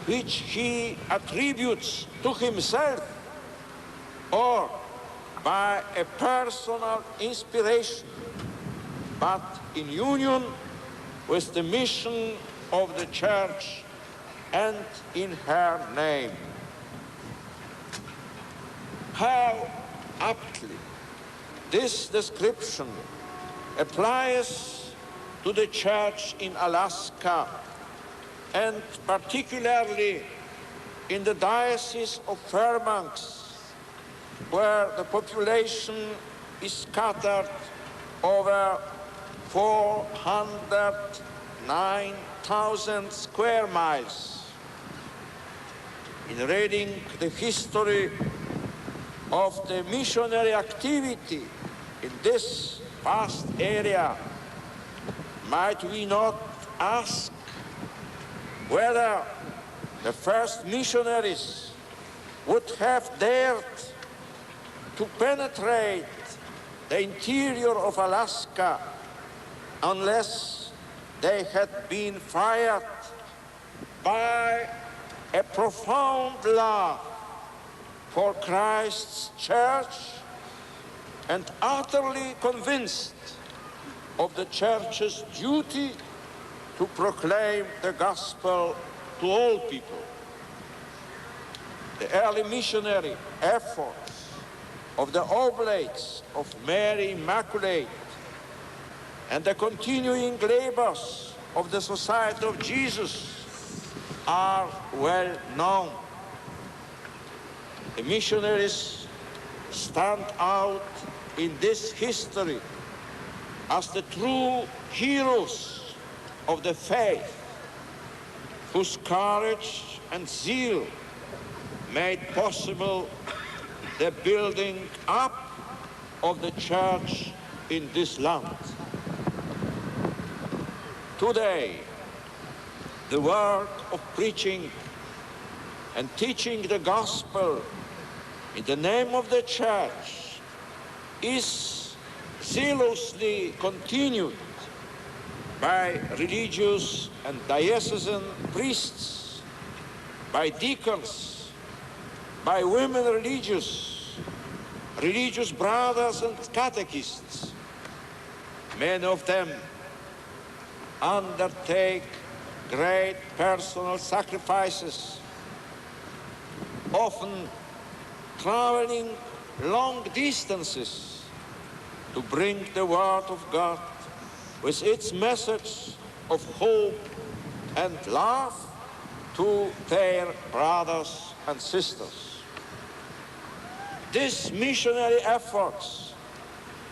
which he attributes to himself or by a personal inspiration, but in union with the mission of the Church and in her name. How aptly this description applies to the Church in Alaska, and particularly in the Diocese of Fairbanks, where the population is scattered over 409,000 square miles. In reading the history of the missionary activity in this vast area, might we not ask whether the first missionaries would have dared to penetrate the interior of Alaska unless they had been fired by a profound love for Christ's church and utterly convinced of the church's duty to proclaim the gospel to all people. The early missionary efforts of the Oblates of Mary Immaculate and the continuing labors of the Society of Jesus are well known. The missionaries stand out in this history as the true heroes of the faith, whose courage and zeal made possible the building up of the church in this land. Today, the work of preaching and teaching the gospel in the name of the church is zealously continued by religious and diocesan priests, by deacons, by women religious brothers and catechists. Many of them undertake great personal sacrifices, often traveling long distances to bring the Word of God with its message of hope and love to their brothers and sisters. These missionary efforts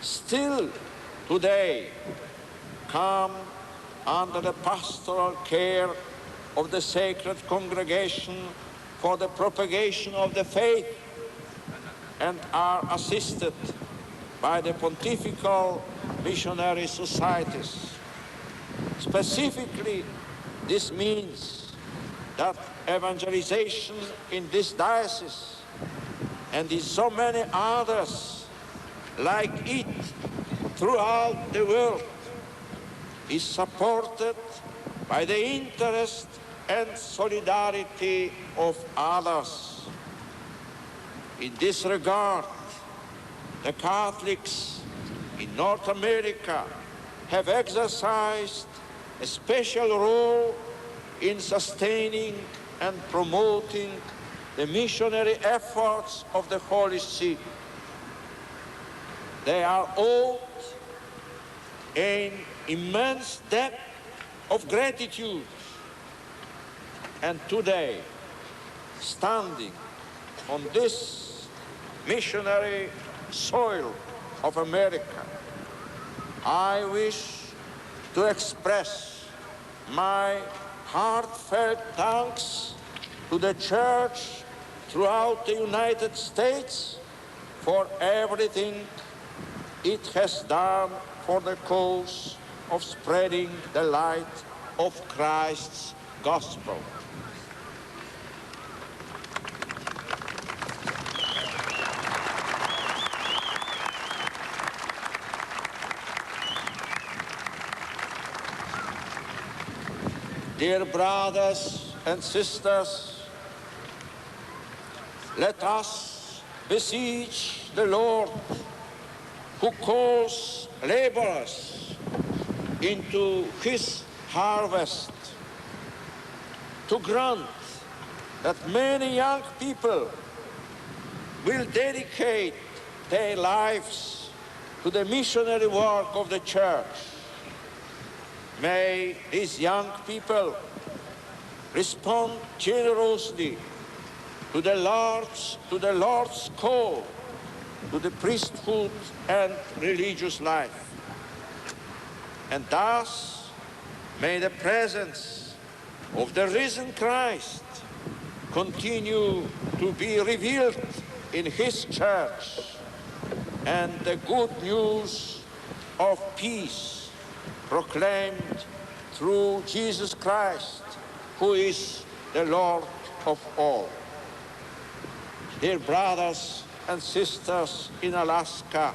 still today come under the pastoral care of the Sacred Congregation for the propagation of the faith and are assisted by the pontifical missionary societies. Specifically, this means that evangelization in this diocese and in so many others like it throughout the world is supported by the interest and solidarity of others. In this regard, the Catholics in North America have exercised a special role in sustaining and promoting the missionary efforts of the Holy See. They are owed an immense debt of gratitude. And today, standing on this missionary soil of America, I wish to express my heartfelt thanks to the Church throughout the United States for everything it has done for the cause of spreading the light of Christ's gospel. Dear brothers and sisters, let us beseech the Lord, who calls laborers into his harvest, to grant that many young people will dedicate their lives to the missionary work of the Church. May these young people respond generously to the Lord's call to the priesthood and religious life. And thus, may the presence of the risen Christ continue to be revealed in his church, and the good news of peace proclaimed through Jesus Christ, who is the Lord of all. Dear brothers and sisters in Alaska,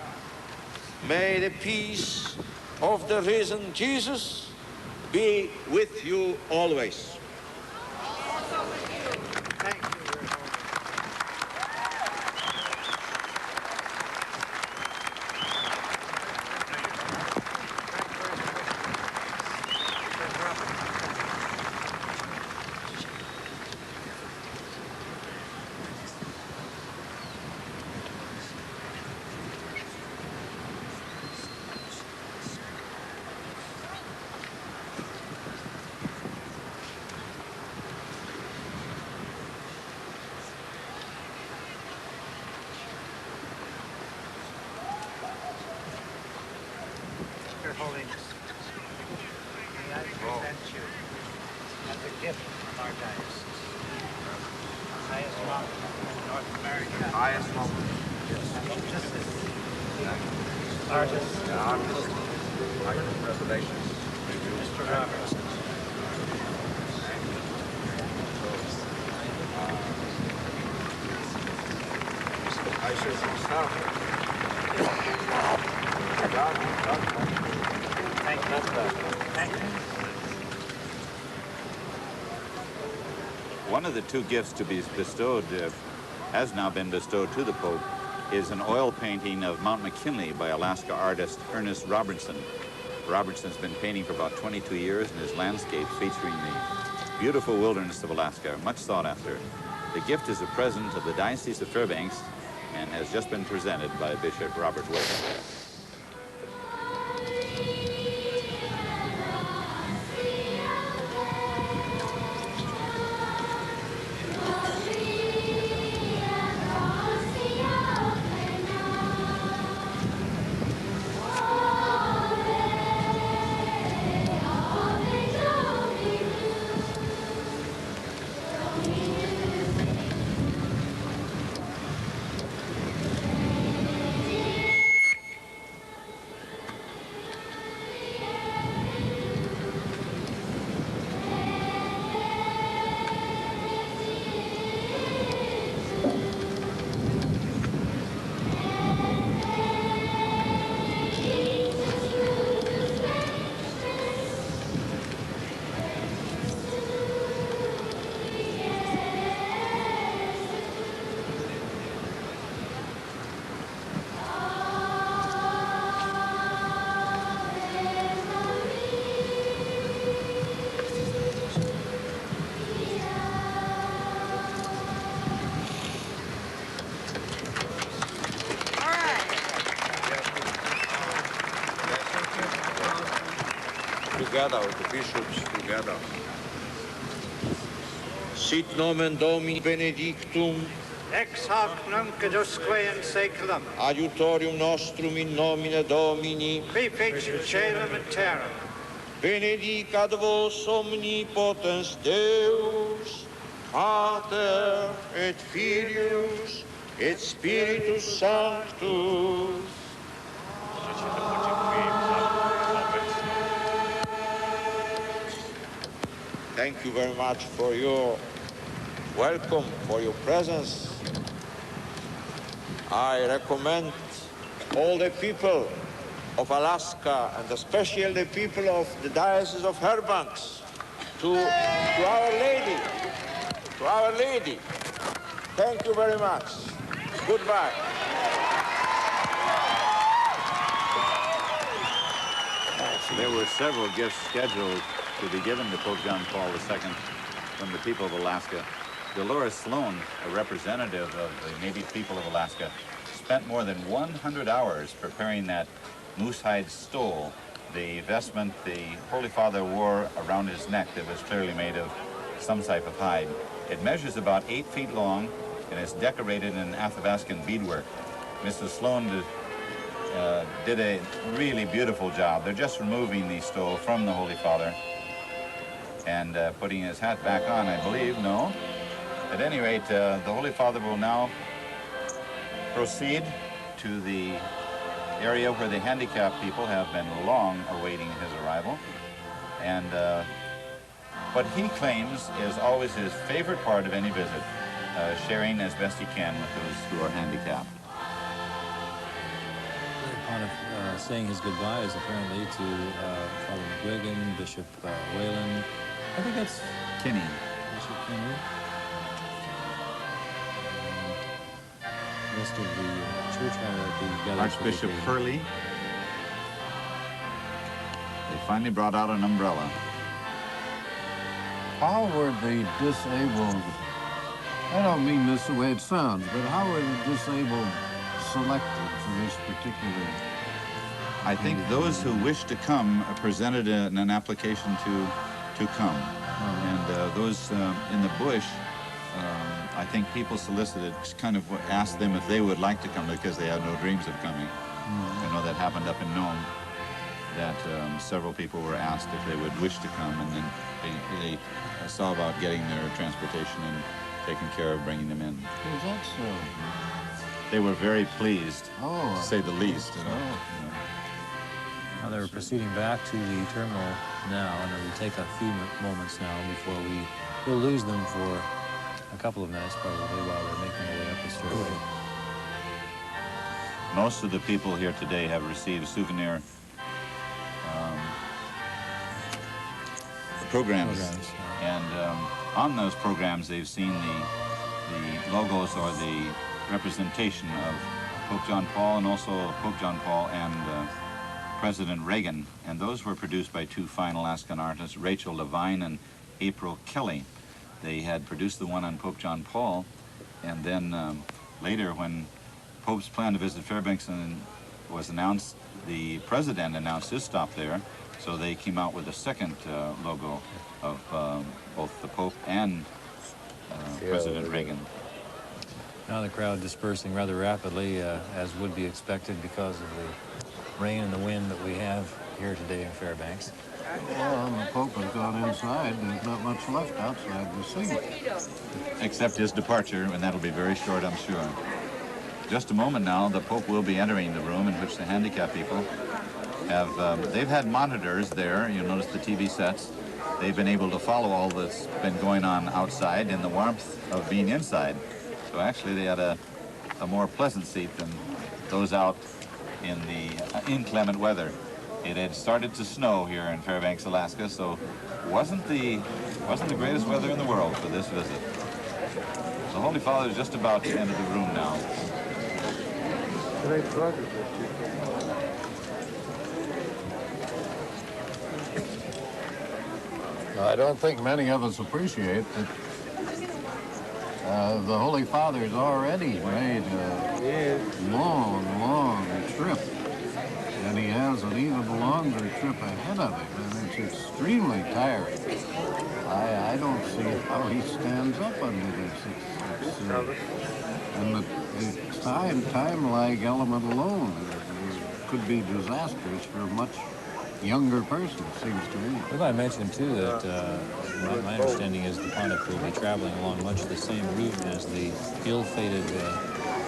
may the peace of the risen Jesus be with you always. One of the two gifts to be bestowed, has now been bestowed to the Pope, is an oil painting of Mount McKinley by Alaska artist Ernest Robertson. Robertson's been painting for about 22 years in his landscapes featuring the beautiful wilderness of Alaska, much sought after. The gift is a present of the Diocese of Fairbanks and has just been presented by Bishop Robert Wilson. Together, the bishops together. Sit nomen Domini benedictum, ex hoc nunc edusque in saeculum, adiutorium nostrum in nomine Domini, qui fecit caelum et terram. benedicat vos omnipotens Deus, Pater et Filius et Spiritus Sanctus. Thank you very much for your welcome, for your presence. I recommend all the people of Alaska, and especially the people of the Diocese of Fairbanks, to Our Lady. To Our Lady. Thank you very much. Goodbye. There were several gifts scheduled to be given to Pope John Paul II from the people of Alaska. Dolores Sloan, a representative of the native people of Alaska, spent more than 100 hours preparing that moosehide stole, the vestment the Holy Father wore around his neck that was clearly made of some type of hide. It measures about 8 feet long and is decorated in Athabascan beadwork. Mrs. Sloan did a really beautiful job. They're just removing the stole from the Holy Father and putting his hat back on, I believe. No? At any rate, the Holy Father will now proceed to the area where the handicapped people have been long awaiting his arrival. And what he claims is always his favorite part of any visit, sharing as best he can with those who are handicapped. Upon saying his goodbyes, apparently, to Father McGuigan, Bishop Whalen, I think that's Kinney. Bishop Kinney. Rest of the church hierarchy gathered. Archbishop Hurley. They finally brought out an umbrella. How were the disabled, I don't mean this the way it sounds, but how were the disabled selected for this particular? I think those who wished to come presented an application to come. And those in the bush, I think people solicited, kind of asked them if they would like to come because they had no dreams of coming. I know that happened up in Nome, that several people were asked if they would wish to come, and then they saw about getting their transportation and taking care of bringing them in. Is that so? They were very pleased, to say the least. Now they're proceeding back to the terminal now, and it will take a few moments now before we'll lose them for a couple of minutes probably while they're making their way up the stairway. Most of the people here today have received souvenir programs. And on those programs they've seen the logos or the representation of Pope John Paul, and also Pope John Paul and President Reagan, and those were produced by two fine Alaskan artists, Rachel Levine and April Kelly. They had produced the one on Pope John Paul, and then later when Pope's plan to visit Fairbanks was announced, the President announced his stop there, so they came out with a second logo of both the Pope and President Reagan. Now the crowd dispersing rather rapidly, as would be expected because of the rain and the wind that we have here today in Fairbanks. Well, the Pope has gone inside. There's not much left outside the scene. Except his departure, and that'll be very short, I'm sure. Just a moment now, the Pope will be entering the room in which the handicapped people have, they've had monitors there. You'll notice the TV sets. They've been able to follow all that's been going on outside in the warmth of being inside. So actually they had a more pleasant seat than those out in the inclement weather. It had started to snow here in Fairbanks, Alaska, so wasn't the greatest weather in the world for this visit. The Holy Father is just about to enter the room now. I don't think many of us appreciate that the Holy Father's already made a long trip, and he has an even longer trip ahead of him, and it's extremely tiring. I don't see how he stands up under this. And the time lag element alone could be disastrous for much younger person, seems to me. We might mention, too, that my understanding is the Pontiff will be traveling along much the same route as the ill-fated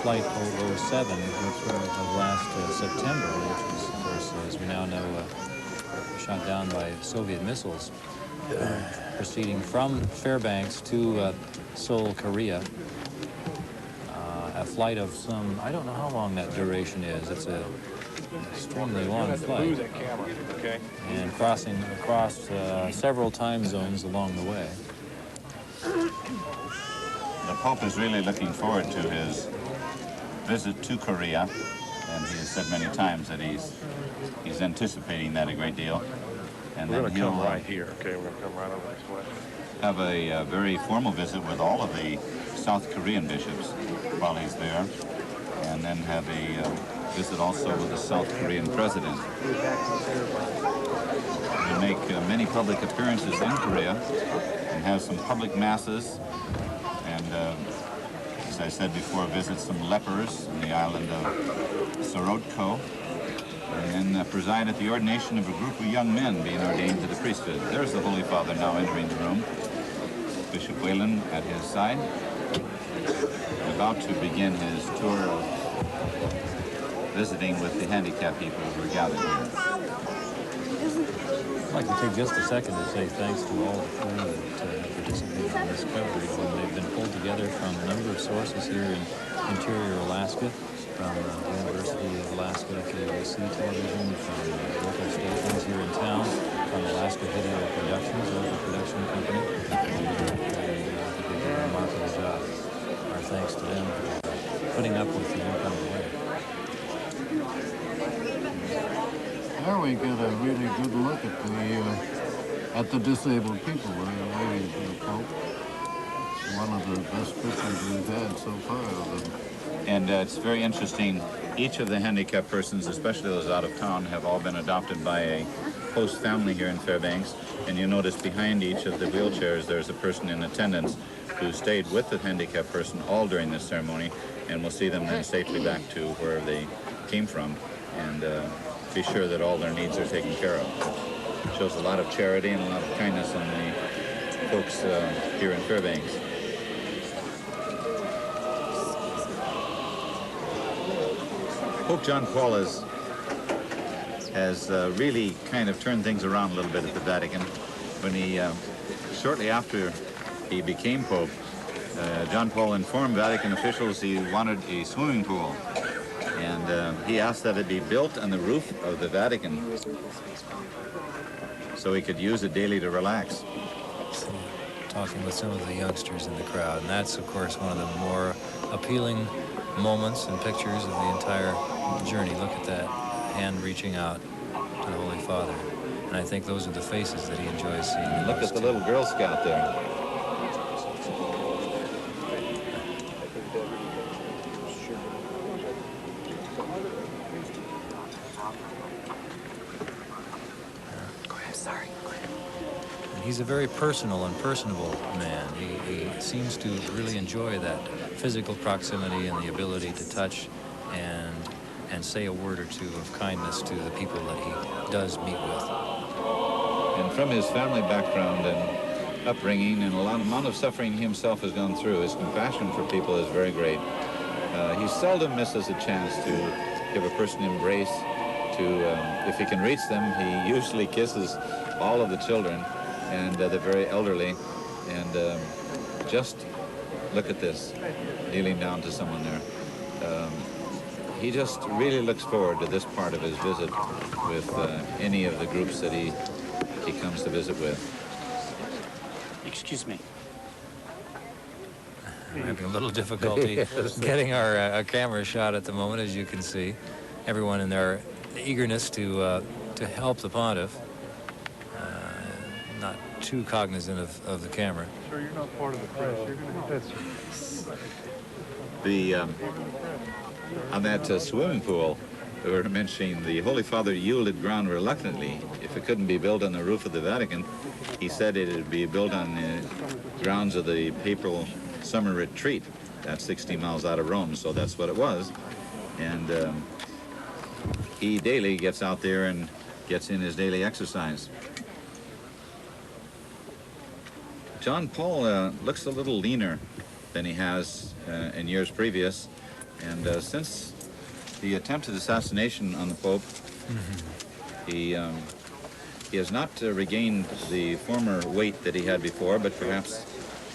Flight 007 of last September, which was, of course, as we now know, shot down by Soviet missiles, proceeding from Fairbanks to Seoul, Korea. A flight of some, I don't know how long that duration is. It's a extremely long flight. And crossing across several time zones along the way. The Pope is really looking forward to his visit to Korea, and he has said many times that he's anticipating that a great deal. And we're then going to come he'll right here, okay? We're going to come right over this way. Have a very formal visit with all of the South Korean bishops while he's there, and then have a visit also with the South Korean president. He'll make many public appearances in Korea and have some public masses, and as I said before, visit some lepers in the island of Sorotko, and then preside at the ordination of a group of young men being ordained to the priesthood. There's the Holy Father now entering the room. Bishop Whalen at his side, about to begin his tour of visiting with the handicapped people who are gathered here. I'd like to take just a second to say thanks to all the crew that have participated in this coverage. And they've been pulled together from a number of sources here in interior Alaska, from the University of Alaska, KUAC television, from local stations here in town, from Alaska Video Productions, a local production company. They did a remarkable job. Our thanks to them for putting up with the incoming weather. There we get a really good look at the disabled people waiting for the Pope. One of the best pictures we've had so far of them. And it's very interesting. Each of the handicapped persons, especially those out of town, have all been adopted by a host family here in Fairbanks. And you notice behind each of the wheelchairs, there's a person in attendance who stayed with the handicapped person all during this ceremony, and we'll see them then safely back to where they came from, and be sure that all their needs are taken care of. It shows a lot of charity and a lot of kindness on the folks here in Fairbanks. Pope John Paul has really kind of turned things around a little bit at the Vatican. When he, shortly after he became Pope, John Paul informed Vatican officials he wanted a swimming pool. And he asked that it be built on the roof of the Vatican so he could use it daily to relax. Talking with some of the youngsters in the crowd, and that's, of course, one of the more appealing moments and pictures of the entire journey. Look at that hand reaching out to the Holy Father. And I think those are the faces that he enjoys seeing. Look at the little Girl Scout there. He's a very personal and personable man. He seems to really enjoy that physical proximity and the ability to touch and say a word or two of kindness to the people that he does meet with. And from his family background and upbringing and a lot amount of suffering he himself has gone through, his compassion for people is very great. He seldom misses a chance to give a person an embrace. If he can reach them, he usually kisses all of the children and the very elderly, and just look at this, kneeling down to someone there. He just really looks forward to this part of his visit with any of the groups that he comes to visit with. Excuse me. We're having a little difficulty getting our camera shot at the moment, as you can see. Everyone in their eagerness to help the Pontiff. Not too cognizant of the camera. Sure, you're not part of the press. You're going to On that swimming pool, we were mentioning the Holy Father yielded ground reluctantly. If it couldn't be built on the roof of the Vatican, he said it would be built on the grounds of the papal summer retreat. That's 60 miles out of Rome, so that's what it was. And he daily gets out there and gets in his daily exercise. John Paul looks a little leaner than he has in years previous, and since the attempted assassination on the Pope, he has not regained the former weight that he had before, but perhaps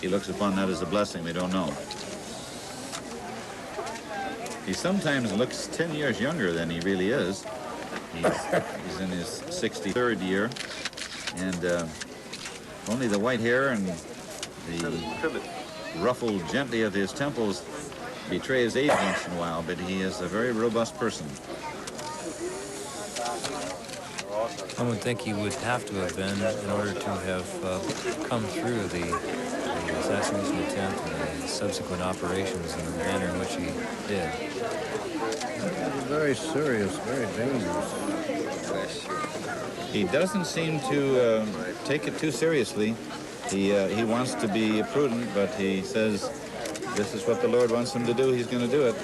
he looks upon that as a blessing. We don't know. He sometimes looks 10 years younger than he really is. He's in his 63rd year, and only the white hair and the ruffle gently of his temples betray his age once in a while, but he is a very robust person. I would think he would have to have been in order to have come through the assassination attempt and the subsequent operations in the manner in which he did. Very serious, very dangerous. He doesn't seem to take it too seriously. He wants to be prudent, but he says this is what the Lord wants him to do. He's going to do it.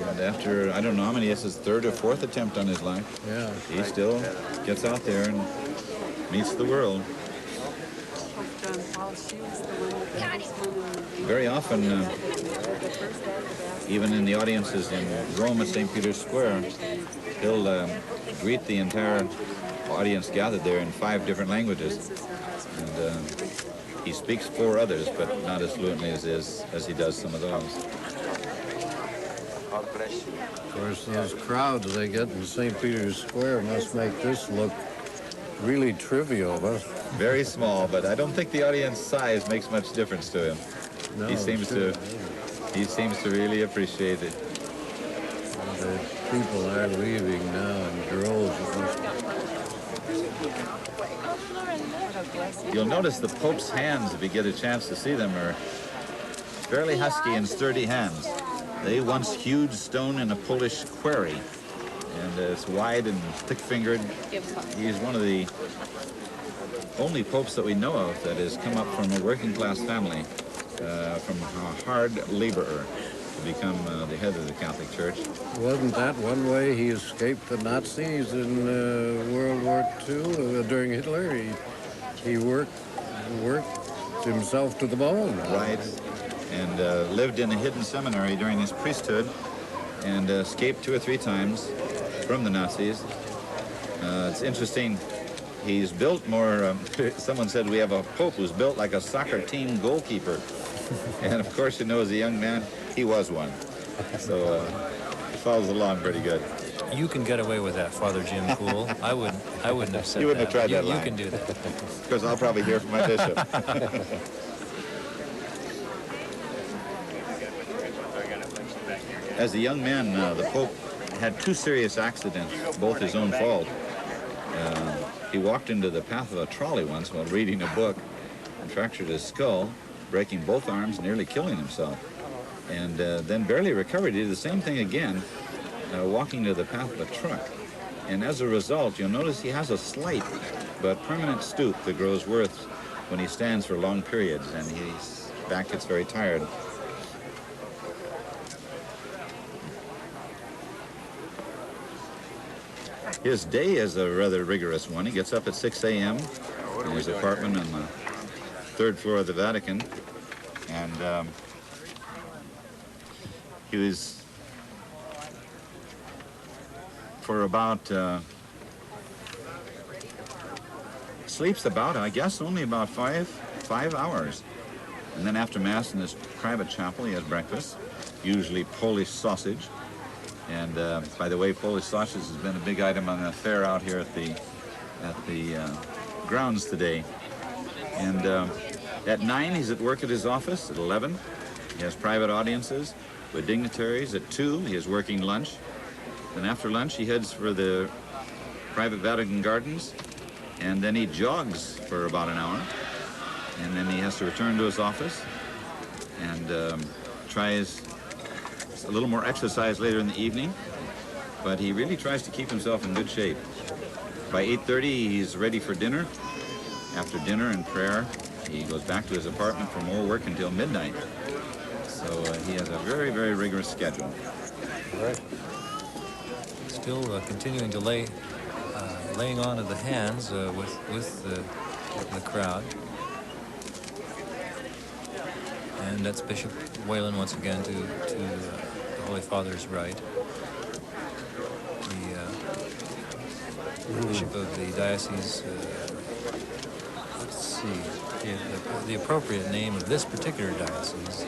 And after, I don't know how many, it's his third or fourth attempt on his life. Yeah. He still gets out there and meets the world. Very often, even in the audiences in Rome at St. Peter's Square, he'll greet the entire audience gathered there in 5 different languages. And he speaks 4 others, but not as fluently as he does some of those. Of course, those crowds they get in St. Peter's Square must make this look really trivial, huh? Very small, but I don't think the audience size makes much difference to him. No, he seems to really appreciate it. The people are leaving now in droves. You'll notice the Pope's hands, if you get a chance to see them, are fairly husky and sturdy hands. They once hewed stone in a Polish quarry, and it's wide and thick-fingered. He's one of the only popes that we know of that has come up from a working-class family, from a hard laborer, to become the head of the Catholic Church. Wasn't that one way he escaped the Nazis in World War II during Hitler? He worked himself to the bone. Right, and lived in a hidden seminary during his priesthood, and escaped 2 or 3 times from the Nazis. It's interesting. He's built more, someone said we have a pope who's built like a soccer team goalkeeper. And of course, you know, as a young man, he was one. So he follows along pretty good. You can get away with that, Father Jim Poole. I wouldn't have said that. You wouldn't have tried that line. You can do that. Because I'll probably hear from my bishop. As a young man, the Pope had 2 serious accidents, both his own fault. He walked into the path of a trolley once while reading a book and fractured his skull, breaking both arms, nearly killing himself. And then barely recovered. He did the same thing again, walking to the path of a truck. And as a result, you'll notice he has a slight but permanent stoop that grows worse when he stands for long periods, and his back gets very tired. His day is a rather rigorous one. He gets up at 6 a.m. in his apartment on the 3rd floor of the Vatican, and he was for about sleeps about, I guess, only about five hours, and then after Mass in his private chapel he has breakfast, usually Polish sausage. And by the way, Polish sausage has been a big item on the fair out here at the grounds today. And at 9, he's at work at his office. At 11, he has private audiences with dignitaries. At 2, he has working lunch. Then after lunch, he heads for the private Vatican gardens, and then he jogs for about an hour. And then he has to return to his office and tries a little more exercise later in the evening, but he really tries to keep himself in good shape. By 8:30, he's ready for dinner. After dinner and prayer, he goes back to his apartment for more work until midnight. So he has a very, very rigorous schedule. Right. Still continuing to lay laying on of the hands with the crowd. And that's Bishop Whalen once again to the Holy Father's right. The Bishop of the diocese, let's see, the appropriate name of this particular diocese.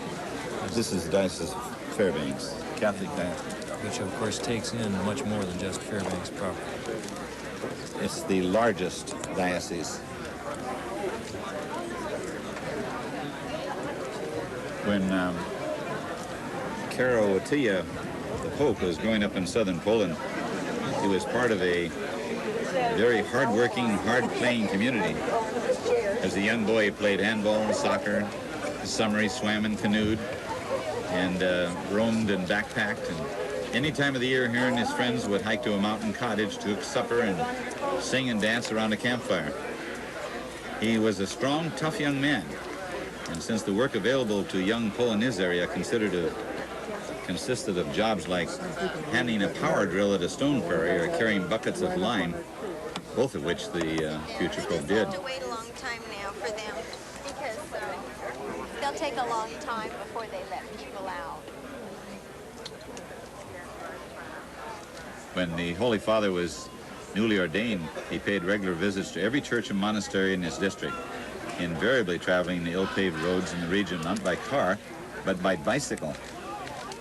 This is the Diocese of Fairbanks, Catholic diocese. Which of course takes in much more than just Fairbanks proper. It's the largest diocese. When Karol Wojtyła, the Pope, was growing up in southern Poland, he was part of a very hard-working, hard-playing community. As a young boy, he played handball, soccer. This summer, he swam and canoed, and roamed and backpacked. And any time of the year, he and his friends would hike to a mountain cottage to cook supper and sing and dance around a campfire. He was a strong, tough young man. And since the work available to young Poles in his area consisted of jobs like handing a power drill at a stone quarry or carrying buckets of lime, both of which the future Pope did. We'll have to wait a long time now for them because they'll take a long time before they let people out. When the Holy Father was newly ordained, he paid regular visits to every church and monastery in his district, invariably traveling the ill-paved roads in the region not by car, but by bicycle.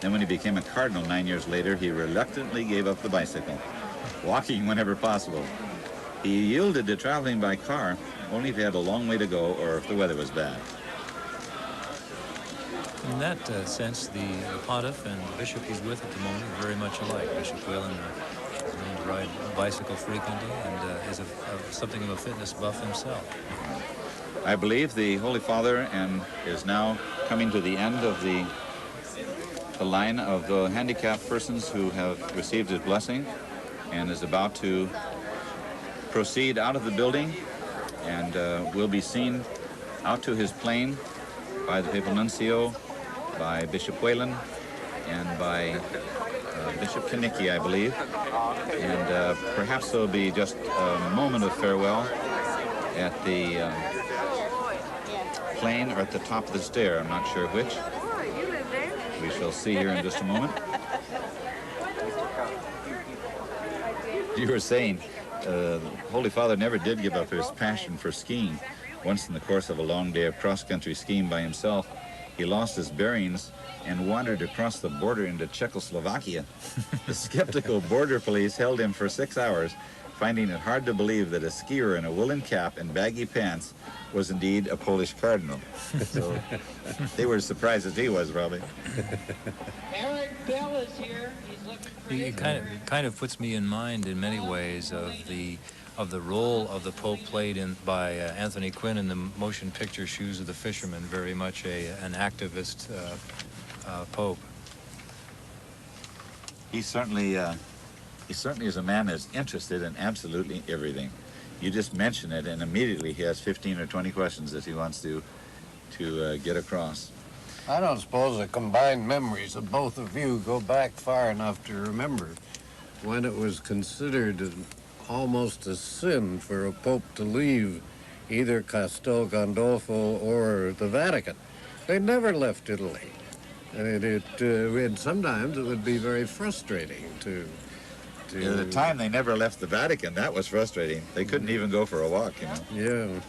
Then when he became a cardinal 9 years later, he reluctantly gave up the bicycle, walking whenever possible. He yielded to traveling by car only if he had a long way to go or if the weather was bad. In that sense, the pontiff and the bishop he's with at the moment are very much alike. Bishop Whalen is known to ride a bicycle frequently and is something of a fitness buff himself. I believe the Holy Father is now coming to the end of the line of the handicapped persons who have received his blessing and is about to proceed out of the building and will be seen out to his plane by the Papal Nuncio, by Bishop Whalen, and by Bishop Kanicki, I believe. And perhaps there'll be just a moment of farewell at the plane or at the top of the stair. I'm not sure which. We shall see here in just a moment. You were saying the Holy Father never did give up his passion for skiing. Once in the course of a long day of cross-country skiing by himself, he lost his bearings and wandered across the border into Czechoslovakia. The skeptical border police held him for 6 hours, finding it hard to believe that a skier in a woolen cap and baggy pants was indeed a Polish cardinal. So they were as surprised as he was, probably. Eric Bell is here. He's looking for It kind of puts me in mind in many ways of the role of the Pope played by Anthony Quinn in the motion picture Shoes of the Fisherman, very much an activist Pope. He certainly is a man that's interested in absolutely everything. You just mention it, and immediately he has 15 or 20 questions that he wants to get across. I don't suppose the combined memories of both of you go back far enough to remember when it was considered almost a sin for a pope to leave either Castel Gandolfo or the Vatican. They never left Italy. And sometimes it would be very frustrating to At the time, they never left the Vatican. That was frustrating. They couldn't even go for a walk, you know. Yeah.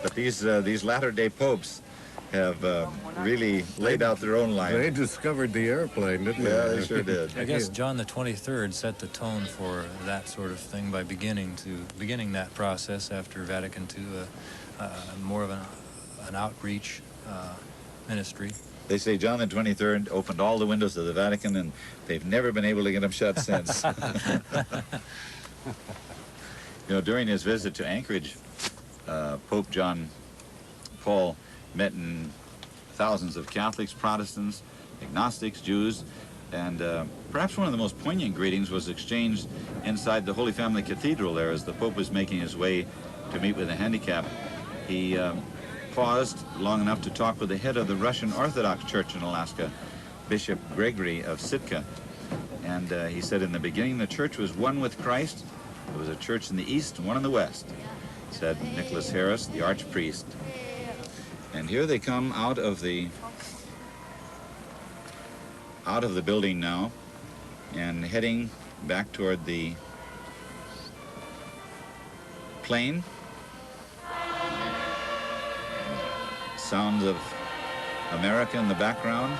But these latter-day popes have really laid out their own line. They discovered the airplane, didn't they? Yeah, they sure did. I guess John the 23rd set the tone for that sort of thing by beginning that process after Vatican II, more of an outreach ministry. They say John the 23rd opened all the windows of the Vatican, and they've never been able to get them shut since. You know, during his visit to Anchorage, Pope John Paul met thousands of Catholics, Protestants, agnostics, Jews, and perhaps one of the most poignant greetings was exchanged inside the Holy Family Cathedral there as the Pope was making his way to meet with the handicapped. He paused long enough to talk with the head of the Russian Orthodox Church in Alaska, Bishop Gregory of Sitka. And he said, in the beginning, the church was one with Christ, There was a church in the east and one in the west, said Nicholas Harris, the archpriest. And here they come out of the building now and heading back toward the plain. Sounds of America in the background.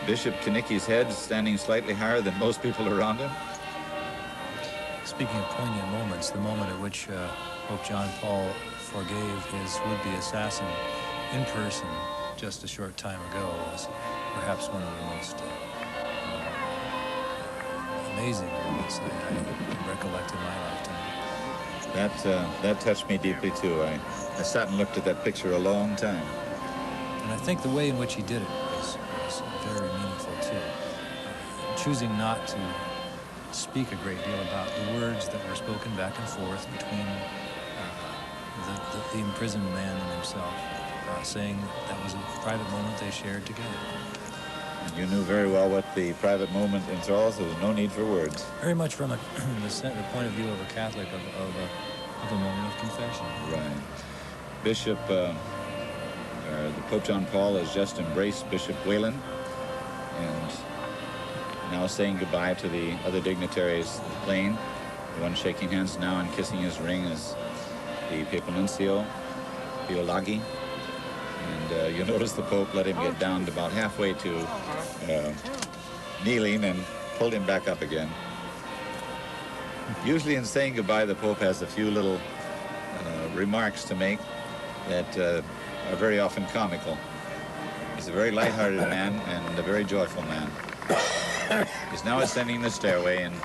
Bishop Kanicki's head standing slightly higher than most people around him. Speaking of poignant moments, the moment at which Pope John Paul forgave his would-be assassin in person just a short time ago was perhaps one of the most amazing moments I recollect in my lifetime. That touched me deeply too. I sat and looked at that picture a long time. And I think the way in which he did it was very meaningful too. Choosing not to speak a great deal about the words that were spoken back and forth between the imprisoned man and himself, saying that was a private moment they shared together. And you knew very well what the private moment entails. There was no need for words. Very much from the point of view of a Catholic, of a moment of confession. Right. Bishop, the Pope John Paul has just embraced Bishop Whalen and now saying goodbye to the other dignitaries of the plain. The one shaking hands now and kissing his ring is the Papal Nuncio, Pio Laghi. And you notice the Pope let him get down to about halfway to kneeling and pulled him back up again. Usually in saying goodbye, the Pope has a few little remarks to make that are very often comical. He's a very light-hearted man and a very joyful man. He's now ascending the stairway, and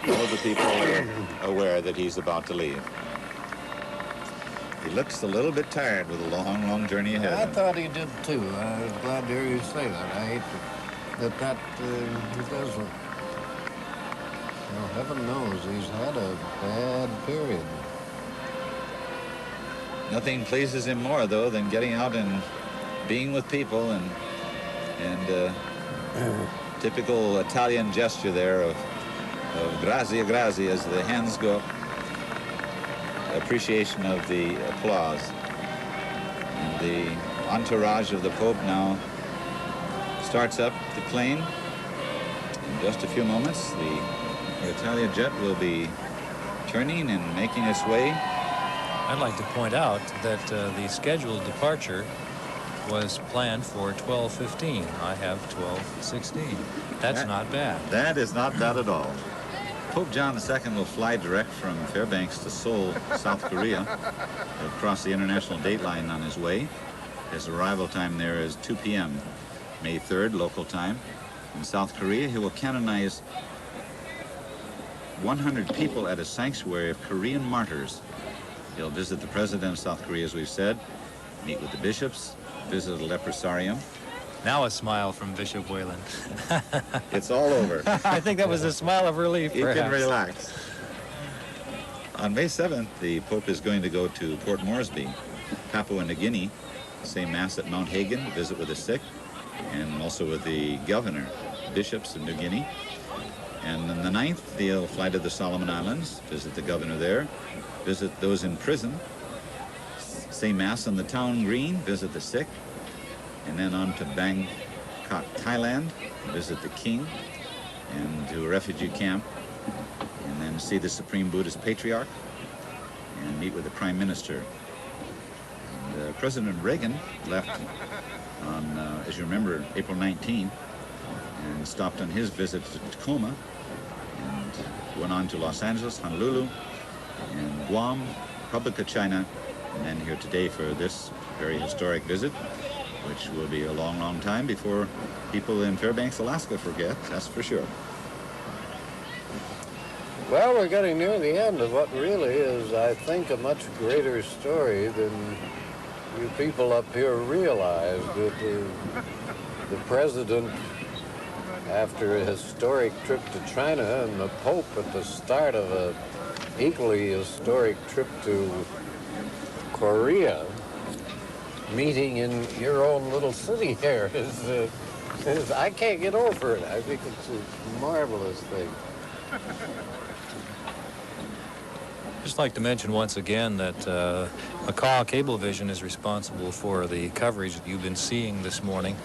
all of the people are aware that he's about to leave. He looks a little bit tired with a long, long journey ahead of him. I thought he did too. I was glad to hear you say that. I hate that he doesn't. Well, heaven knows he's had a bad period. Nothing pleases him more, though, than getting out and being with people and typical Italian gesture there of grazie, grazie as the hands go up. Appreciation of the applause. And the entourage of the Pope now starts up the plane. In just a few moments, the Italia jet will be turning and making its way. I'd like to point out that the scheduled departure was planned for 12:15. I have 12:16. That's not bad. That is not bad at all. Pope John II will fly direct from Fairbanks to Seoul, South Korea. He'll cross the international date line on his way. His arrival time there is 2 p.m., May 3rd, local time. In South Korea, he will canonize 100 people at a sanctuary of Korean martyrs. He'll visit the president of South Korea, as we've said, meet with the bishops, visit a leprosarium. Now a smile from Bishop Whalen. It's all over. I think that was a smile of relief, You perhaps. can relax. On May 7th, the Pope is going to go to Port Moresby, Papua New Guinea, say Mass at Mount Hagen, visit with the sick, and also with the governor, bishops of New Guinea. And on the 9th, they'll fly to the Solomon Islands, visit the governor there, visit those in prison, say Mass on the town green, visit the sick, and then on to Bangkok, Thailand, visit the king, and to a refugee camp, and then see the Supreme Buddhist Patriarch, and meet with the Prime Minister. And, President Reagan left on, as you remember, April 19th, and stopped on his visit to Tacoma, and went on to Los Angeles, Honolulu, and Guam, Republic of China, and then here today for this very historic visit, which will be a long, long time before people in Fairbanks, Alaska forget, that's for sure. Well, we're getting near the end of what really is, I think, a much greater story than you people up here realize. That the president, after a historic trip to China, and the Pope at the start of an equally historic trip to Korea, meeting in your own little city here is I can't get over it. I think it's a marvelous thing. Just like to mention once again that McCaw Cablevision is responsible for the coverage that you've been seeing this morning.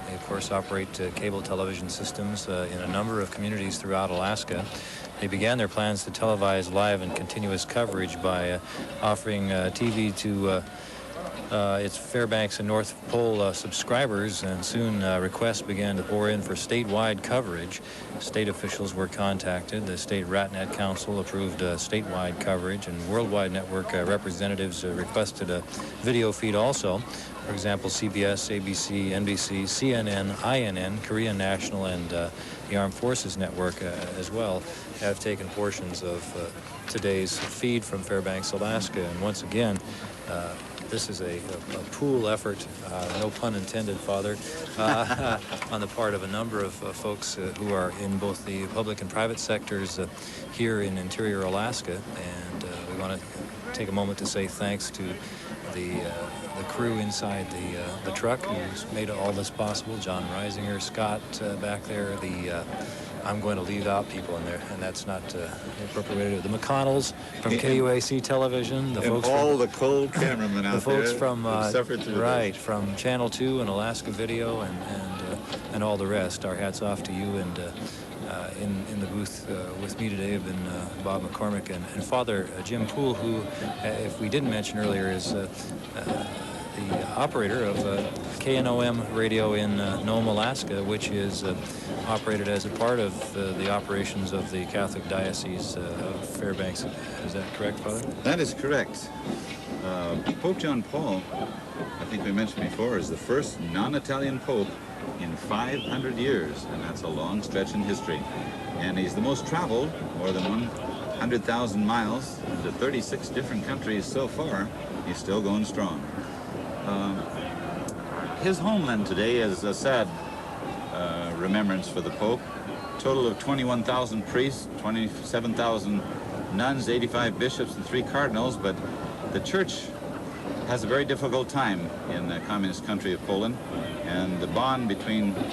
They, of course, operate cable television systems in a number of communities throughout Alaska. They began their plans to televise live and continuous coverage by offering TV to its Fairbanks and North Pole subscribers, and soon requests began to pour in for statewide coverage. State officials were contacted. The State RatNet Council approved statewide coverage, and worldwide network representatives requested a video feed also. For example, CBS, ABC, NBC, CNN, INN, Korean National, and the Armed Forces Network as well have taken portions of today's feed from Fairbanks, Alaska. And once again, this is a pool effort, no pun intended, Father, on the part of a number of folks who are in both the public and private sectors here in interior Alaska. And we want to take a moment to say thanks to the crew inside the truck who's made all this possible. John Reisinger, Scott back there, the I'm going to leave out people in there, and that's not appropriated. The McConnells from KUAC Television, the folks all from, the cold cameramen out the folks there from suffered through right this. from Channel 2 and Alaska Video and all the rest. Our hats off to you. And in the booth with me today have been Bob McCormick and Father Jim Poole, who, if we didn't mention earlier, is the operator of KNOM radio in Nome, Alaska, which is operated as a part of the operations of the Catholic Diocese of Fairbanks. Is that correct, Father? That is correct. Pope John Paul, I think we mentioned before, is the first non-Italian pope in 500 years, and that's a long stretch in history. And he's the most traveled, more than 100,000 miles to 36 different countries so far. He's still going strong. His homeland today is a sad remembrance for the Pope. Total of 21,000 priests, 27,000 nuns, 85 bishops, and 3 cardinals, but the church has a very difficult time in the communist country of Poland, and the bond between the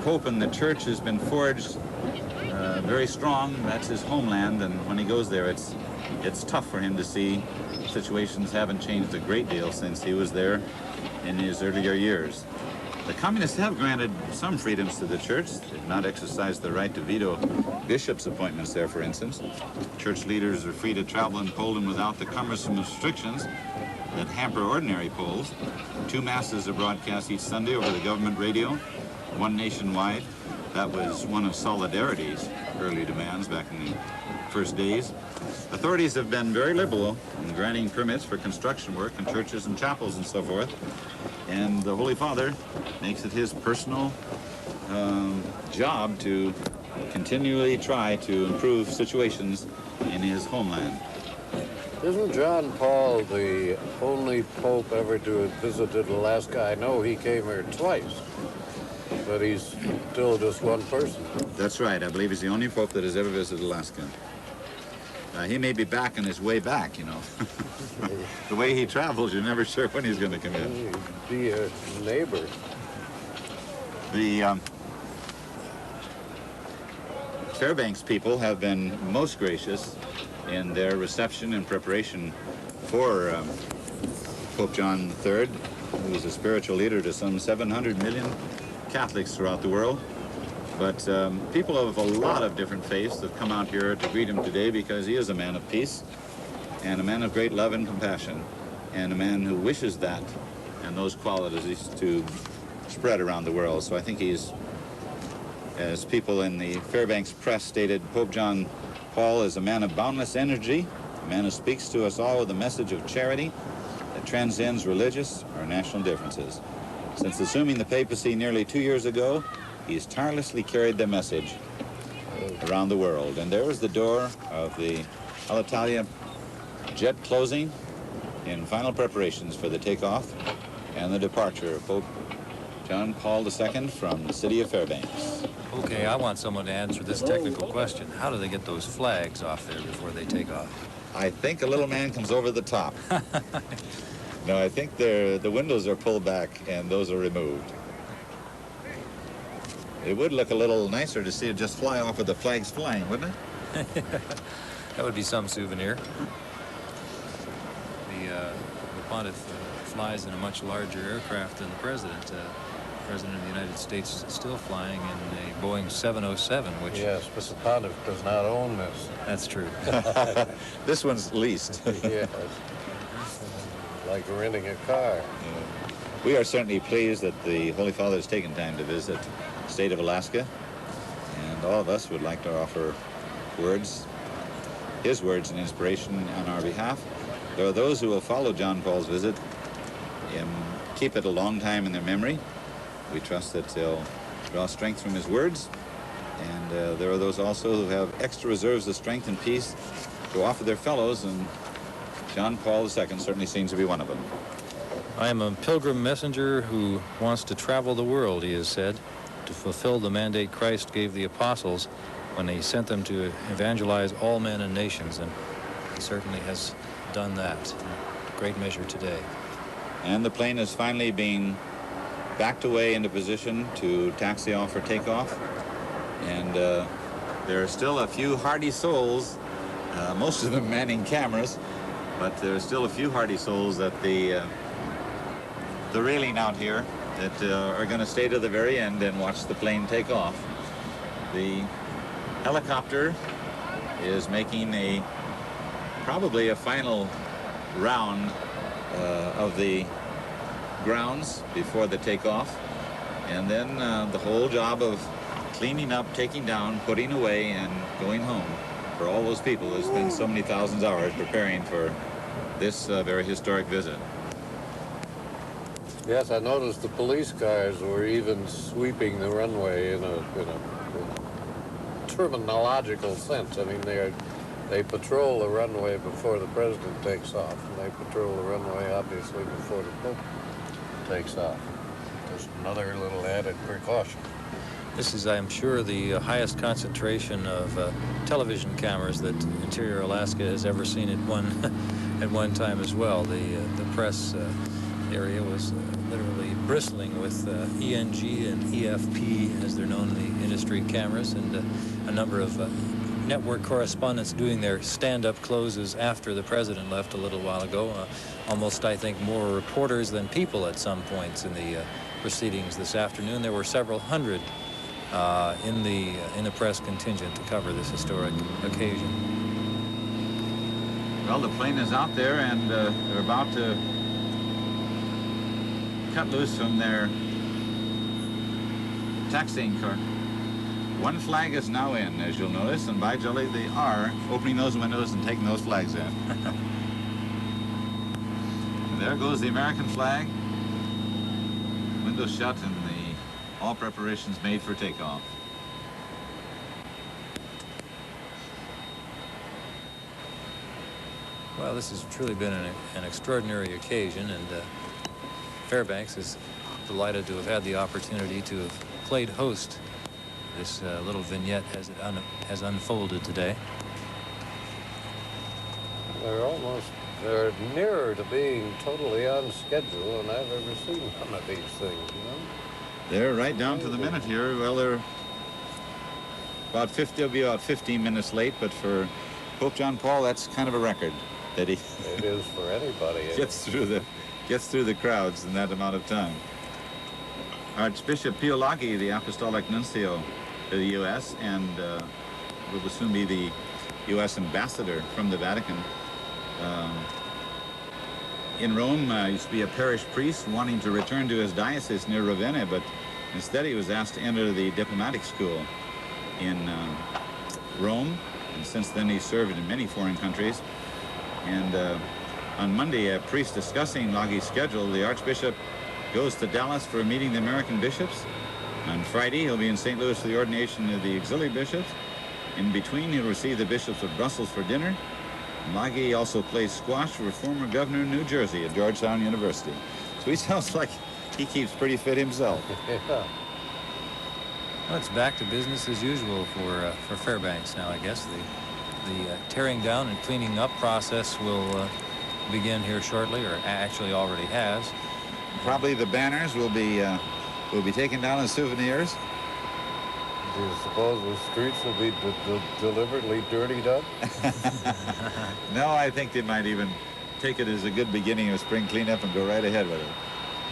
Pope and the church has been forged very strong. That's his homeland, and when he goes there, it's tough for him to see. Situations haven't changed a great deal since he was there in his earlier years. The communists have granted some freedoms to the church. They've not exercised the right to veto bishops' appointments there, for instance. Church leaders are free to travel in Poland without the cumbersome restrictions that hamper ordinary Poles. 2 masses are broadcast each Sunday over the government radio, 1 nationwide. That was one of Solidarity's early demands back in the first days. Authorities have been very liberal in granting permits for construction work in churches and chapels and so forth. And the Holy Father makes it his personal job to continually try to improve situations in his homeland. Isn't John Paul the only pope ever to have visited Alaska? I know he came here twice, but he's still just one person. That's right. I believe he's the only pope that has ever visited Alaska. He may be back on his way back, you know. The way he travels, you're never sure when he's going to come in. He'd be a neighbor. The Fairbanks people have been most gracious in their reception and preparation for Pope John III, who is a spiritual leader to some 700 million Catholics throughout the world. But people of a lot of different faiths have come out here to greet him today because he is a man of peace and a man of great love and compassion, and a man who wishes that and those qualities to spread around the world. So I think he's, as people in the Fairbanks press stated, Pope John Paul is a man of boundless energy, a man who speaks to us all with a message of charity that transcends religious or national differences. Since assuming the papacy nearly 2 years ago, he's tirelessly carried the message around the world. And there is the door of the Alitalia jet closing in final preparations for the takeoff and the departure of Pope John Paul II from the city of Fairbanks. Okay, I want someone to answer this technical question. How do they get those flags off there before they take off? I think a little man comes over the top. No, I think the windows are pulled back and those are removed. It would look a little nicer to see it just fly off with the flags flying, wouldn't it? That would be some souvenir. The pontiff flies in a much larger aircraft than the president. The President of the United States is still flying in a Boeing 707, which... Yes, but the pontiff does not own this. That's true. This one's leased. Yes. Like renting a car. We are certainly pleased that the Holy Father has taken time to visit the state of Alaska, and all of us would like to offer words, his words and inspiration on our behalf. There are those who will follow John Paul's visit and keep it a long time in their memory. We trust that they'll draw strength from his words, and there are those also who have extra reserves of strength and peace to offer their fellows, and John Paul II certainly seems to be one of them. I am a pilgrim messenger who wants to travel the world, he has said, to fulfill the mandate Christ gave the apostles when he sent them to evangelize all men and nations, and he certainly has done that in great measure today. And the plane is finally being backed away into position to taxi off for takeoff, and there are still a few hardy souls, most of them manning cameras, but there are still a few hardy souls at the railing out here that are going to stay to the very end and watch the plane take off. The helicopter is making probably a final round of the grounds before the takeoff, and then the whole job of cleaning up, taking down, putting away, and going home for all those people who spend so many thousands of hours preparing for this very historic visit. Yes, I noticed the police cars were even sweeping the runway in a terminological sense. I mean, they patrol the runway before the president takes off, and they patrol the runway, obviously, before the Pope takes off. Just another little added precaution. This is, I am sure, the highest concentration of television cameras that interior Alaska has ever seen at one time as well. The press area was literally bristling with ENG and EFP, as they're known in the industry, cameras, and a number of network correspondents doing their stand-up closes after the president left a little while ago. Almost, I think, more reporters than people at some points in the proceedings this afternoon. There were several hundred in the press contingent to cover this historic occasion. Well, the plane is out there, and they're about to cut loose from their taxiing car. One flag is now in, as you'll notice, and by jolly, they are opening those windows and taking those flags in. And there goes the American flag. Windows shut, and all preparations made for takeoff. Well, this has truly been an extraordinary occasion, and Fairbanks is delighted to have had the opportunity to have played host this little vignette as it has unfolded today. They're nearer to being totally on schedule than I've ever seen one of these things, you know? They're right down to the minute here. Well, they're about 50, they'll be about 15 minutes late, but for Pope John Paul, that's kind of a record that he it is for anybody. gets through the crowds in that amount of time. Archbishop Pio Laghi, the Apostolic Nuncio to the U.S., and will soon be the U.S. ambassador from the Vatican. In Rome, used to be a parish priest wanting to return to his diocese near Ravenna, but instead he was asked to enter the diplomatic school in Rome, and since then he served in many foreign countries. And on Monday, a priest discussing Laghi's schedule, the Archbishop goes to Dallas for a meeting of the American bishops. On Friday, he'll be in St. Louis for the ordination of the auxiliary bishops. In between, he'll receive the bishops of Brussels for dinner. Laghi also plays squash for former governor of New Jersey at Georgetown University. So he sounds like he keeps pretty fit himself. Well, it's back to business as usual for Fairbanks now, I guess. The tearing down and cleaning up process will begin here shortly, or actually already has. Probably the banners will be taken down as souvenirs. Do you suppose the streets will be deliberately dirtied up? No, I think they might even take it as a good beginning of spring cleanup and go right ahead with it.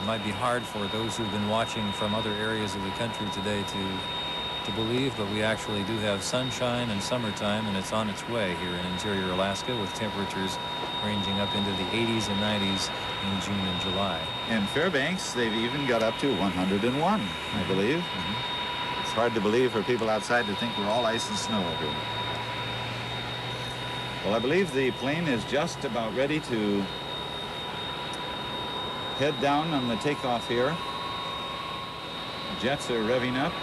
It might be hard for those who've been watching from other areas of the country today to believe, but we actually do have sunshine and summertime, and it's on its way here in interior Alaska, with temperatures ranging up into the 80s and 90s in June and July. In Fairbanks, they've even got up to 101, I believe. It's hard to believe for people outside to think we're all ice and snow up here. Well, I believe the plane is just about ready to head down on the takeoff here. Jets are revving up,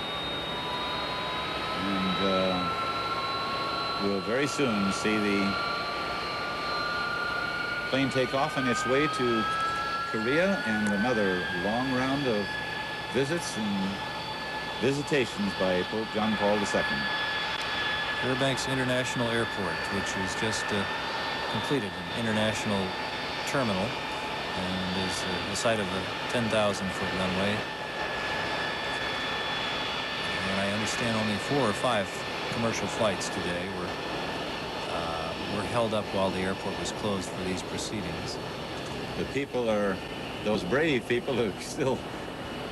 and we'll very soon see the plane take off on its way to Korea, and another long round of visits and visitations by Pope John Paul II. Fairbanks International Airport, which has just completed an international terminal and is the site of a 10,000-foot runway. And I understand only 4 or 5 commercial flights today were held up while the airport was closed for these proceedings. The people are, those brave people who are still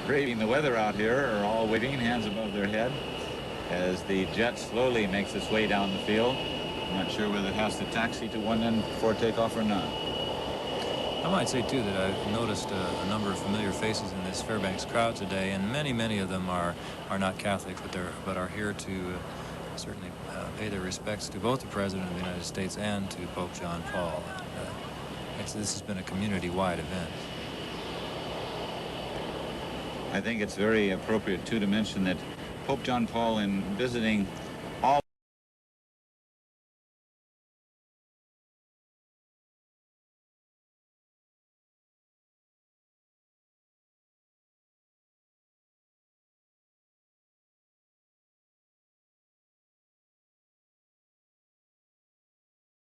braving the weather out here, are all waiting, hands above their head, as the jet slowly makes its way down the field. I'm not sure whether it has to taxi to one end before takeoff or not. I might say, too, that I've noticed a number of familiar faces in this Fairbanks crowd today, and many of them are not Catholic, but are here to certainly pay their respects to both the President of the United States and to Pope John Paul. This has been a community-wide event. I think it's very appropriate, too, to mention that Pope John Paul, in visiting